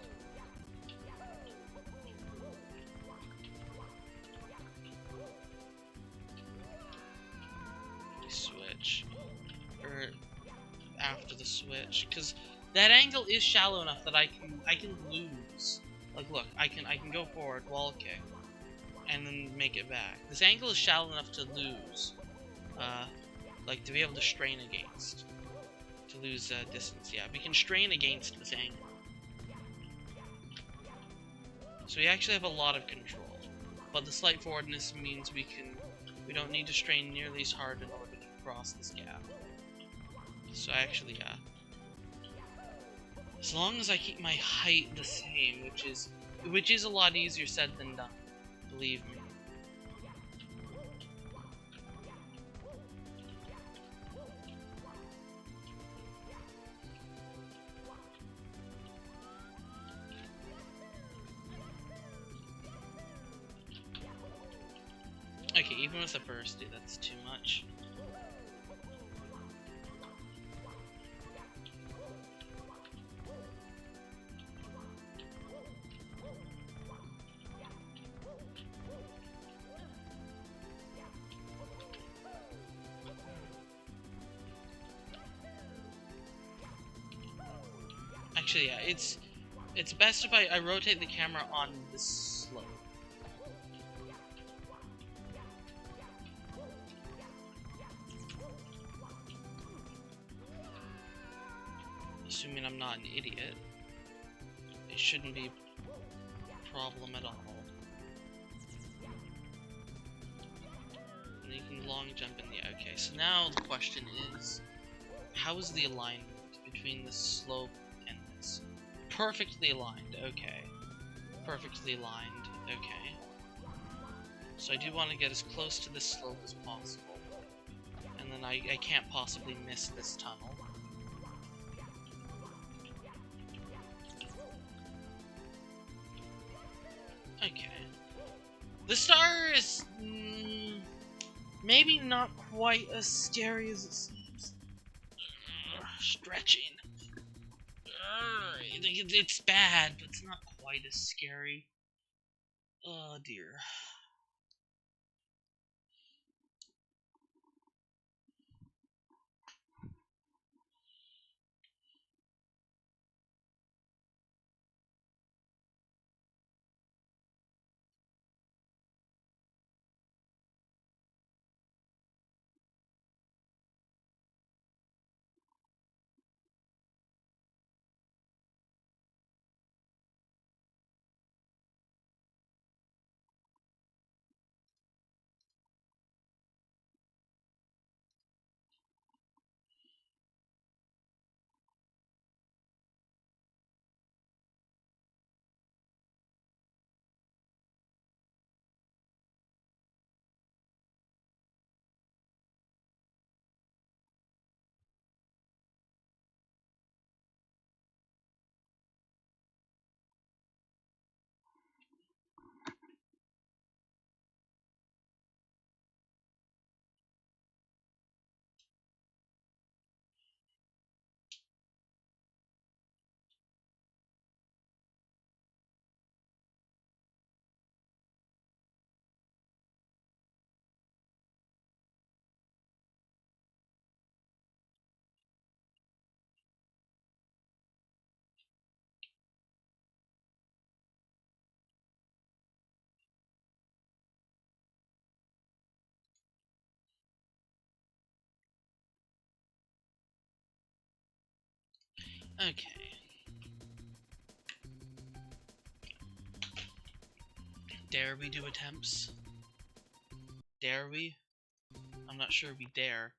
switch. Or after the switch. Because that angle is shallow enough that I can lose. Like look, I can go forward, wall kick, and then make it back. This angle is shallow enough to lose. Like to be able to strain against. To lose distance. Yeah, we can strain against this angle. So we actually have a lot of control. But the slight forwardness means we don't need to strain nearly as hard in order to cross this gap. So actually, as long as I keep my height the same, which is a lot easier said than done, believe me. Okay, even with a bursty, that's too much. Actually, yeah, it's best if I rotate the camera on this slope. Assuming I'm not an idiot, it shouldn't be a problem at all. And you can long jump in the... Okay, so now the question is, how is the alignment between the slope and this? Perfectly aligned, okay. Perfectly aligned, okay. So I do want to get as close to this slope as possible. And then I can't possibly miss this tunnel. Okay. The star is maybe not quite as scary as it seems. Stretching. It's bad, but it's not quite as scary. Oh dear. Okay. Dare we do attempts? Dare we? I'm not sure we dare.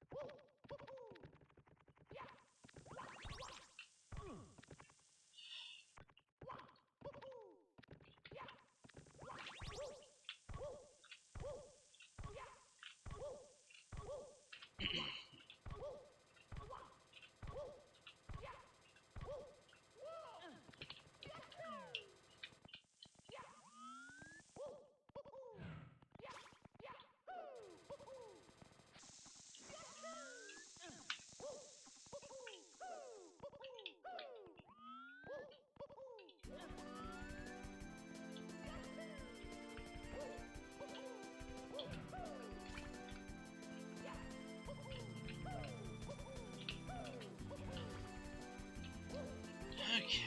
Okay.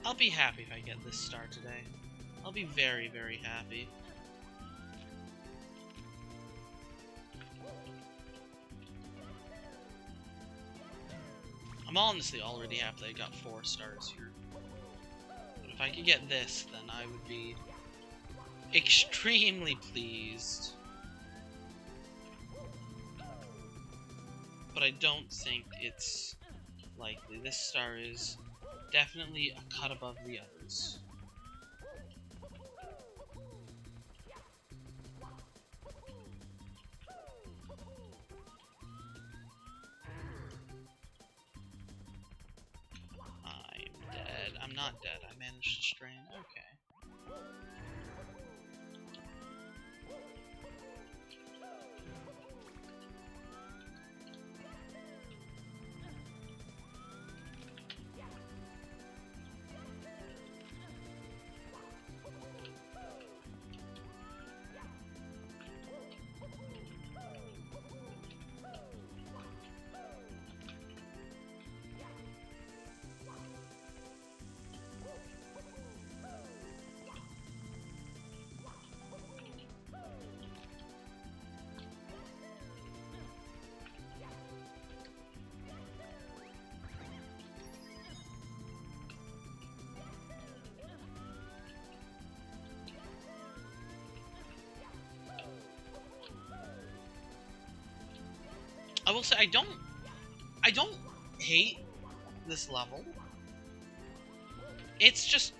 I'll be happy if I get this star today. I'll be very, very happy. I'm honestly already happy that I got 4 stars here. But if I could get this, then I would be extremely pleased. But I don't think it's likely. This star is definitely a cut above the others. I'm dead. I'm not dead. I managed to strain. Okay. I will say I don't hate this level. It's just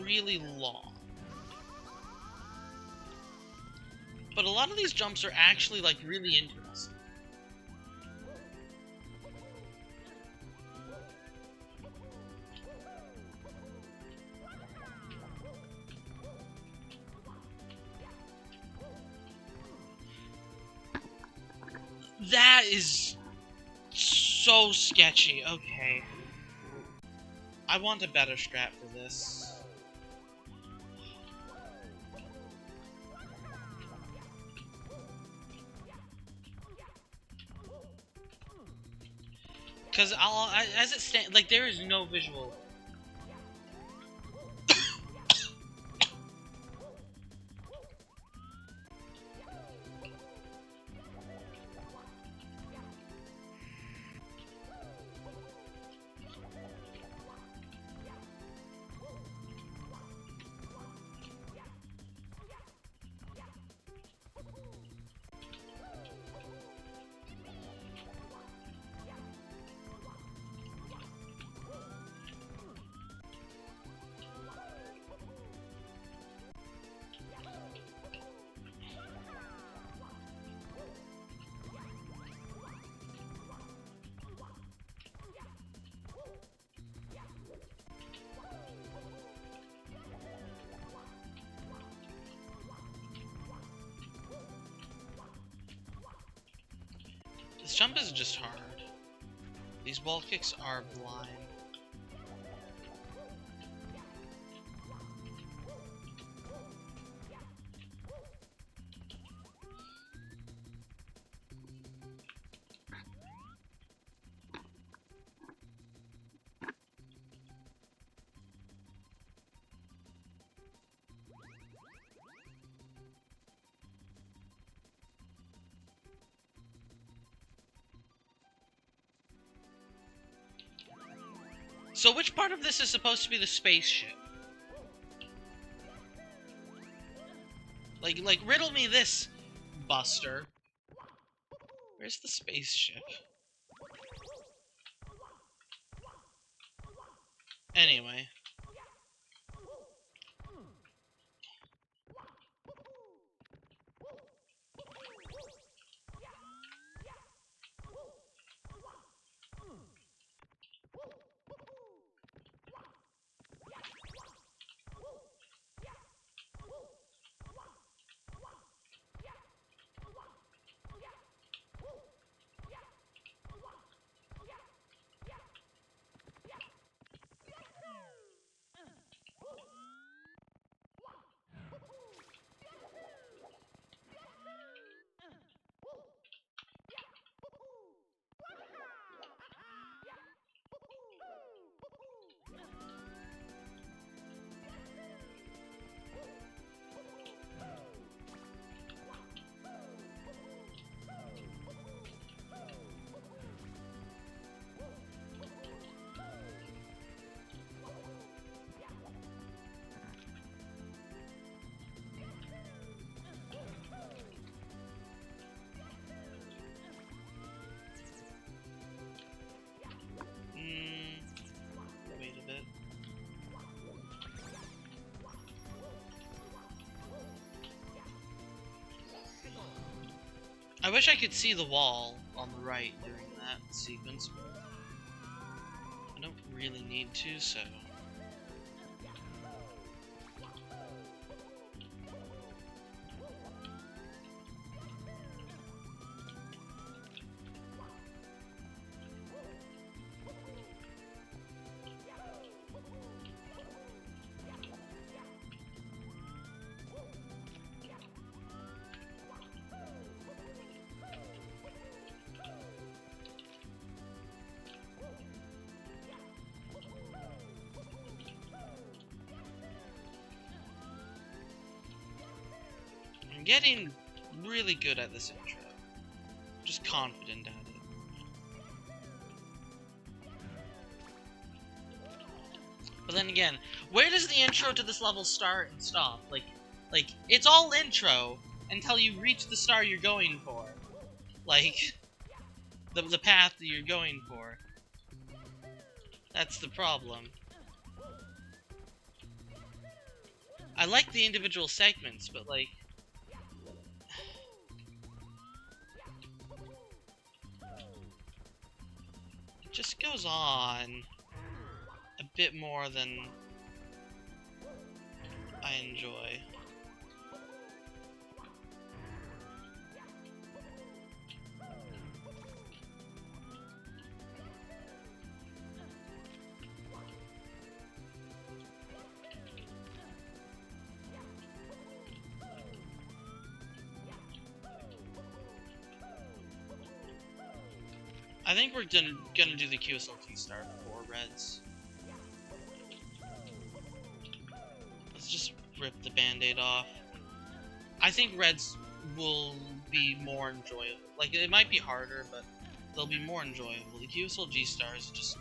really long. But a lot of these jumps are actually like really interesting. That is so sketchy. Okay. I want a better strat for this. Because as it stands, like, there is no visual. This jump is just hard. These wall kicks are blind. So which part of this is supposed to be the spaceship? Like, riddle me this, Buster. Where's the spaceship? Anyway. Wait a bit. I wish I could see the wall on the right during that sequence, but I don't really need to, so... I'm getting really good at this intro. Just confident at it. But then again, where does the intro to this level start and stop? Like it's all intro until you reach the star you're going for. Like, the path that you're going for. That's the problem. I like the individual segments, but like... it just goes on a bit more than I enjoy. I think we're gonna do the QSLT star before Reds. Let's just rip the band-aid off. I think Reds will be more enjoyable. Like, it might be harder, but they'll be more enjoyable. The QSLG star is just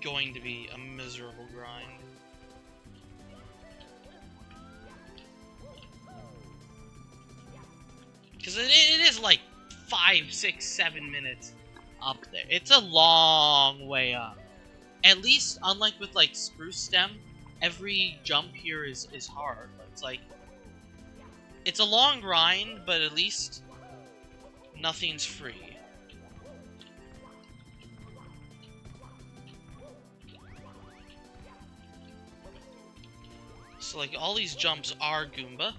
going to be a miserable grind. Because it is like 5, 6, 7 minutes up there. It's a long way up. At least, unlike with like Spruce Stem, every jump here is hard. It's like, it's a long grind, but at least nothing's free. So like all these jumps are Goomba.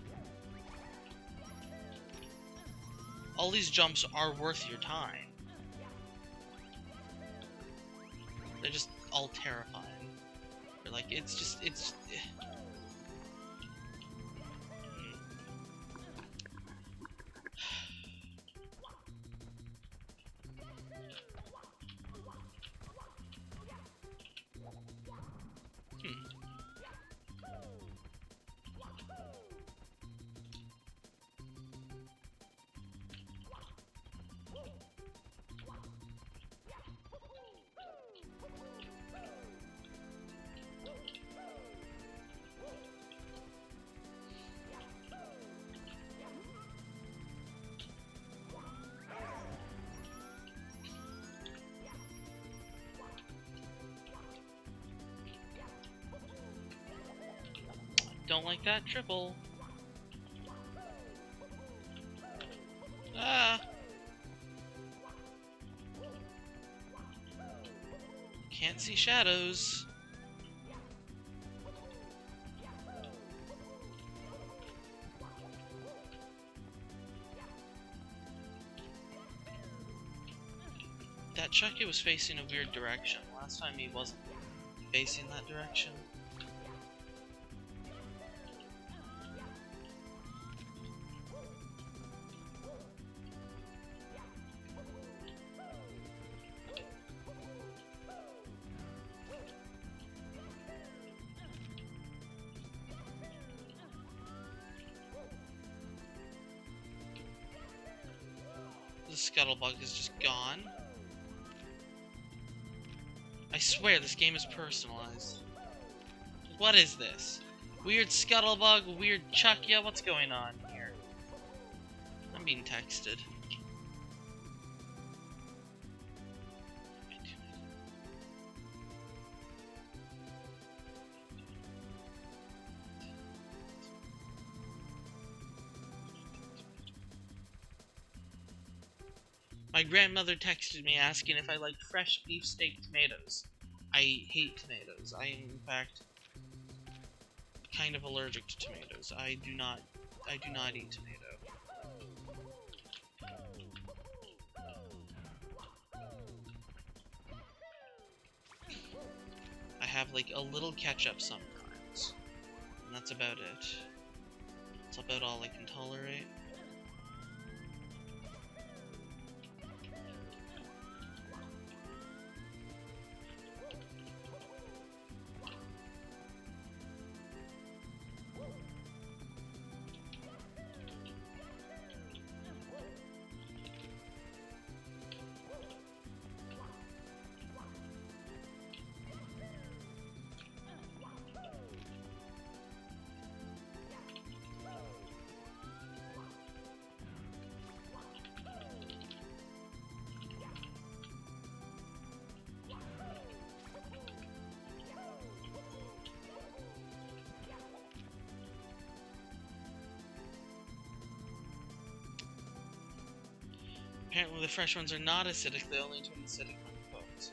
all these jumps are worth your time. They're just all terrifying. They're like, it's... Don't like that triple. Ah! Can't see shadows. That Chucky was facing a weird direction. Last time he wasn't facing that direction. The Scuttlebug is just gone. I swear this game is personalized. What is this? Weird Scuttlebug, weird Chucky, what's going on here? I'm being texted. My grandmother texted me asking if I liked fresh beefsteak tomatoes. I hate tomatoes. I am, in fact, kind of allergic to tomatoes. I do not eat tomato. I have, like, a little ketchup sometimes. And that's about it. That's about all I can tolerate. Apparently the fresh ones are not acidic, they only turn acidic when cooked.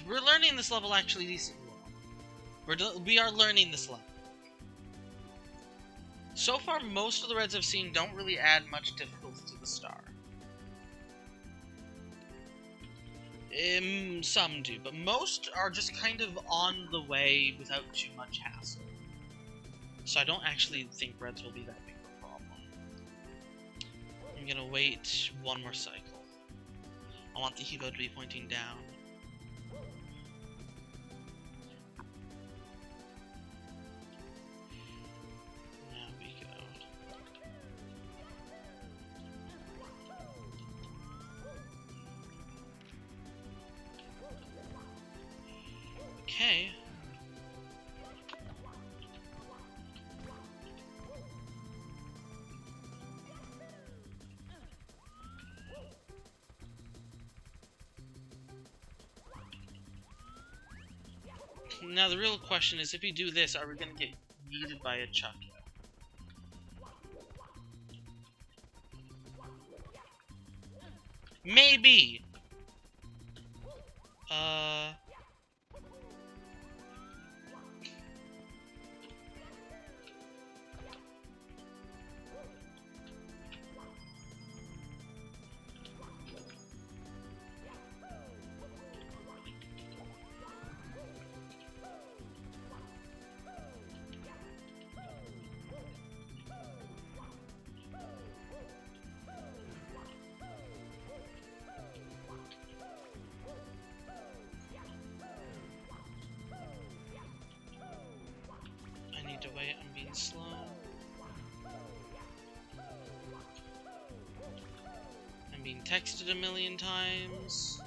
We're learning this level actually decently well. We are learning this level. So far, most of the reds I've seen don't really add much difficulty to the star. Some do, but most are just kind of on the way without too much hassle. So I don't actually think reds will be that big of a problem. I'm gonna wait one more cycle. I want the Hebo to be pointing down. There we go. Okay. Now the real question is, if we do this, are we gonna get yeeted by a Chuck? Maybe! To wait, I'm being slow. I'm being texted a million times.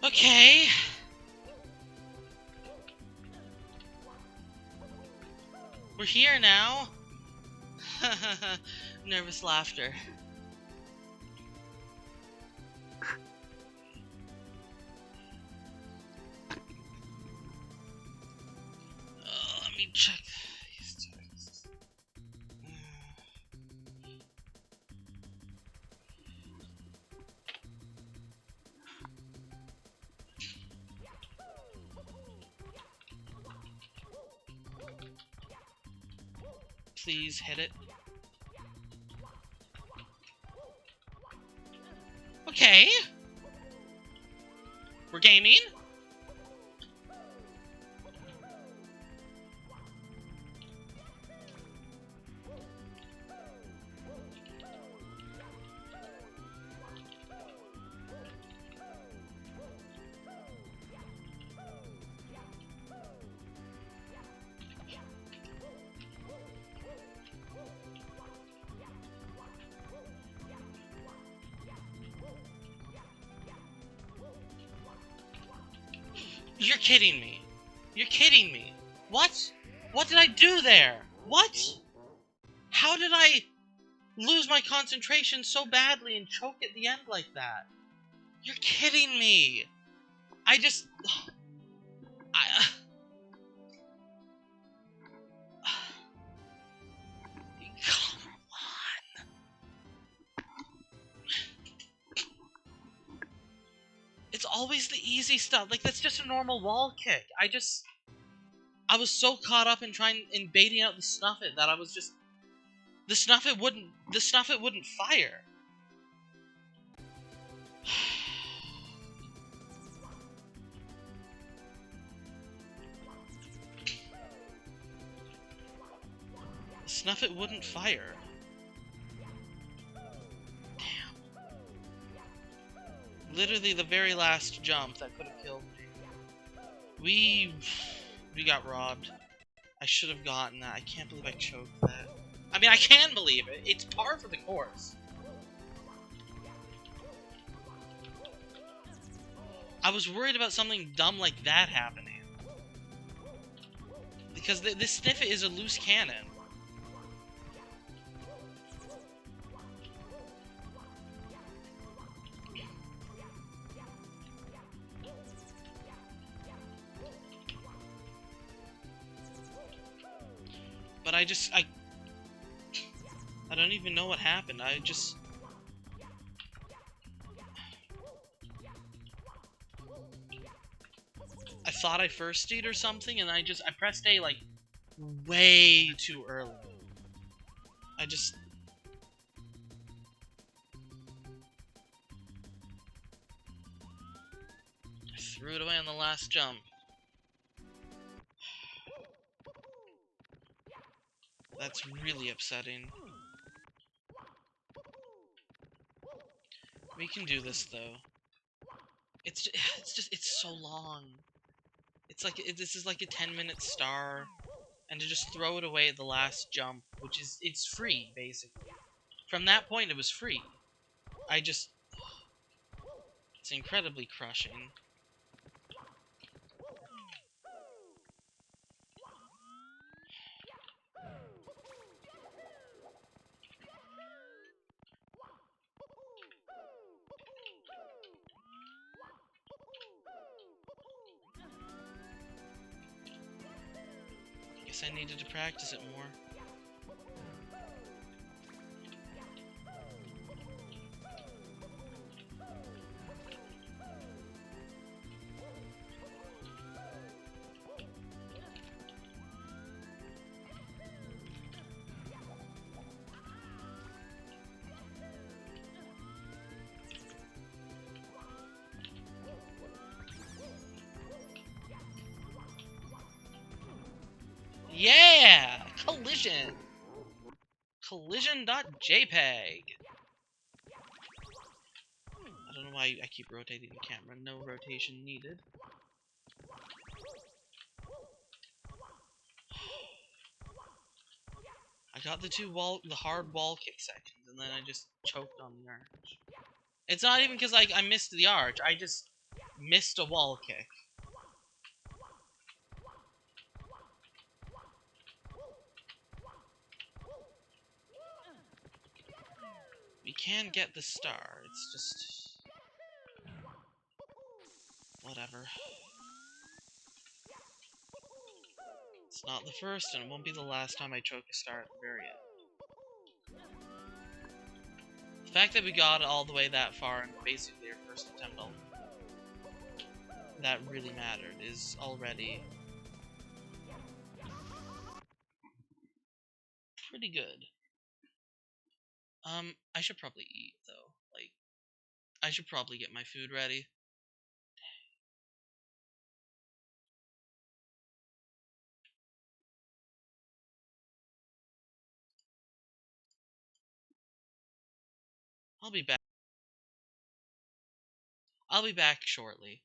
Okay. We're here now. Nervous laughter. Let me check. Please hit it. Okay. We're gaming. You're kidding me. You're kidding me. What? What did I do there? What? How did I lose my concentration so badly and choke at the end like that? You're kidding me. I just... Come on. It's always the easy stuff. Like, that's just a normal wall kick. I was so caught up in baiting out the Snuffit that I was just... The Snuffit wouldn't fire. The Snuffit wouldn't fire. Damn. Literally the very last jump that could have killed me. We got robbed. I should have gotten that. I can't believe I choked that. I mean, I can believe it. It's par for the course. I was worried about something dumb like that happening. Because this Sniffet is a loose cannon. But I don't even know what happened. I thought I firsted or something, and I pressed A, like, way too early. I threw it away on the last jump. That's really upsetting. We can do this, though. It's so long. It's like, this is like a 10-minute star, and to just throw it away at the last jump, which is, it's free, basically. From that point, it was free. It's incredibly crushing. Guess I needed to practice it more. Yeah! Collision! Collision.jpg. I don't know why I keep rotating the camera. No rotation needed. I got the hard wall kick sections, and then I just choked on the arch. It's not even because I missed the arch. I just missed a wall kick. We can get the star. It's just... whatever. It's not the first, and it won't be the last time I choke a star at the very end. The fact that we got all the way that far in basically our first attempt, that really mattered, is already pretty good. I should probably eat, though. Like, I should probably get my food ready. I'll be back. I'll be back shortly.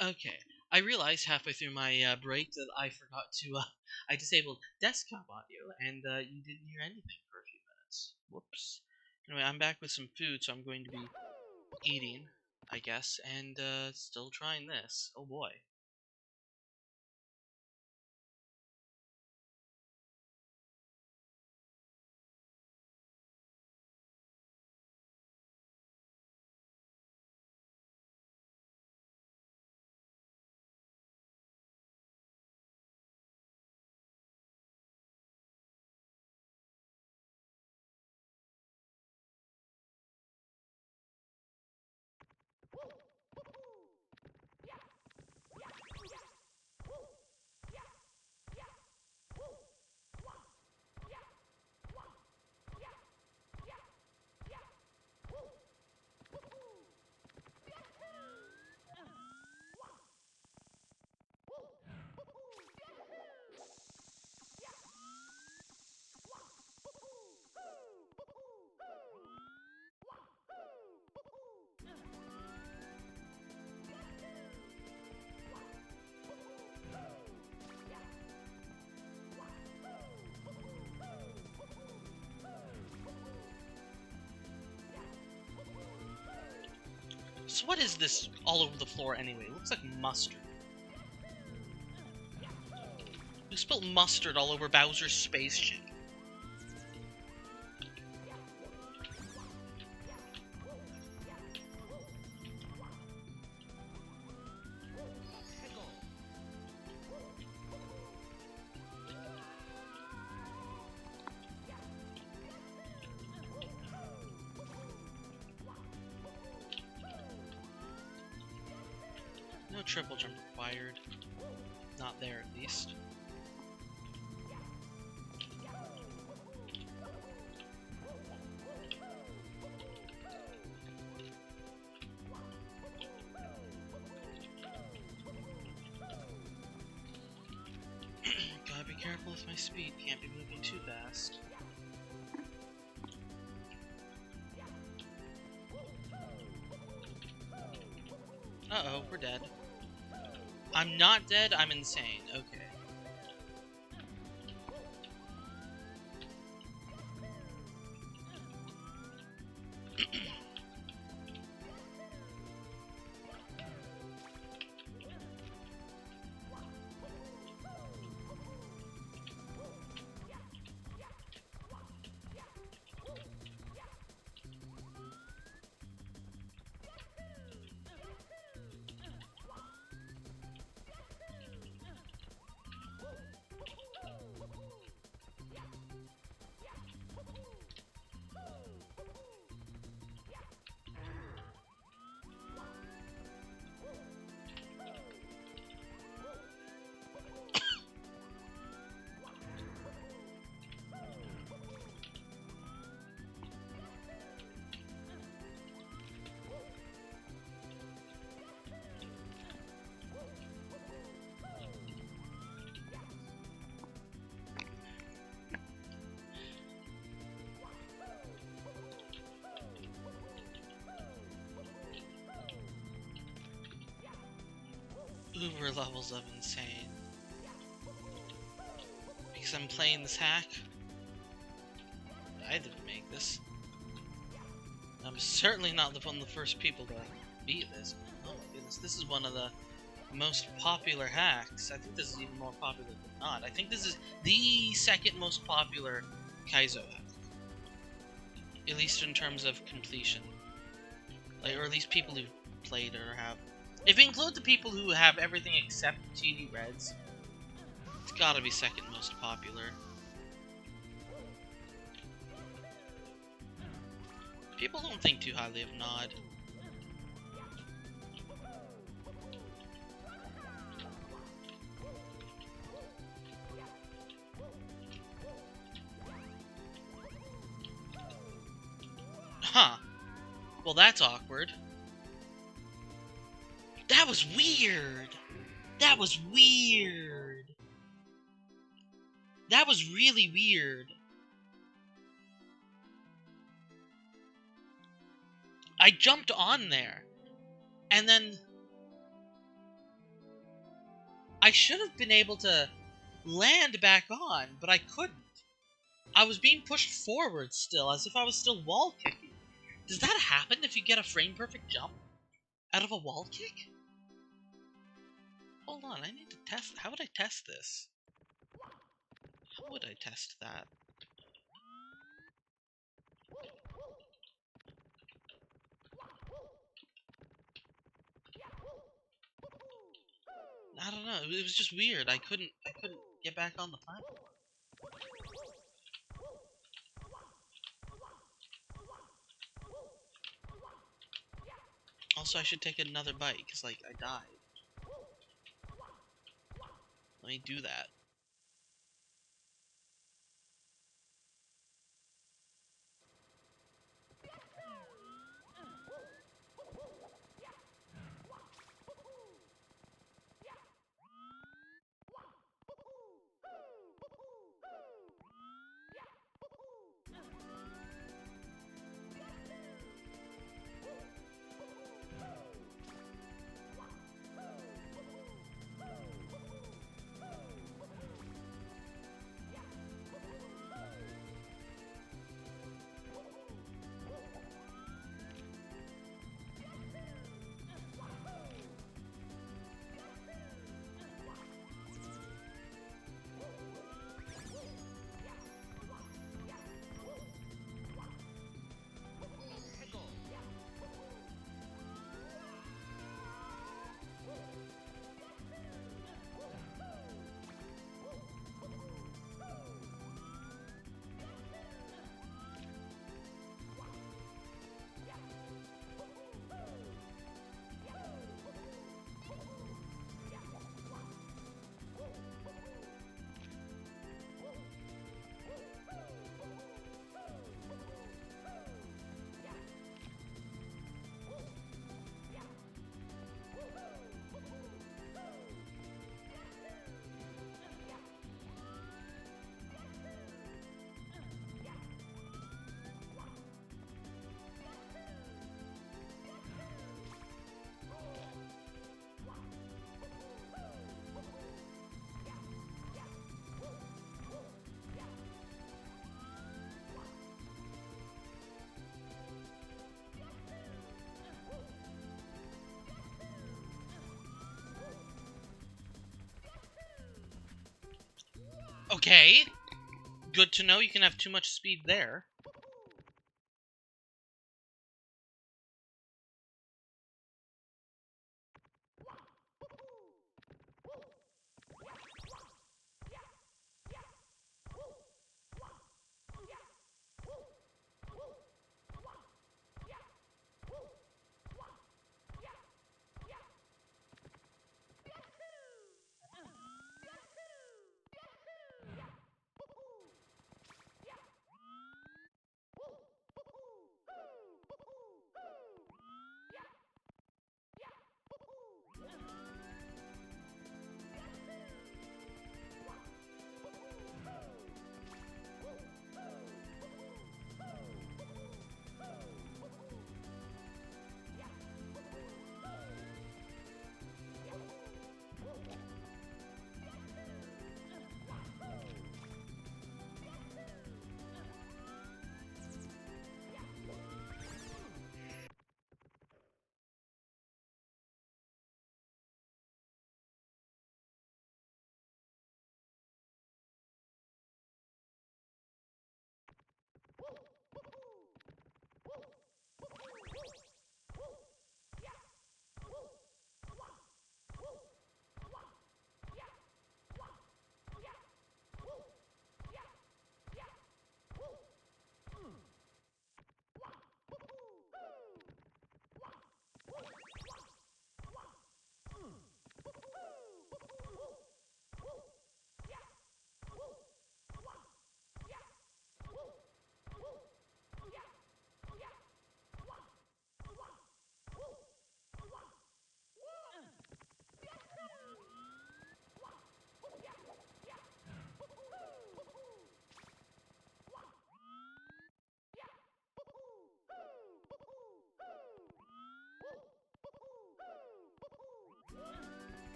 Okay, I realized halfway through my break that I forgot to, I disabled desktop audio, and you didn't hear anything for a few minutes. Whoops. Anyway, I'm back with some food, so I'm going to be eating, I guess, and still trying this. Oh boy. So what is this all over the floor anyway? It looks like mustard. You spilled mustard all over Bowser's spaceship. No triple jump required. Not there, at least. Gotta be careful with my speed. Can't be moving too fast. Uh-oh, we're dead. I'm not dead, I'm insane. Okay. Uber levels of insane. Because I'm playing this hack. I didn't make this. I'm certainly not one of the first people to beat this. Oh my goodness, this is one of the most popular hacks. I think this is even more popular than not. I think this is the second most popular Kaizo hack. At least in terms of completion. Like, or at least people who've played or have. If you include the people who have everything except TD Reds, it's gotta be second most popular. People don't think too highly of Nod. Huh. Well, that's awkward. That was weird! That was weird! That was really weird. I jumped on there, and then I should have been able to land back on, but I couldn't. I was being pushed forward still, as if I was still wall kicking. Does that happen if you get a frame-perfect jump out of a wall kick? Hold on, I need to test... How would I test this? How would I test that? I don't know, it was just weird. I couldn't get back on the platform. Also, I should take another bite, because, like, I died. Let me do that. Okay. Good to know you can have too much speed there.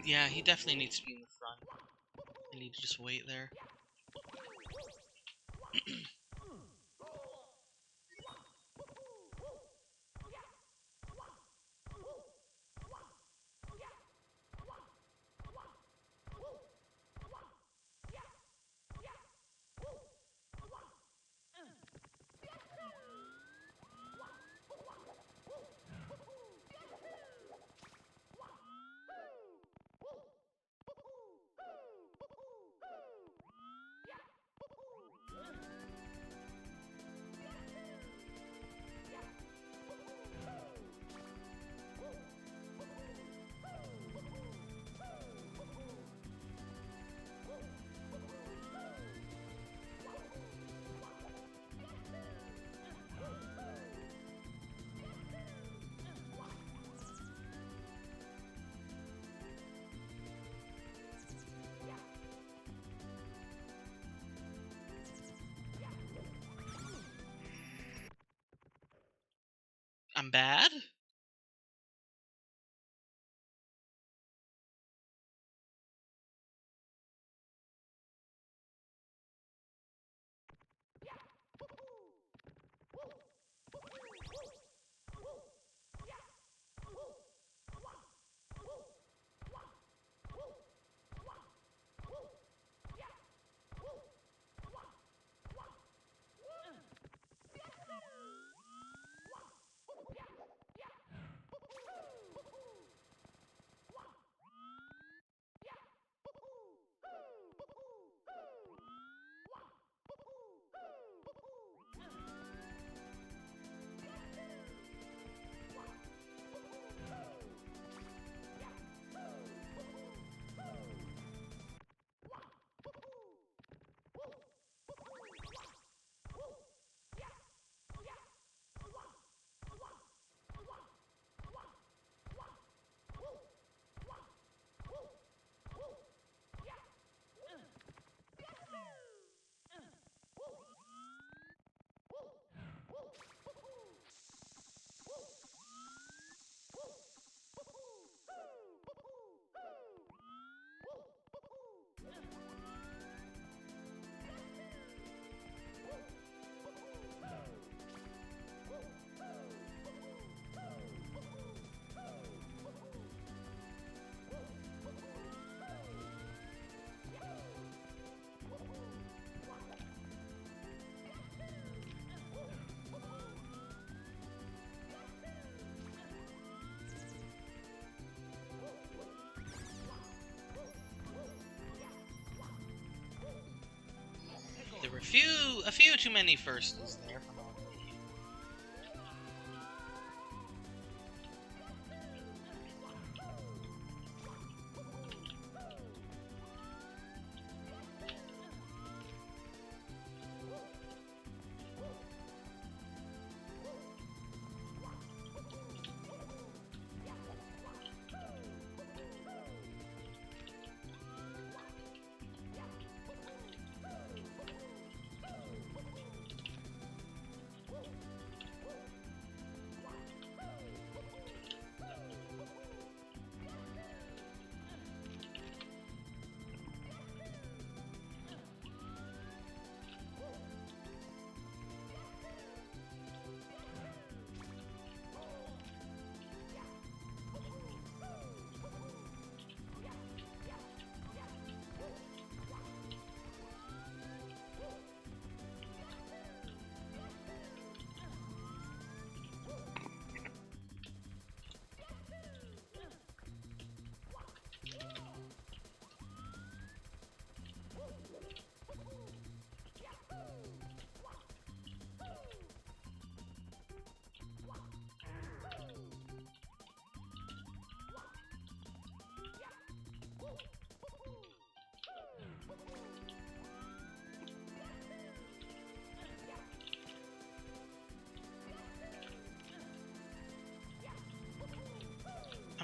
Yeah, he definitely needs to be in the front. I need to just wait there. I'm bad? There were a few too many firsts there from all of you.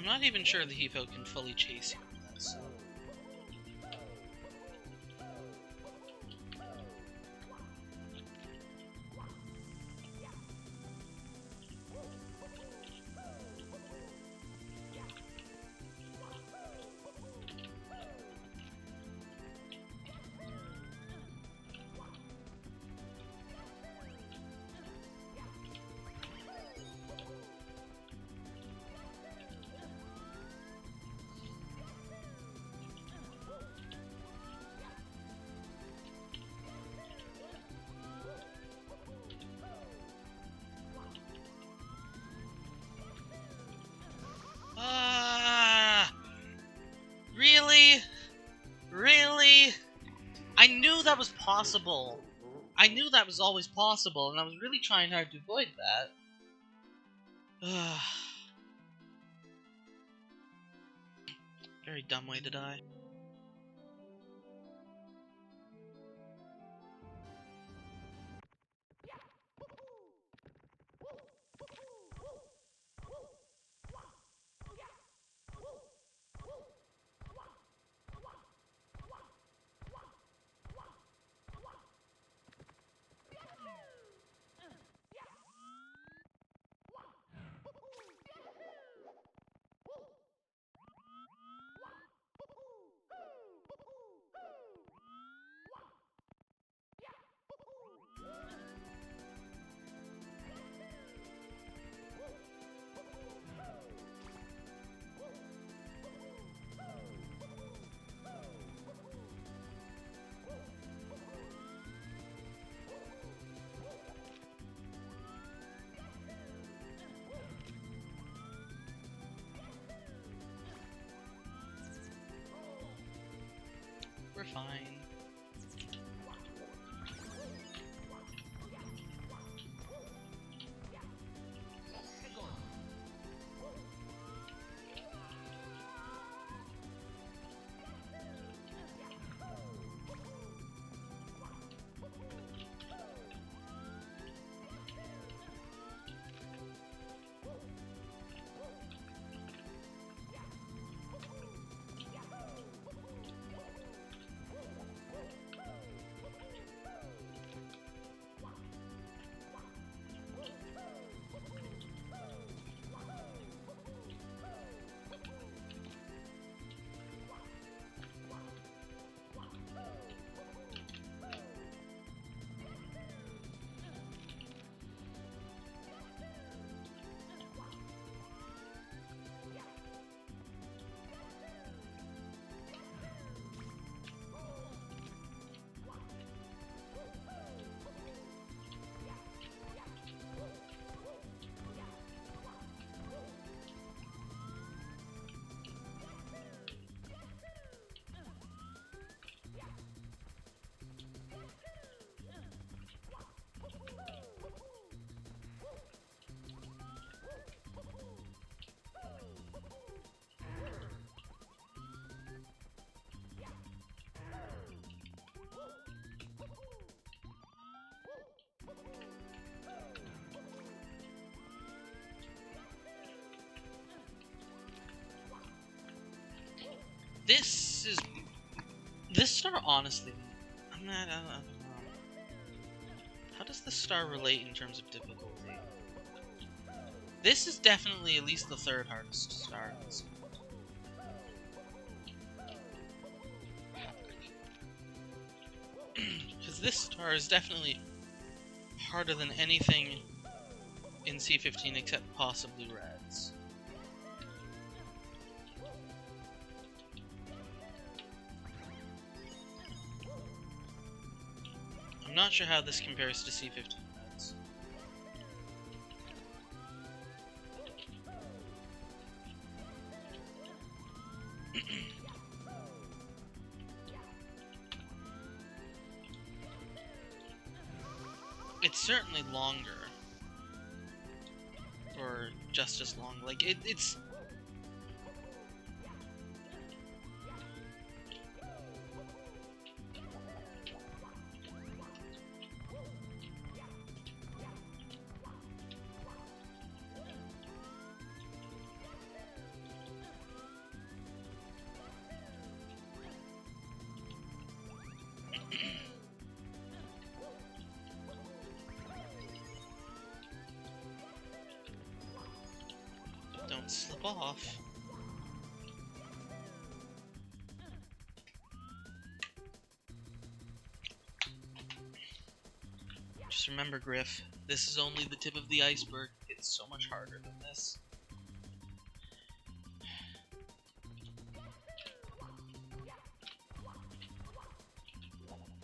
I'm not even sure the Hippo can fully chase you with this. possible. I knew that was always possible, and I was really trying hard to avoid that. Very dumb way to die. We're fine. This star, honestly, I don't know. How does this star relate in terms of difficulty? This is definitely at least the third hardest star in this. Because this star is definitely harder than anything in C15 except possibly Reds. I'm not sure how this compares to C15 Reds. It's certainly longer. Or just as long. Like, it's... Don't slip off. Just remember, Griff, this is only the tip of the iceberg. It's so much harder than this.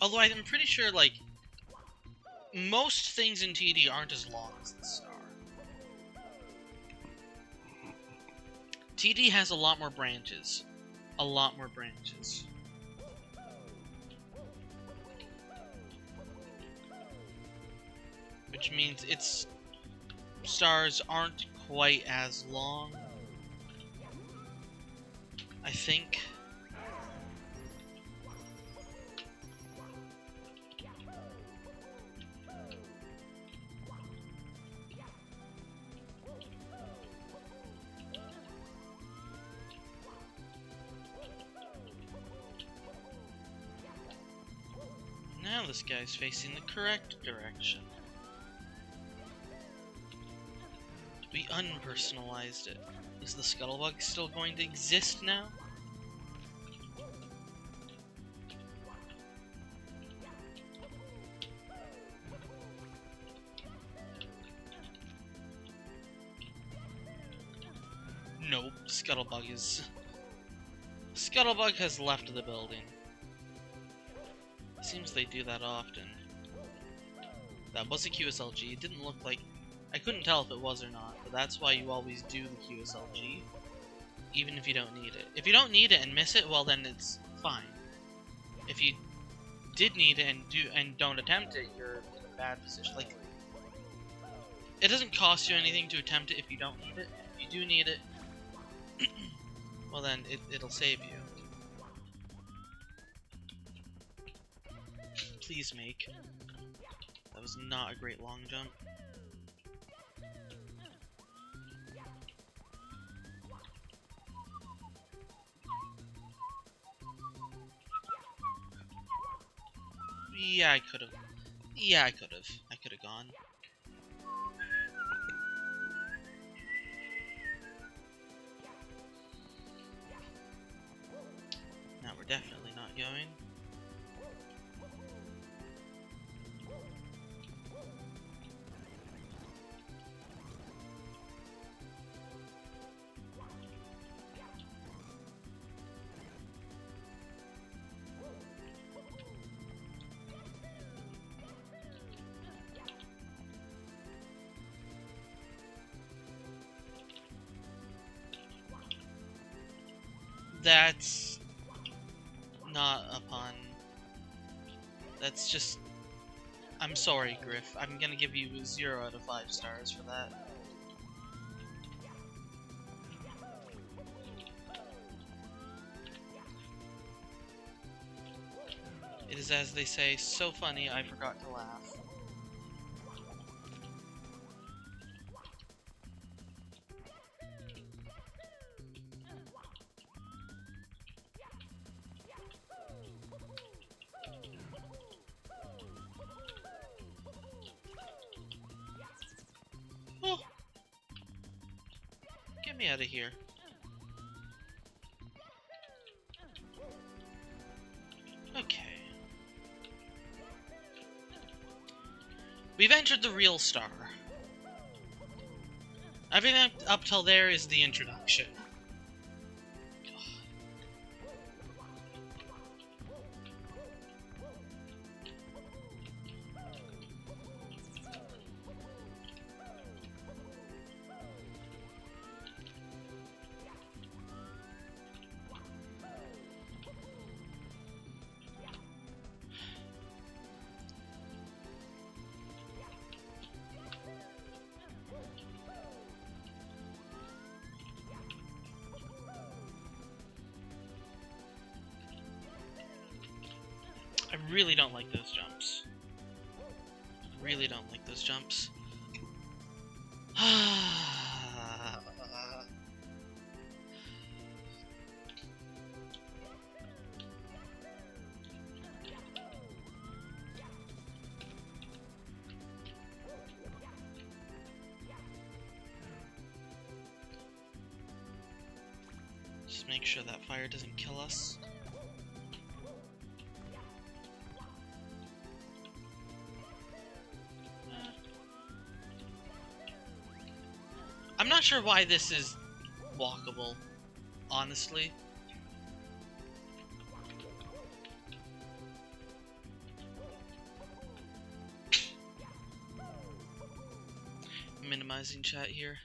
Although I'm pretty sure, like, most things in TD aren't as long as this star. TD has a lot more branches. A lot more branches. which means its stars aren't quite as long, I think. Now this guy's facing the correct direction. We unpersonalized it. Is the Scuttlebug still going to exist now? Nope, Scuttlebug has left the building. Seems they do that often. That was a QSLG. It didn't look like... I couldn't tell if it was or not, but that's why you always do the QSLG, even if you don't need it. If you don't need it and miss it, well then it's fine. If you did need it and don't attempt it, you're in a bad position. Like, it doesn't cost you anything to attempt it if you don't need it. If you do need it, well then it'll save you. Please make. That was not a great long jump. Yeah, I could've. Yeah, I could've. I could've gone. Now we're definitely not going. That's not a pun. That's just... I'm sorry, Griff. I'm gonna give you 0 out of 5 stars for that. It is, as they say, so funny I forgot to laugh. Oh! Get me out of here. Okay. We've entered the real star. Everything up till there is the introduction. I really don't like those jumps. Really don't like those jumps. Just make sure that fire doesn't kill us. I'm not sure why this is walkable, honestly. Minimizing chat here.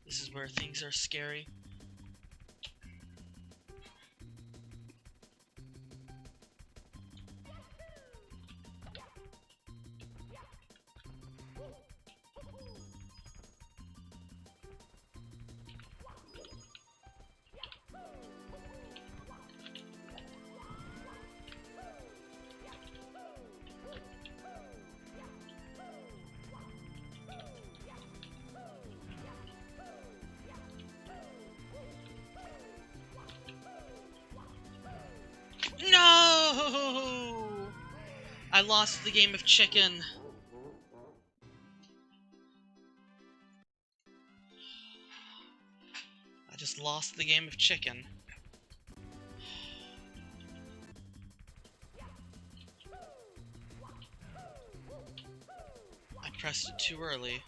This is where things are scary. I lost the game of chicken. I just lost the game of chicken. I pressed it too early.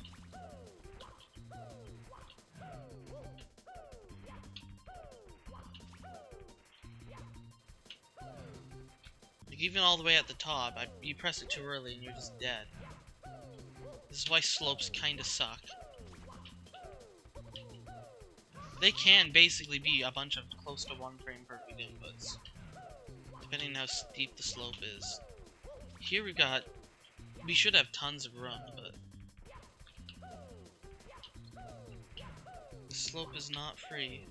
Like, even all the way at the top, you press it too early and you're just dead. This is why slopes kinda suck. They can basically be a bunch of close to 1 frame perfect inputs, depending on how steep the slope is. Here we should have tons of room, but the slope is not free.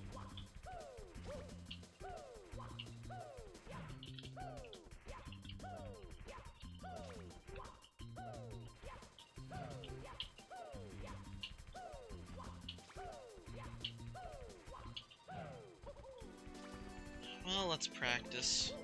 Well, let's practice.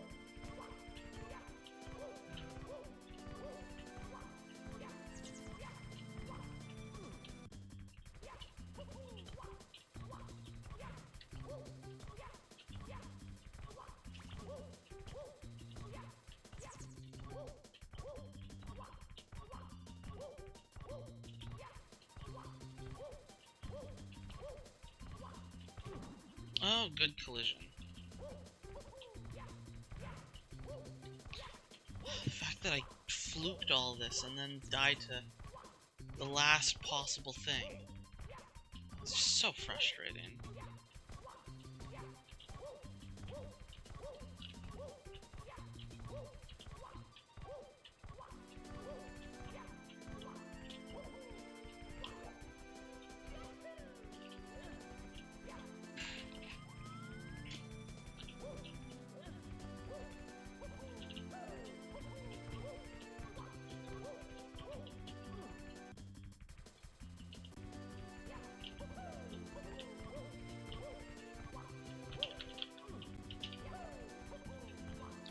Oh, good collision. The fact that I fluked all this and then died to the last possible thing. It's just so frustrating.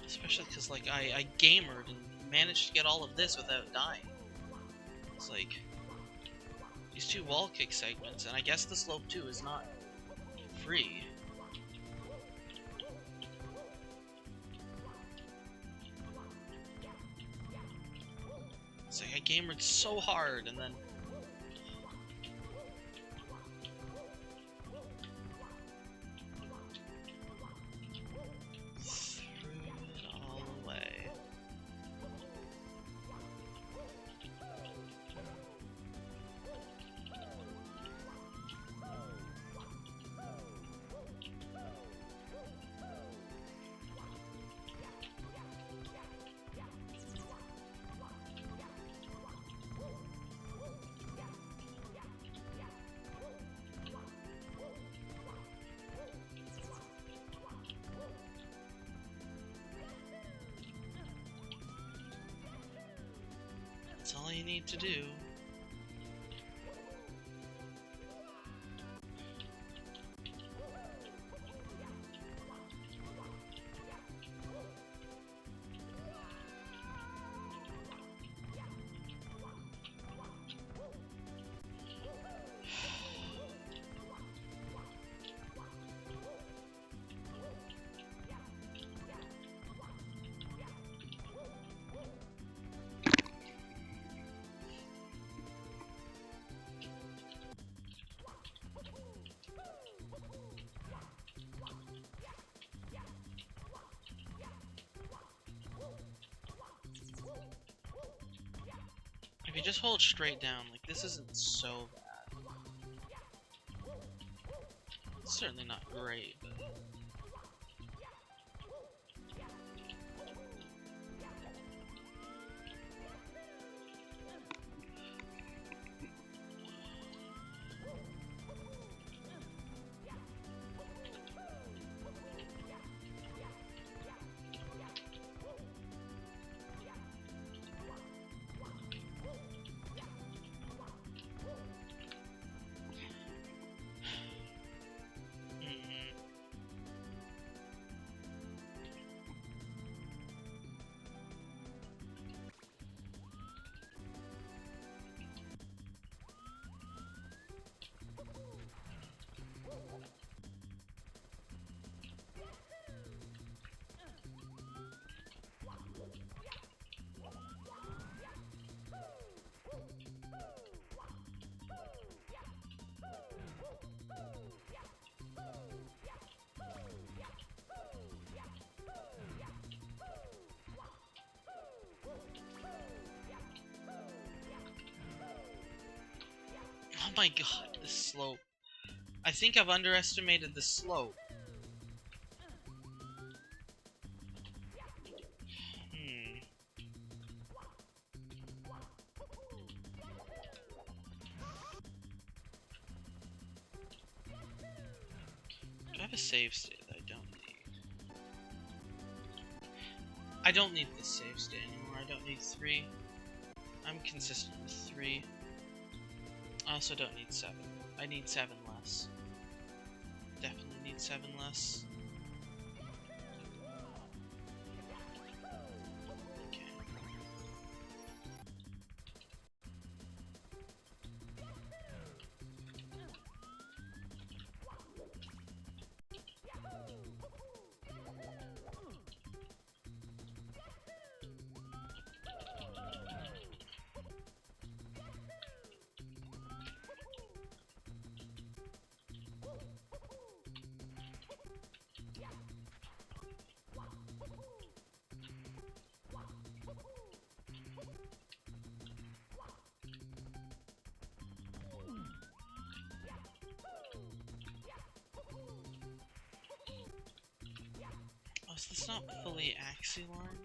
Especially because, like, I gamered and managed to get all of this without dying. It's like, these 2 wall kick segments, and I guess the slope too is not free. It's like I gamered so hard and then that's all you need to do. If you just hold straight down, like, this isn't so bad. It's certainly not great, but... my god, this slope. I think I've underestimated the slope. Do I have a save state that I don't need? I don't need this save state anymore. I don't need 3. I'm consistent with 3. I also don't need 7. I need 7 less. Definitely need 7 less. Okay. Oh, is this not fully Axilarn?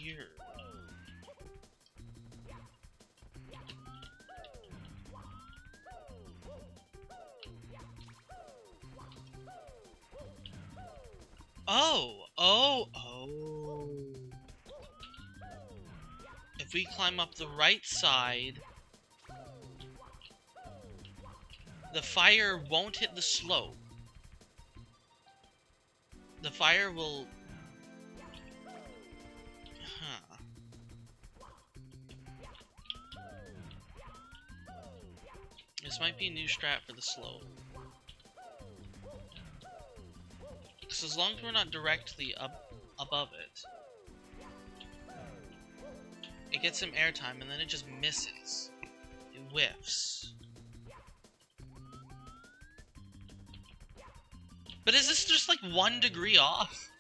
Weird. Oh! If we climb up the right side, the fire won't hit the slope. The fire will... Huh. This might be a new strat for the slope. Because as long as we're not directly above it, it gets some airtime and then it just misses. It whiffs. But is this just like 1 degree off?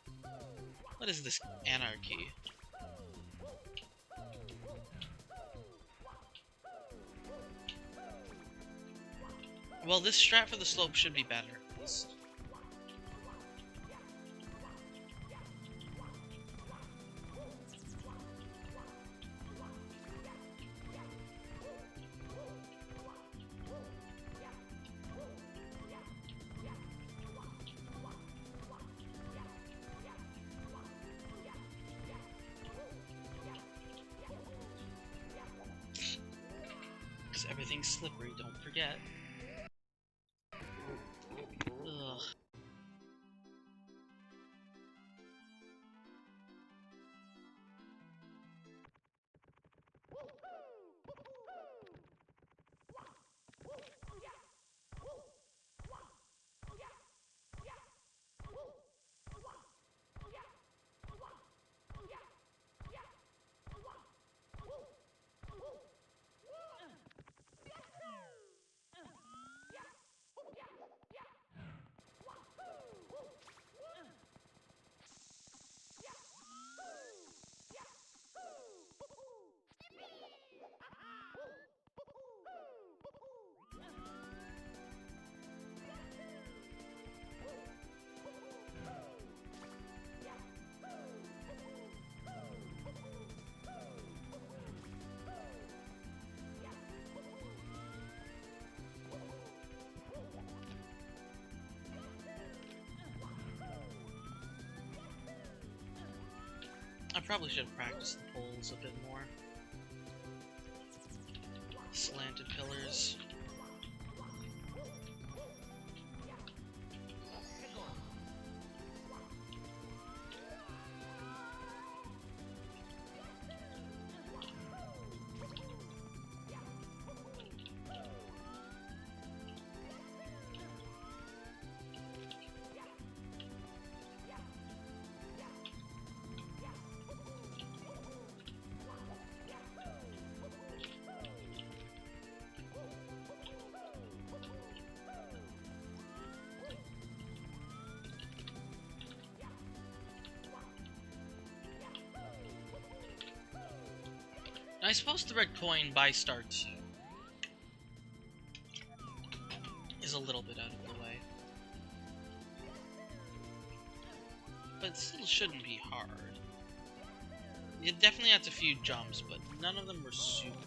What is this anarchy? Well, this strat for the slope should be better, at least. Because everything's slippery, don't forget. Ugh. I probably should have practiced the poles a bit more. Slanted pillars. I suppose the red coin by star 2 is a little bit out of the way. But it still shouldn't be hard. It definitely has a few jumps, but none of them were super hard.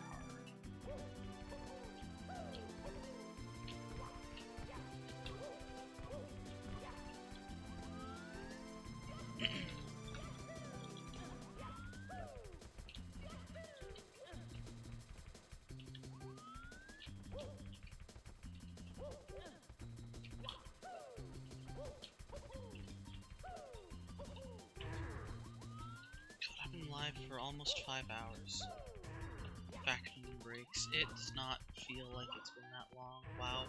Live for almost 5 hours. Back from the breaks. It does not feel like it's been that long. Wow.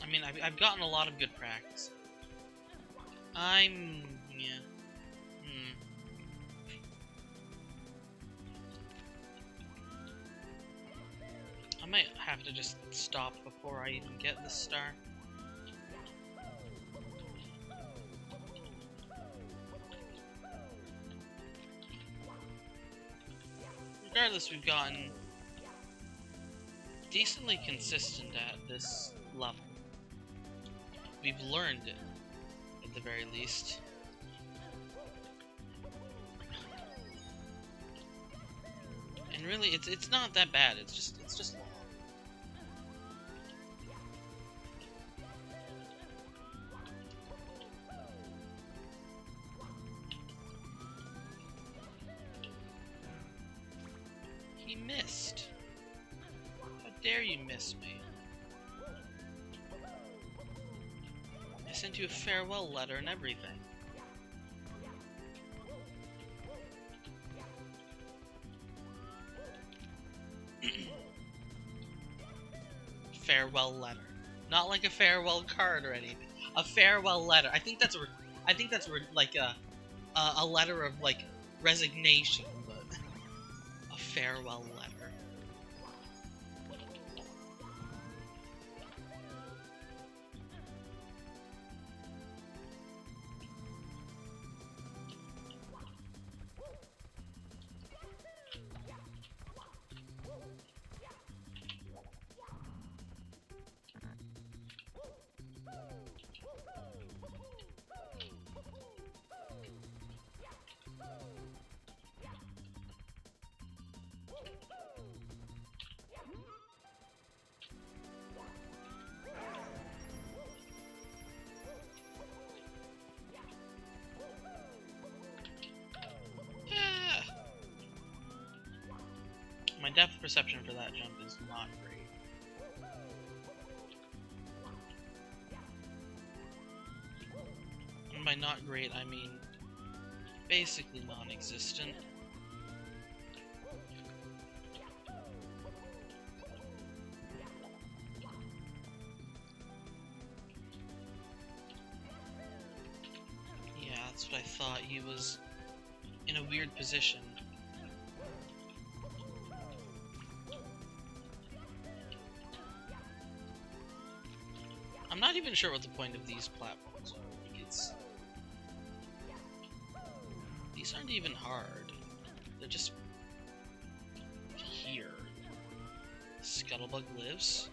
I mean, I've gotten a lot of good practice. Yeah. I might have to just stop before I even get this star. Regardless, we've gotten decently consistent at this level. We've learned it, at the very least. And really, it's not that bad. It's just long. He missed. How dare you miss me? I sent you a farewell letter and everything. Farewell letter, not like a farewell card or anything. A farewell letter. I think that's like a letter of like resignation, but a farewell letter. My depth perception for that jump is not great. And by not great, I mean basically non-existent. Yeah, that's what I thought. He was in a weird position. I'm not even sure what the point of these platforms are. Like these aren't even hard. They're just here. Scuttlebug lives.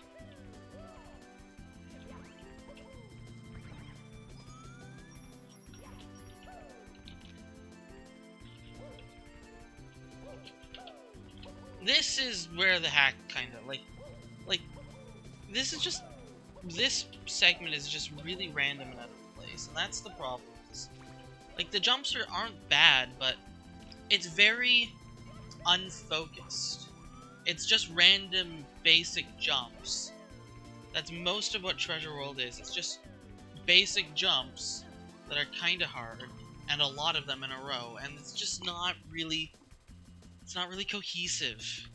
This is where the hack kind of like this is just. This segment is just really random and out of place, and that's the problem. Like, the jumps aren't bad, but it's very unfocused. It's just random, basic jumps. That's most of what Treasure World is. It's just basic jumps that are kinda hard, and a lot of them in a row, and it's just not really... It's not really cohesive.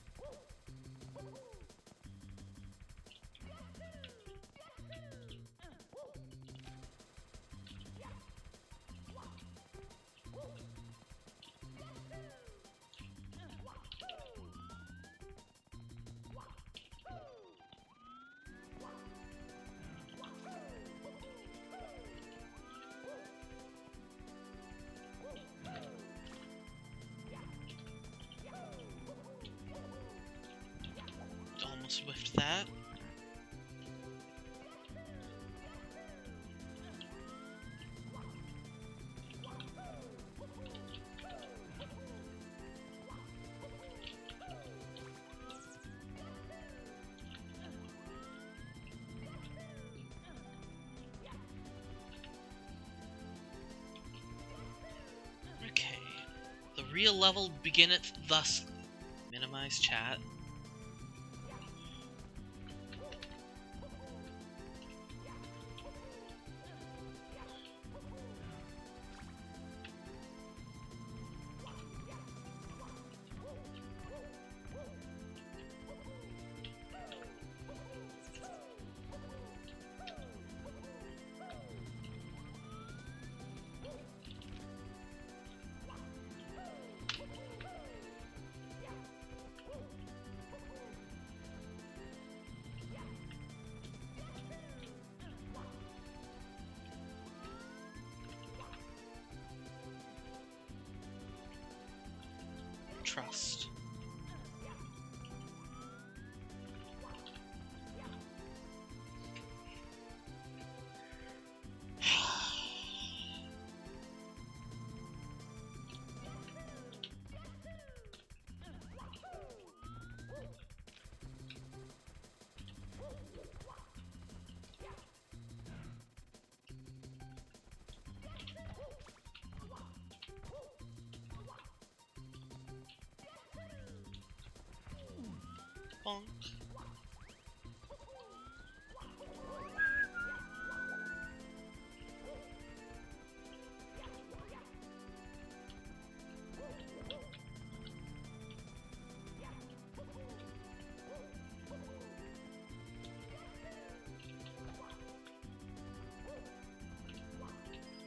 Swift that. Okay. The real level beginneth thusly. Minimize chat. Trust. Bonk.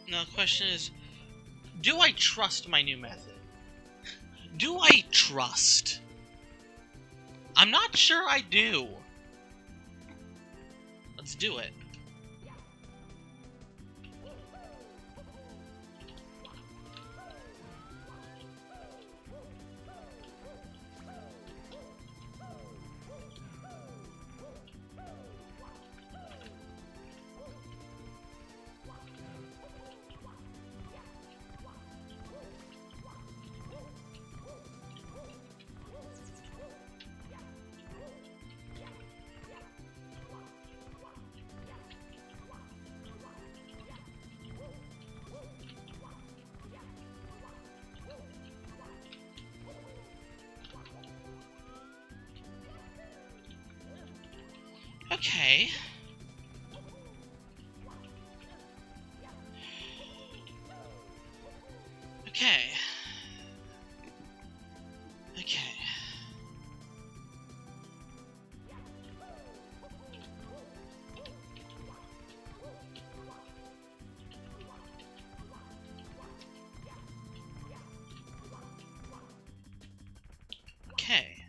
Now the question is, do I trust my new method? Do I trust? I'm not sure I do. Let's do it. Okay. Okay. Okay. Okay.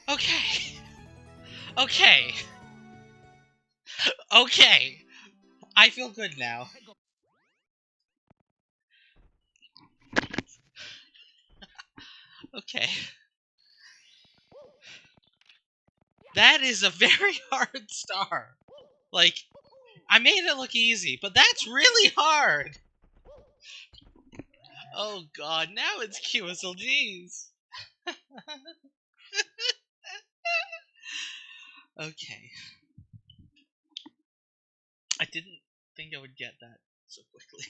Okay. Okay. Okay. I feel good now. Okay. That is a very hard star. Like, I made it look easy, but that's really hard. Oh god, now it's QSLGs. Okay. I didn't think I would get that so quickly.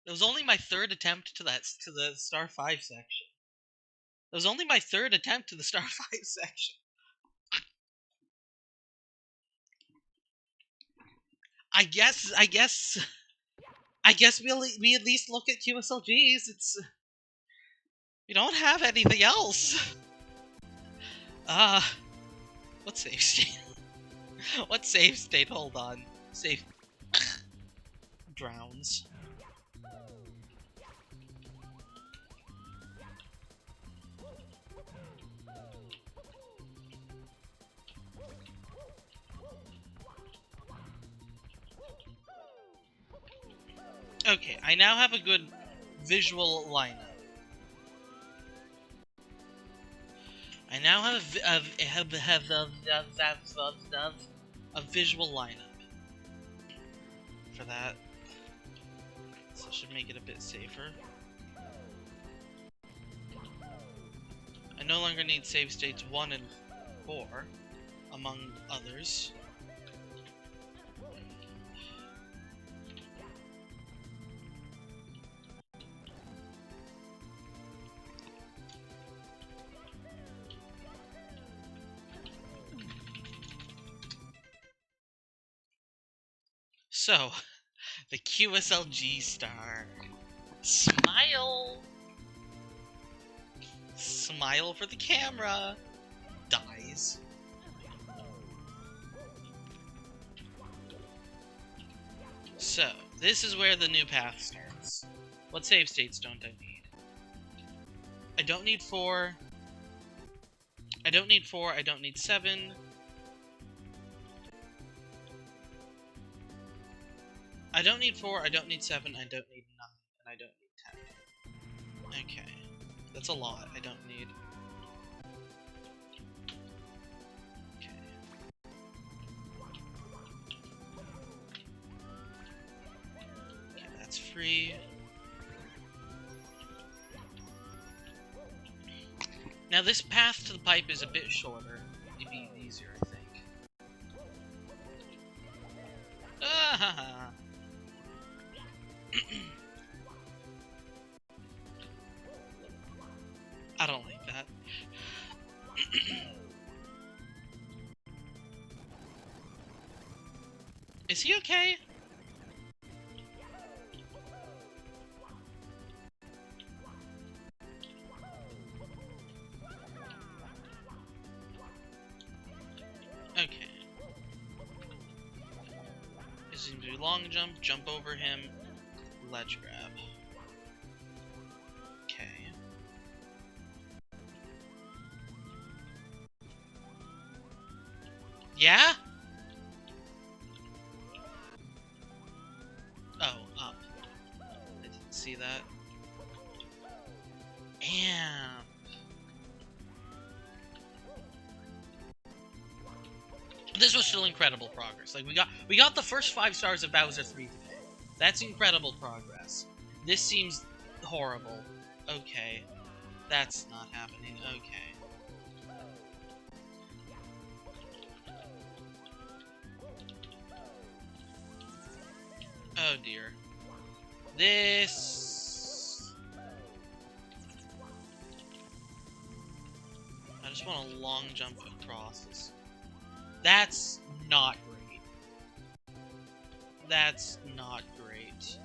It was only my third attempt to the star 5 section. It was only my third attempt to the star 5 section. I guess I guess we at least look at QSLGs. It's we don't have anything else. What save state? What save state? Hold on. Save drowns. Okay, I now have a good visual lineup. I now have a visual lineup for that, so I should make it a bit safer. I no longer need save states 1 and 4, among others. So, the QSLG star. Smile! Smile for the camera! Dies. So, this is where the new path starts. What save states don't I need? I don't need 4. I don't need 4, I don't need 7. I don't need 4, I don't need 7, I don't need 9, and I don't need 10. Okay. That's a lot, I don't need. Okay. Okay, that's free. Now this path to the pipe is a bit shorter. It'd be easier, I think. Ah! I don't like that. Is he okay? Okay. This is going to be long jump over him, ledge grab. Okay. Yeah? Oh, up. I didn't see that. Damn. This was still incredible progress. Like we got the first 5 stars of Bowser 3 today. That's incredible progress. This seems horrible. Okay. That's not happening. Okay. Oh dear. This... I just want a long jump across this. That's not great. That's not great.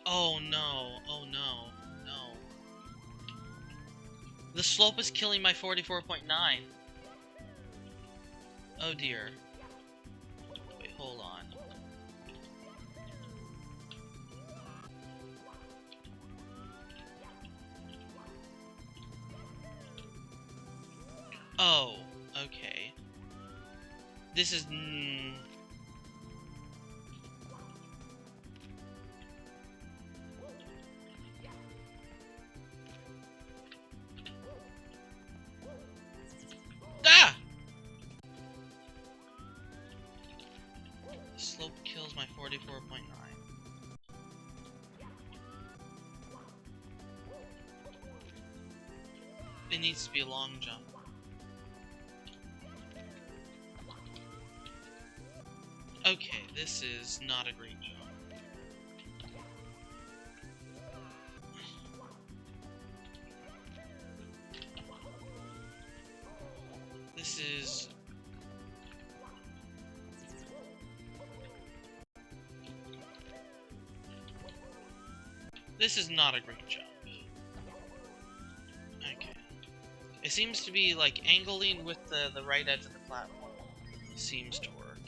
Oh no, oh no, no. The slope is killing my 44.9. Oh dear. Wait, hold on. Oh, okay. This is... Ah! Slope kills my 44.9. It needs to be a long jump. Okay, this is not a great jump. This is... This is not a great jump. Okay. It seems to be like angling with the right edge of the platform. Seems to work.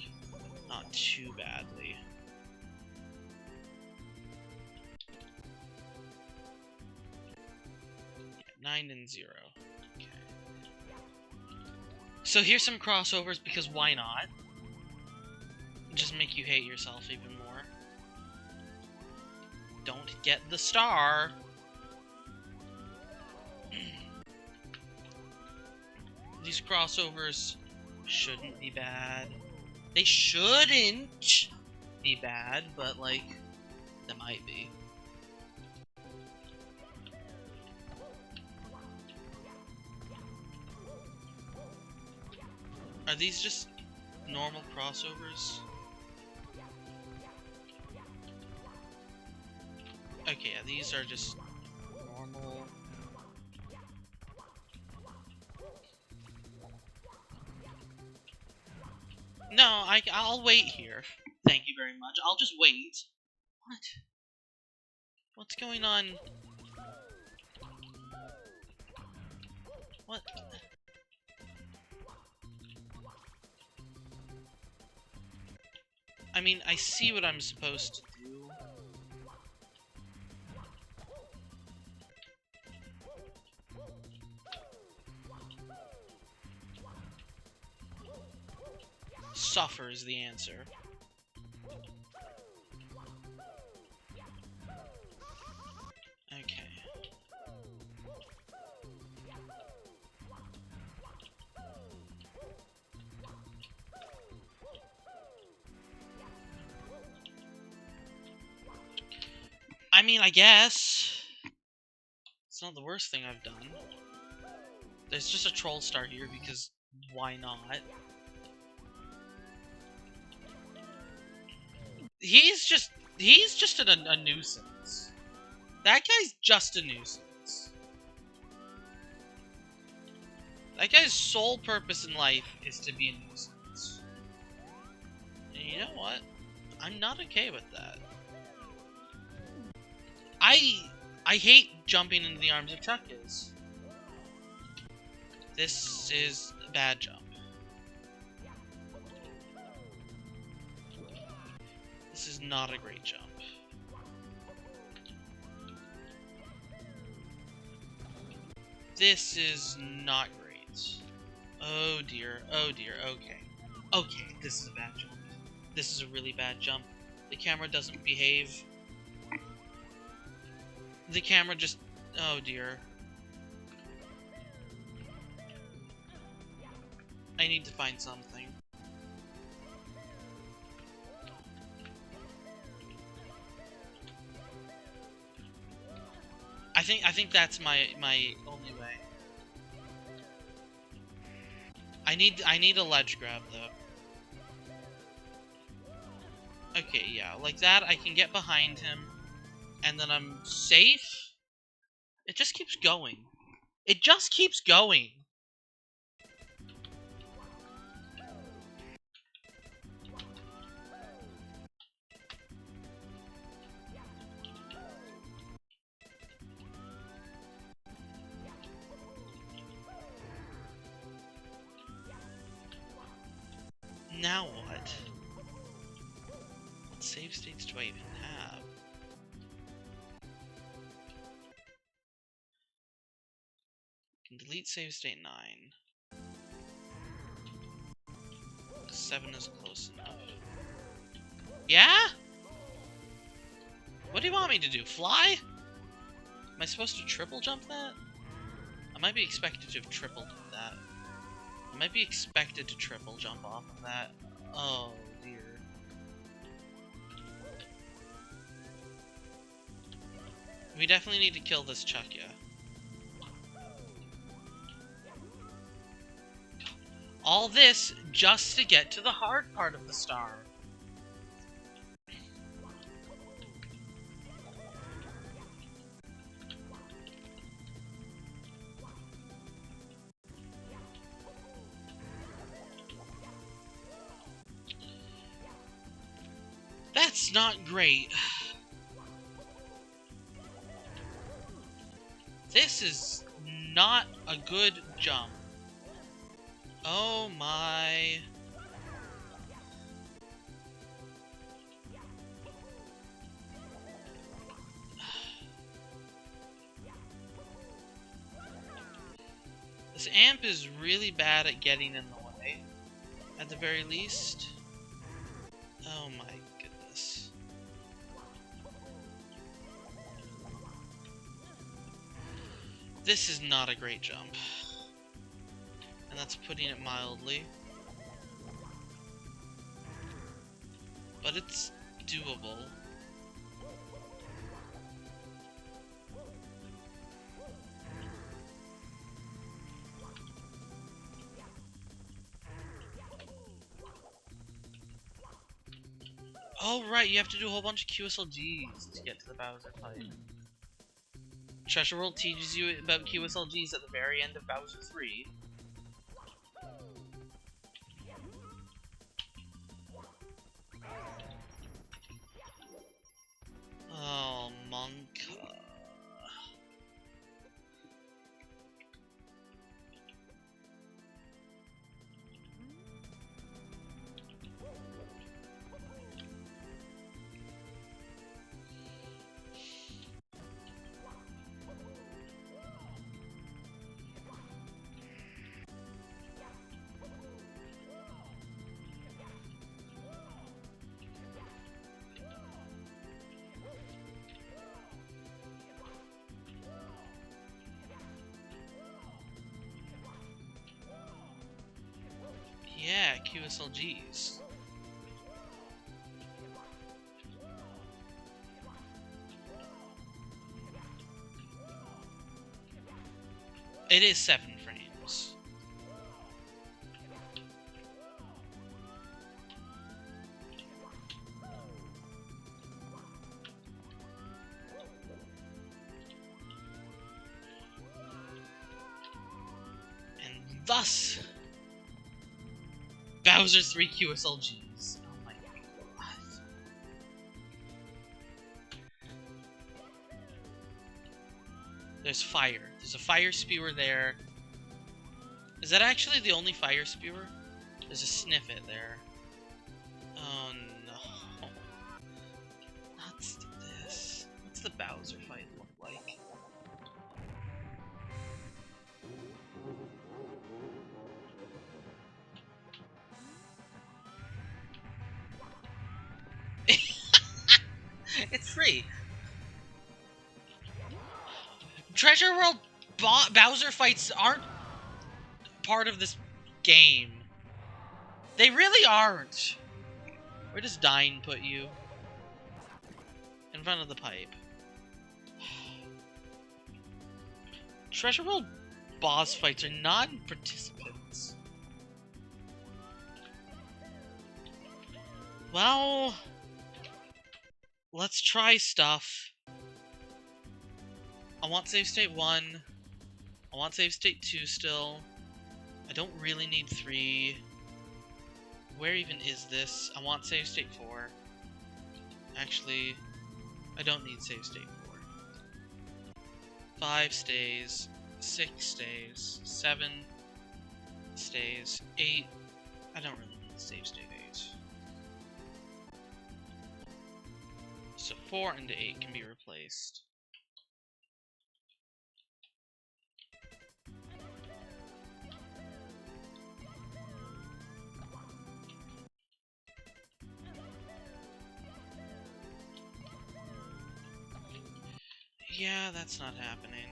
Not too badly. Yeah, 9 and 0. Okay. So here's some crossovers because why not? Just make you hate yourself even more. Don't get the star. These crossovers shouldn't be bad. They shouldn't be bad, but like, they might be. Are these just normal crossovers? Okay, yeah, these are just normal. No, I'll wait here. Thank you very much. I'll just wait. What? What's going on? What? I mean, I see what I'm supposed to do. Suffer is the answer. Okay. I mean, I guess. It's not the worst thing I've done. There's just a troll star here because why not? He's just a nuisance. That guy's just a nuisance. That guy's sole purpose in life is to be a nuisance. And you know what? I'm not okay with that. I hate jumping into the arms of Chuckers. This is a bad jump. This is not a great jump. This is not great. Oh dear, okay. Okay, this is a bad jump. This is a really bad jump. The camera doesn't behave. The camera just... oh dear. I need to find something. I think that's my only way. I need a ledge grab though. Okay, yeah, like that I can get behind him and then I'm safe. It just keeps going. It just keeps going. Now what? What save states do I even have? I can delete save state 9. 7 is close enough. Yeah? What do you want me to do? Fly? Am I supposed to triple jump that? I might be expected to have tripled that. I might be expected to triple jump off of that. Oh dear. We definitely need to kill this Chuckya. All this just to get to the hard part of the star. That's not great. This is not a good jump. Oh my. This amp is really bad at getting in the way, at the very least. Oh my goodness. This is not a great jump. And that's putting it mildly. But it's doable. Oh right, you have to do a whole bunch of QSLGs to get to the Bowser fight. Treasure World teaches you about QSLGs at the very end of Bowser 3. Oh, Monka. Yeah, QSLGs. It is 7 frames. And thus, Bowser 3 QSLGs. Oh my god. There's fire. There's a fire spewer there. Is that actually the only fire spewer? There's a sniffet there. Oh no. Not this. What's the Bowser fight look like? It's free. Treasure World Bowser fights aren't part of this game. They really aren't. Where does Dine put you? In front of the pipe. Treasure World boss fights are non-participants. Well, let's try stuff. I want save state 1. I want save state 2 still. I don't really need 3. Where even is this? I want save state 4. Actually, I don't need save state 4. 5 stays. 6 stays. 7 stays. 8. I don't really need save state 8. So 4 and 8 can be replaced. Yeah, that's not happening.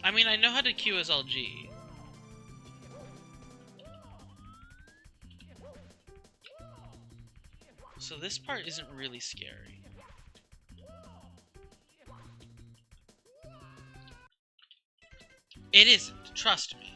I mean, I know how to QSLG. So this part isn't really scary. It isn't, trust me.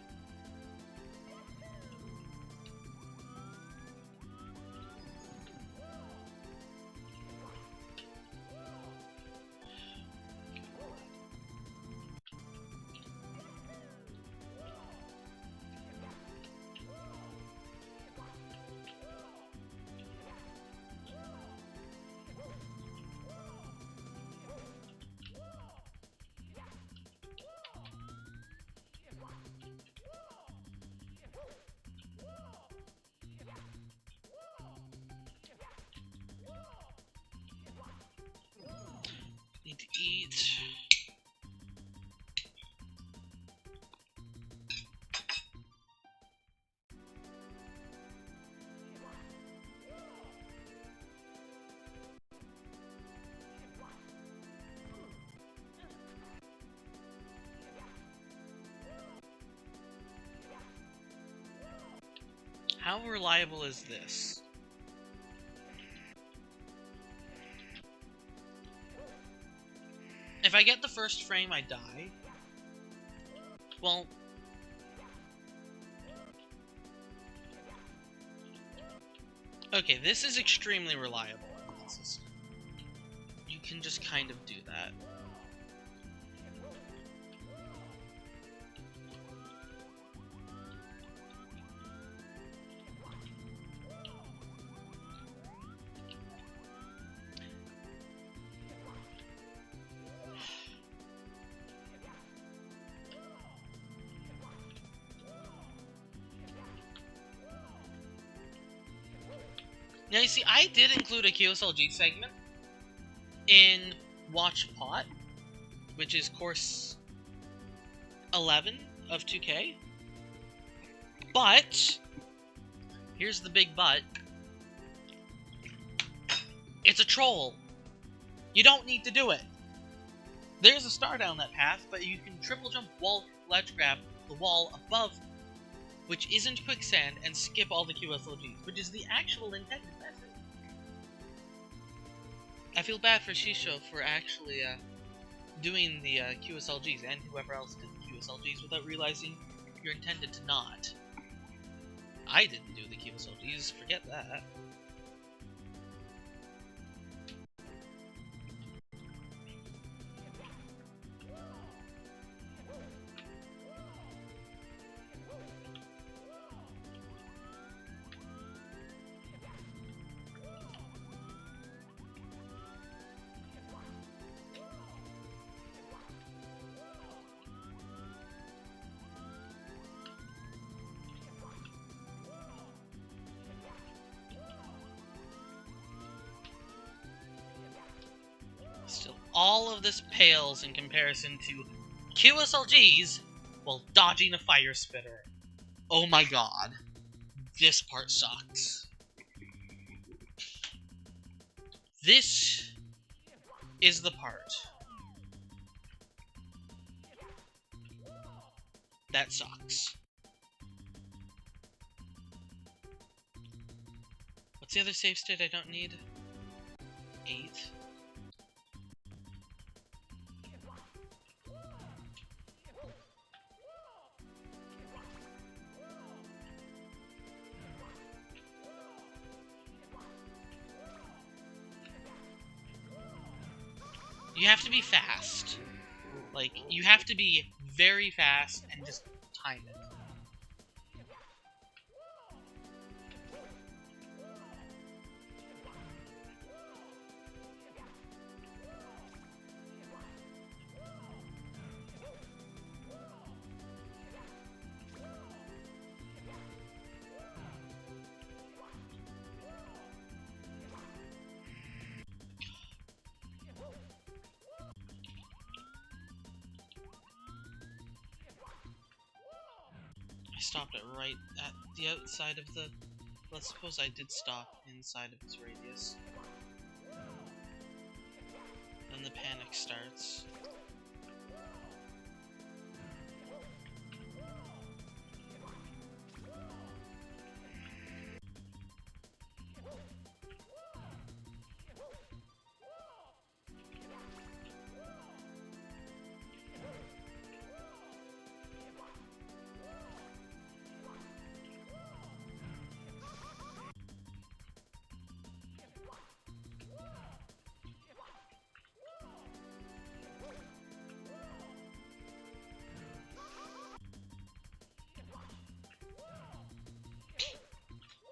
How reliable is this? If I get the first frame, I die. Well... Okay, this is extremely reliable. You can just kind of do that. Now, you see, I did include a QSLG segment in Watch Pot, which is course 11 of 2K. But, here's the big but, it's a troll. You don't need to do it. There's a star down that path, but you can triple jump, wall, ledge grab the wall above, which isn't quicksand, and skip all the QSLGs, which is the actual intended method. I feel bad for Shisho for actually doing the QSLGs, and whoever else did the QSLGs, without realizing you're intended to not. I didn't do the QSLGs, forget that. Still, all of this pales in comparison to QSLGs while dodging a fire spitter. Oh my god. This part sucks. This is the part that sucks. What's the other save state I don't need? 8. You have to be fast. Like, you have to be very fast and just time it. I stopped it right at the outside of the... Let's suppose I did stop inside of its radius. Then the panic starts.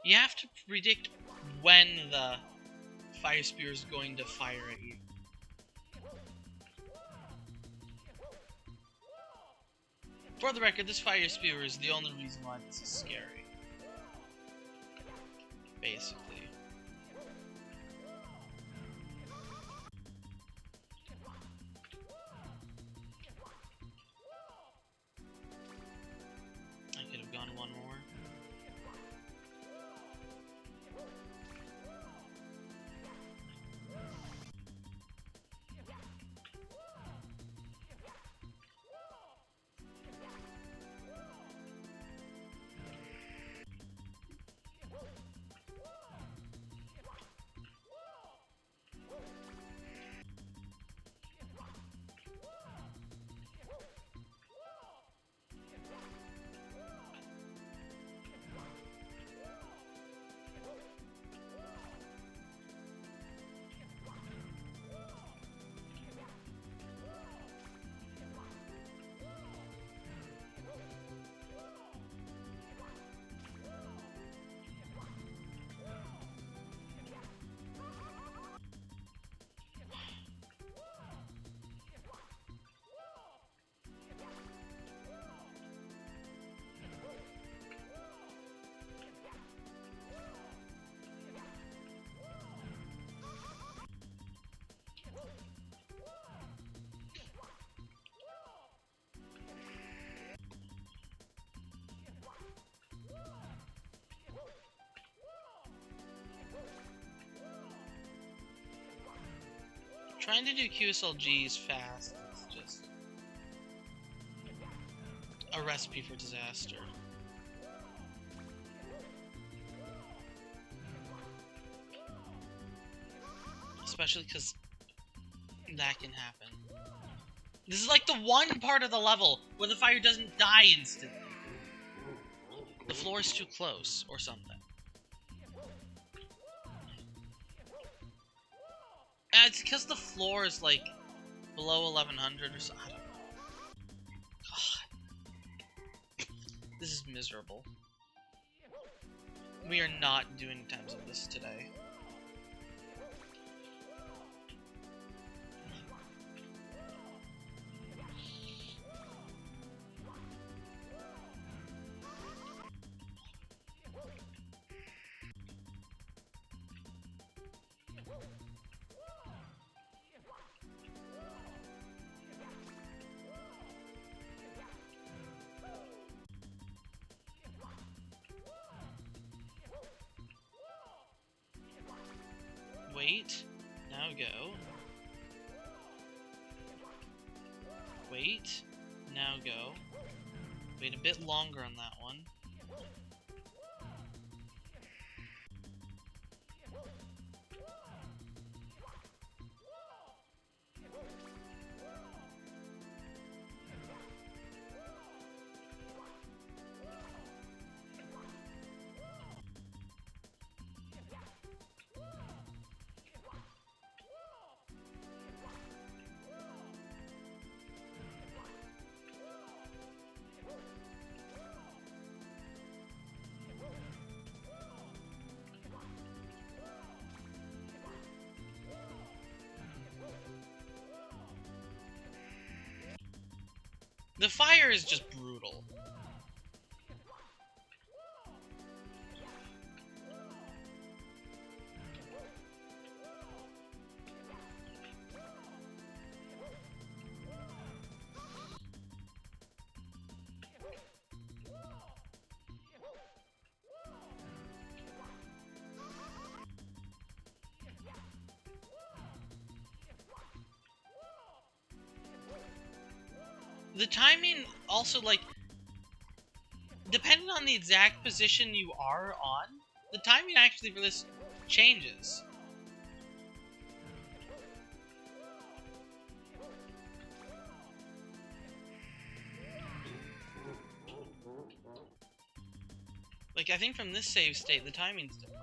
You have to predict when the fire spear is going to fire at you. For the record, this fire spear is the only reason why this is scary. Basically. I could have gone one more. Trying to do QSLGs fast is just a recipe for disaster. Especially because that can happen. This is like the one part of the level where the fire doesn't die instantly. The floor is too close, or something. It's because the floor is like below 1100 or something. I don't know. God. This is miserable. We are not doing times of this today. Wait, now go. Wait, now go. Wait a bit longer on that one. The fire is just brutal. The timing also, like, depending on the exact position you are on, the timing actually for this changes. Like, I think from this save state, the timing's different.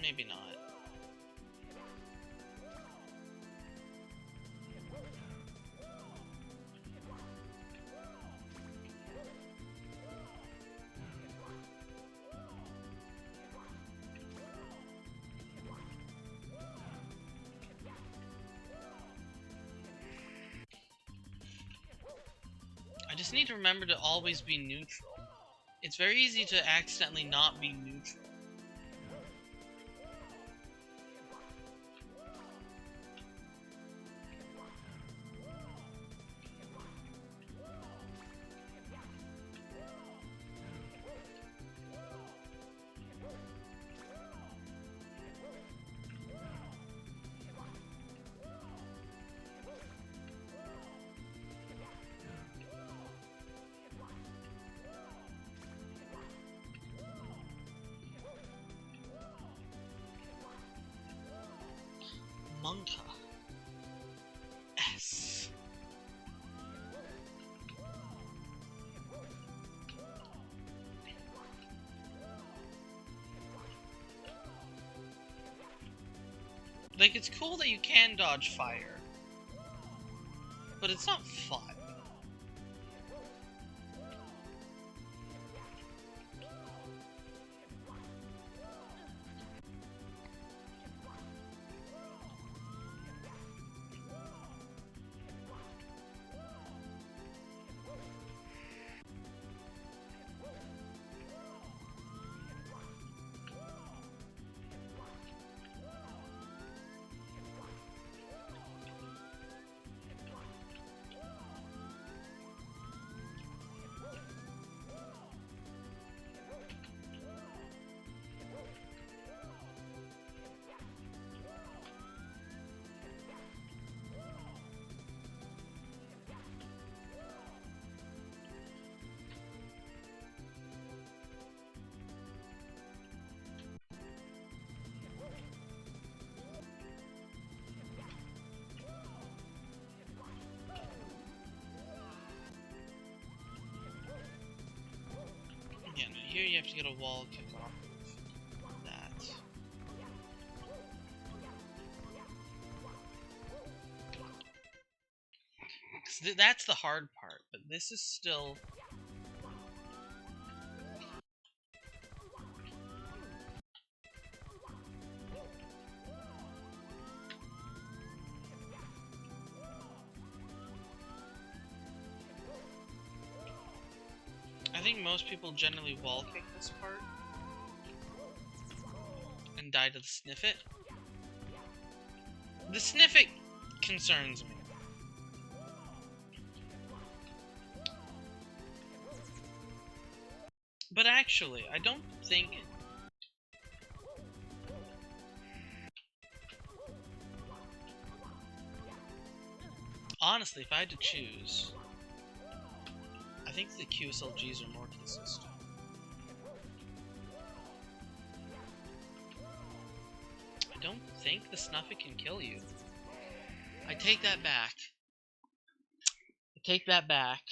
Maybe not. I just need to remember to always be neutral. It's very easy to accidentally not be neutral. Monka. S. Like, it's cool that you can dodge fire, but it's not fun. here you have to get a wall kick off of that. That's the hard part, but this is still... I think most people generally wall kick this part and die to the sniffit. The sniffit concerns me. But actually, I don't think... Honestly, if I had to choose, I think the QSLGs are more consistent. I don't think the Snuffit can kill you. I take that back. I take that back.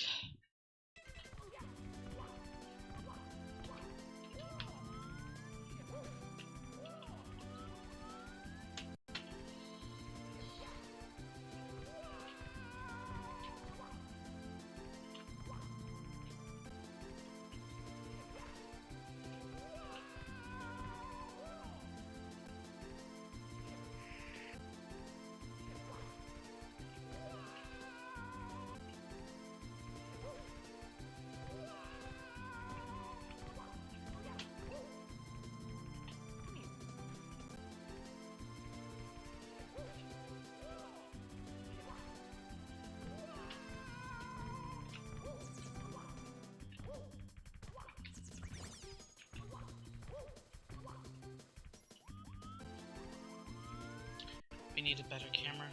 We need a better camera.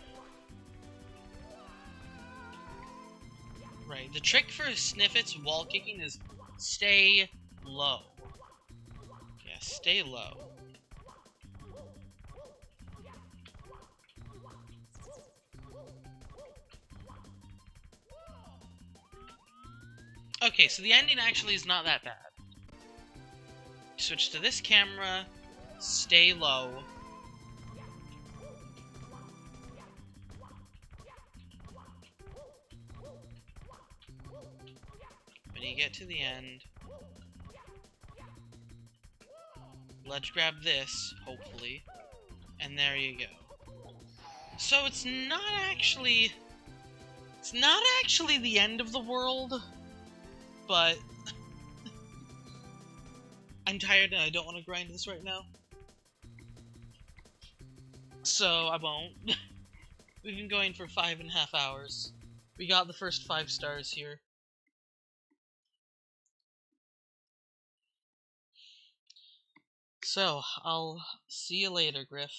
Right, the trick for Sniffit's wall kicking is stay low. Yeah, stay low. Okay, so the ending actually is not that bad. Switch to this camera, stay low. When you get to the end, let's grab this, hopefully, and there you go. So it's not actually the end of the world, but I'm tired and I don't want to grind this right now. So I won't. We've been going for 5.5 hours. We got the first 5 stars here. So, I'll see you later, Griff.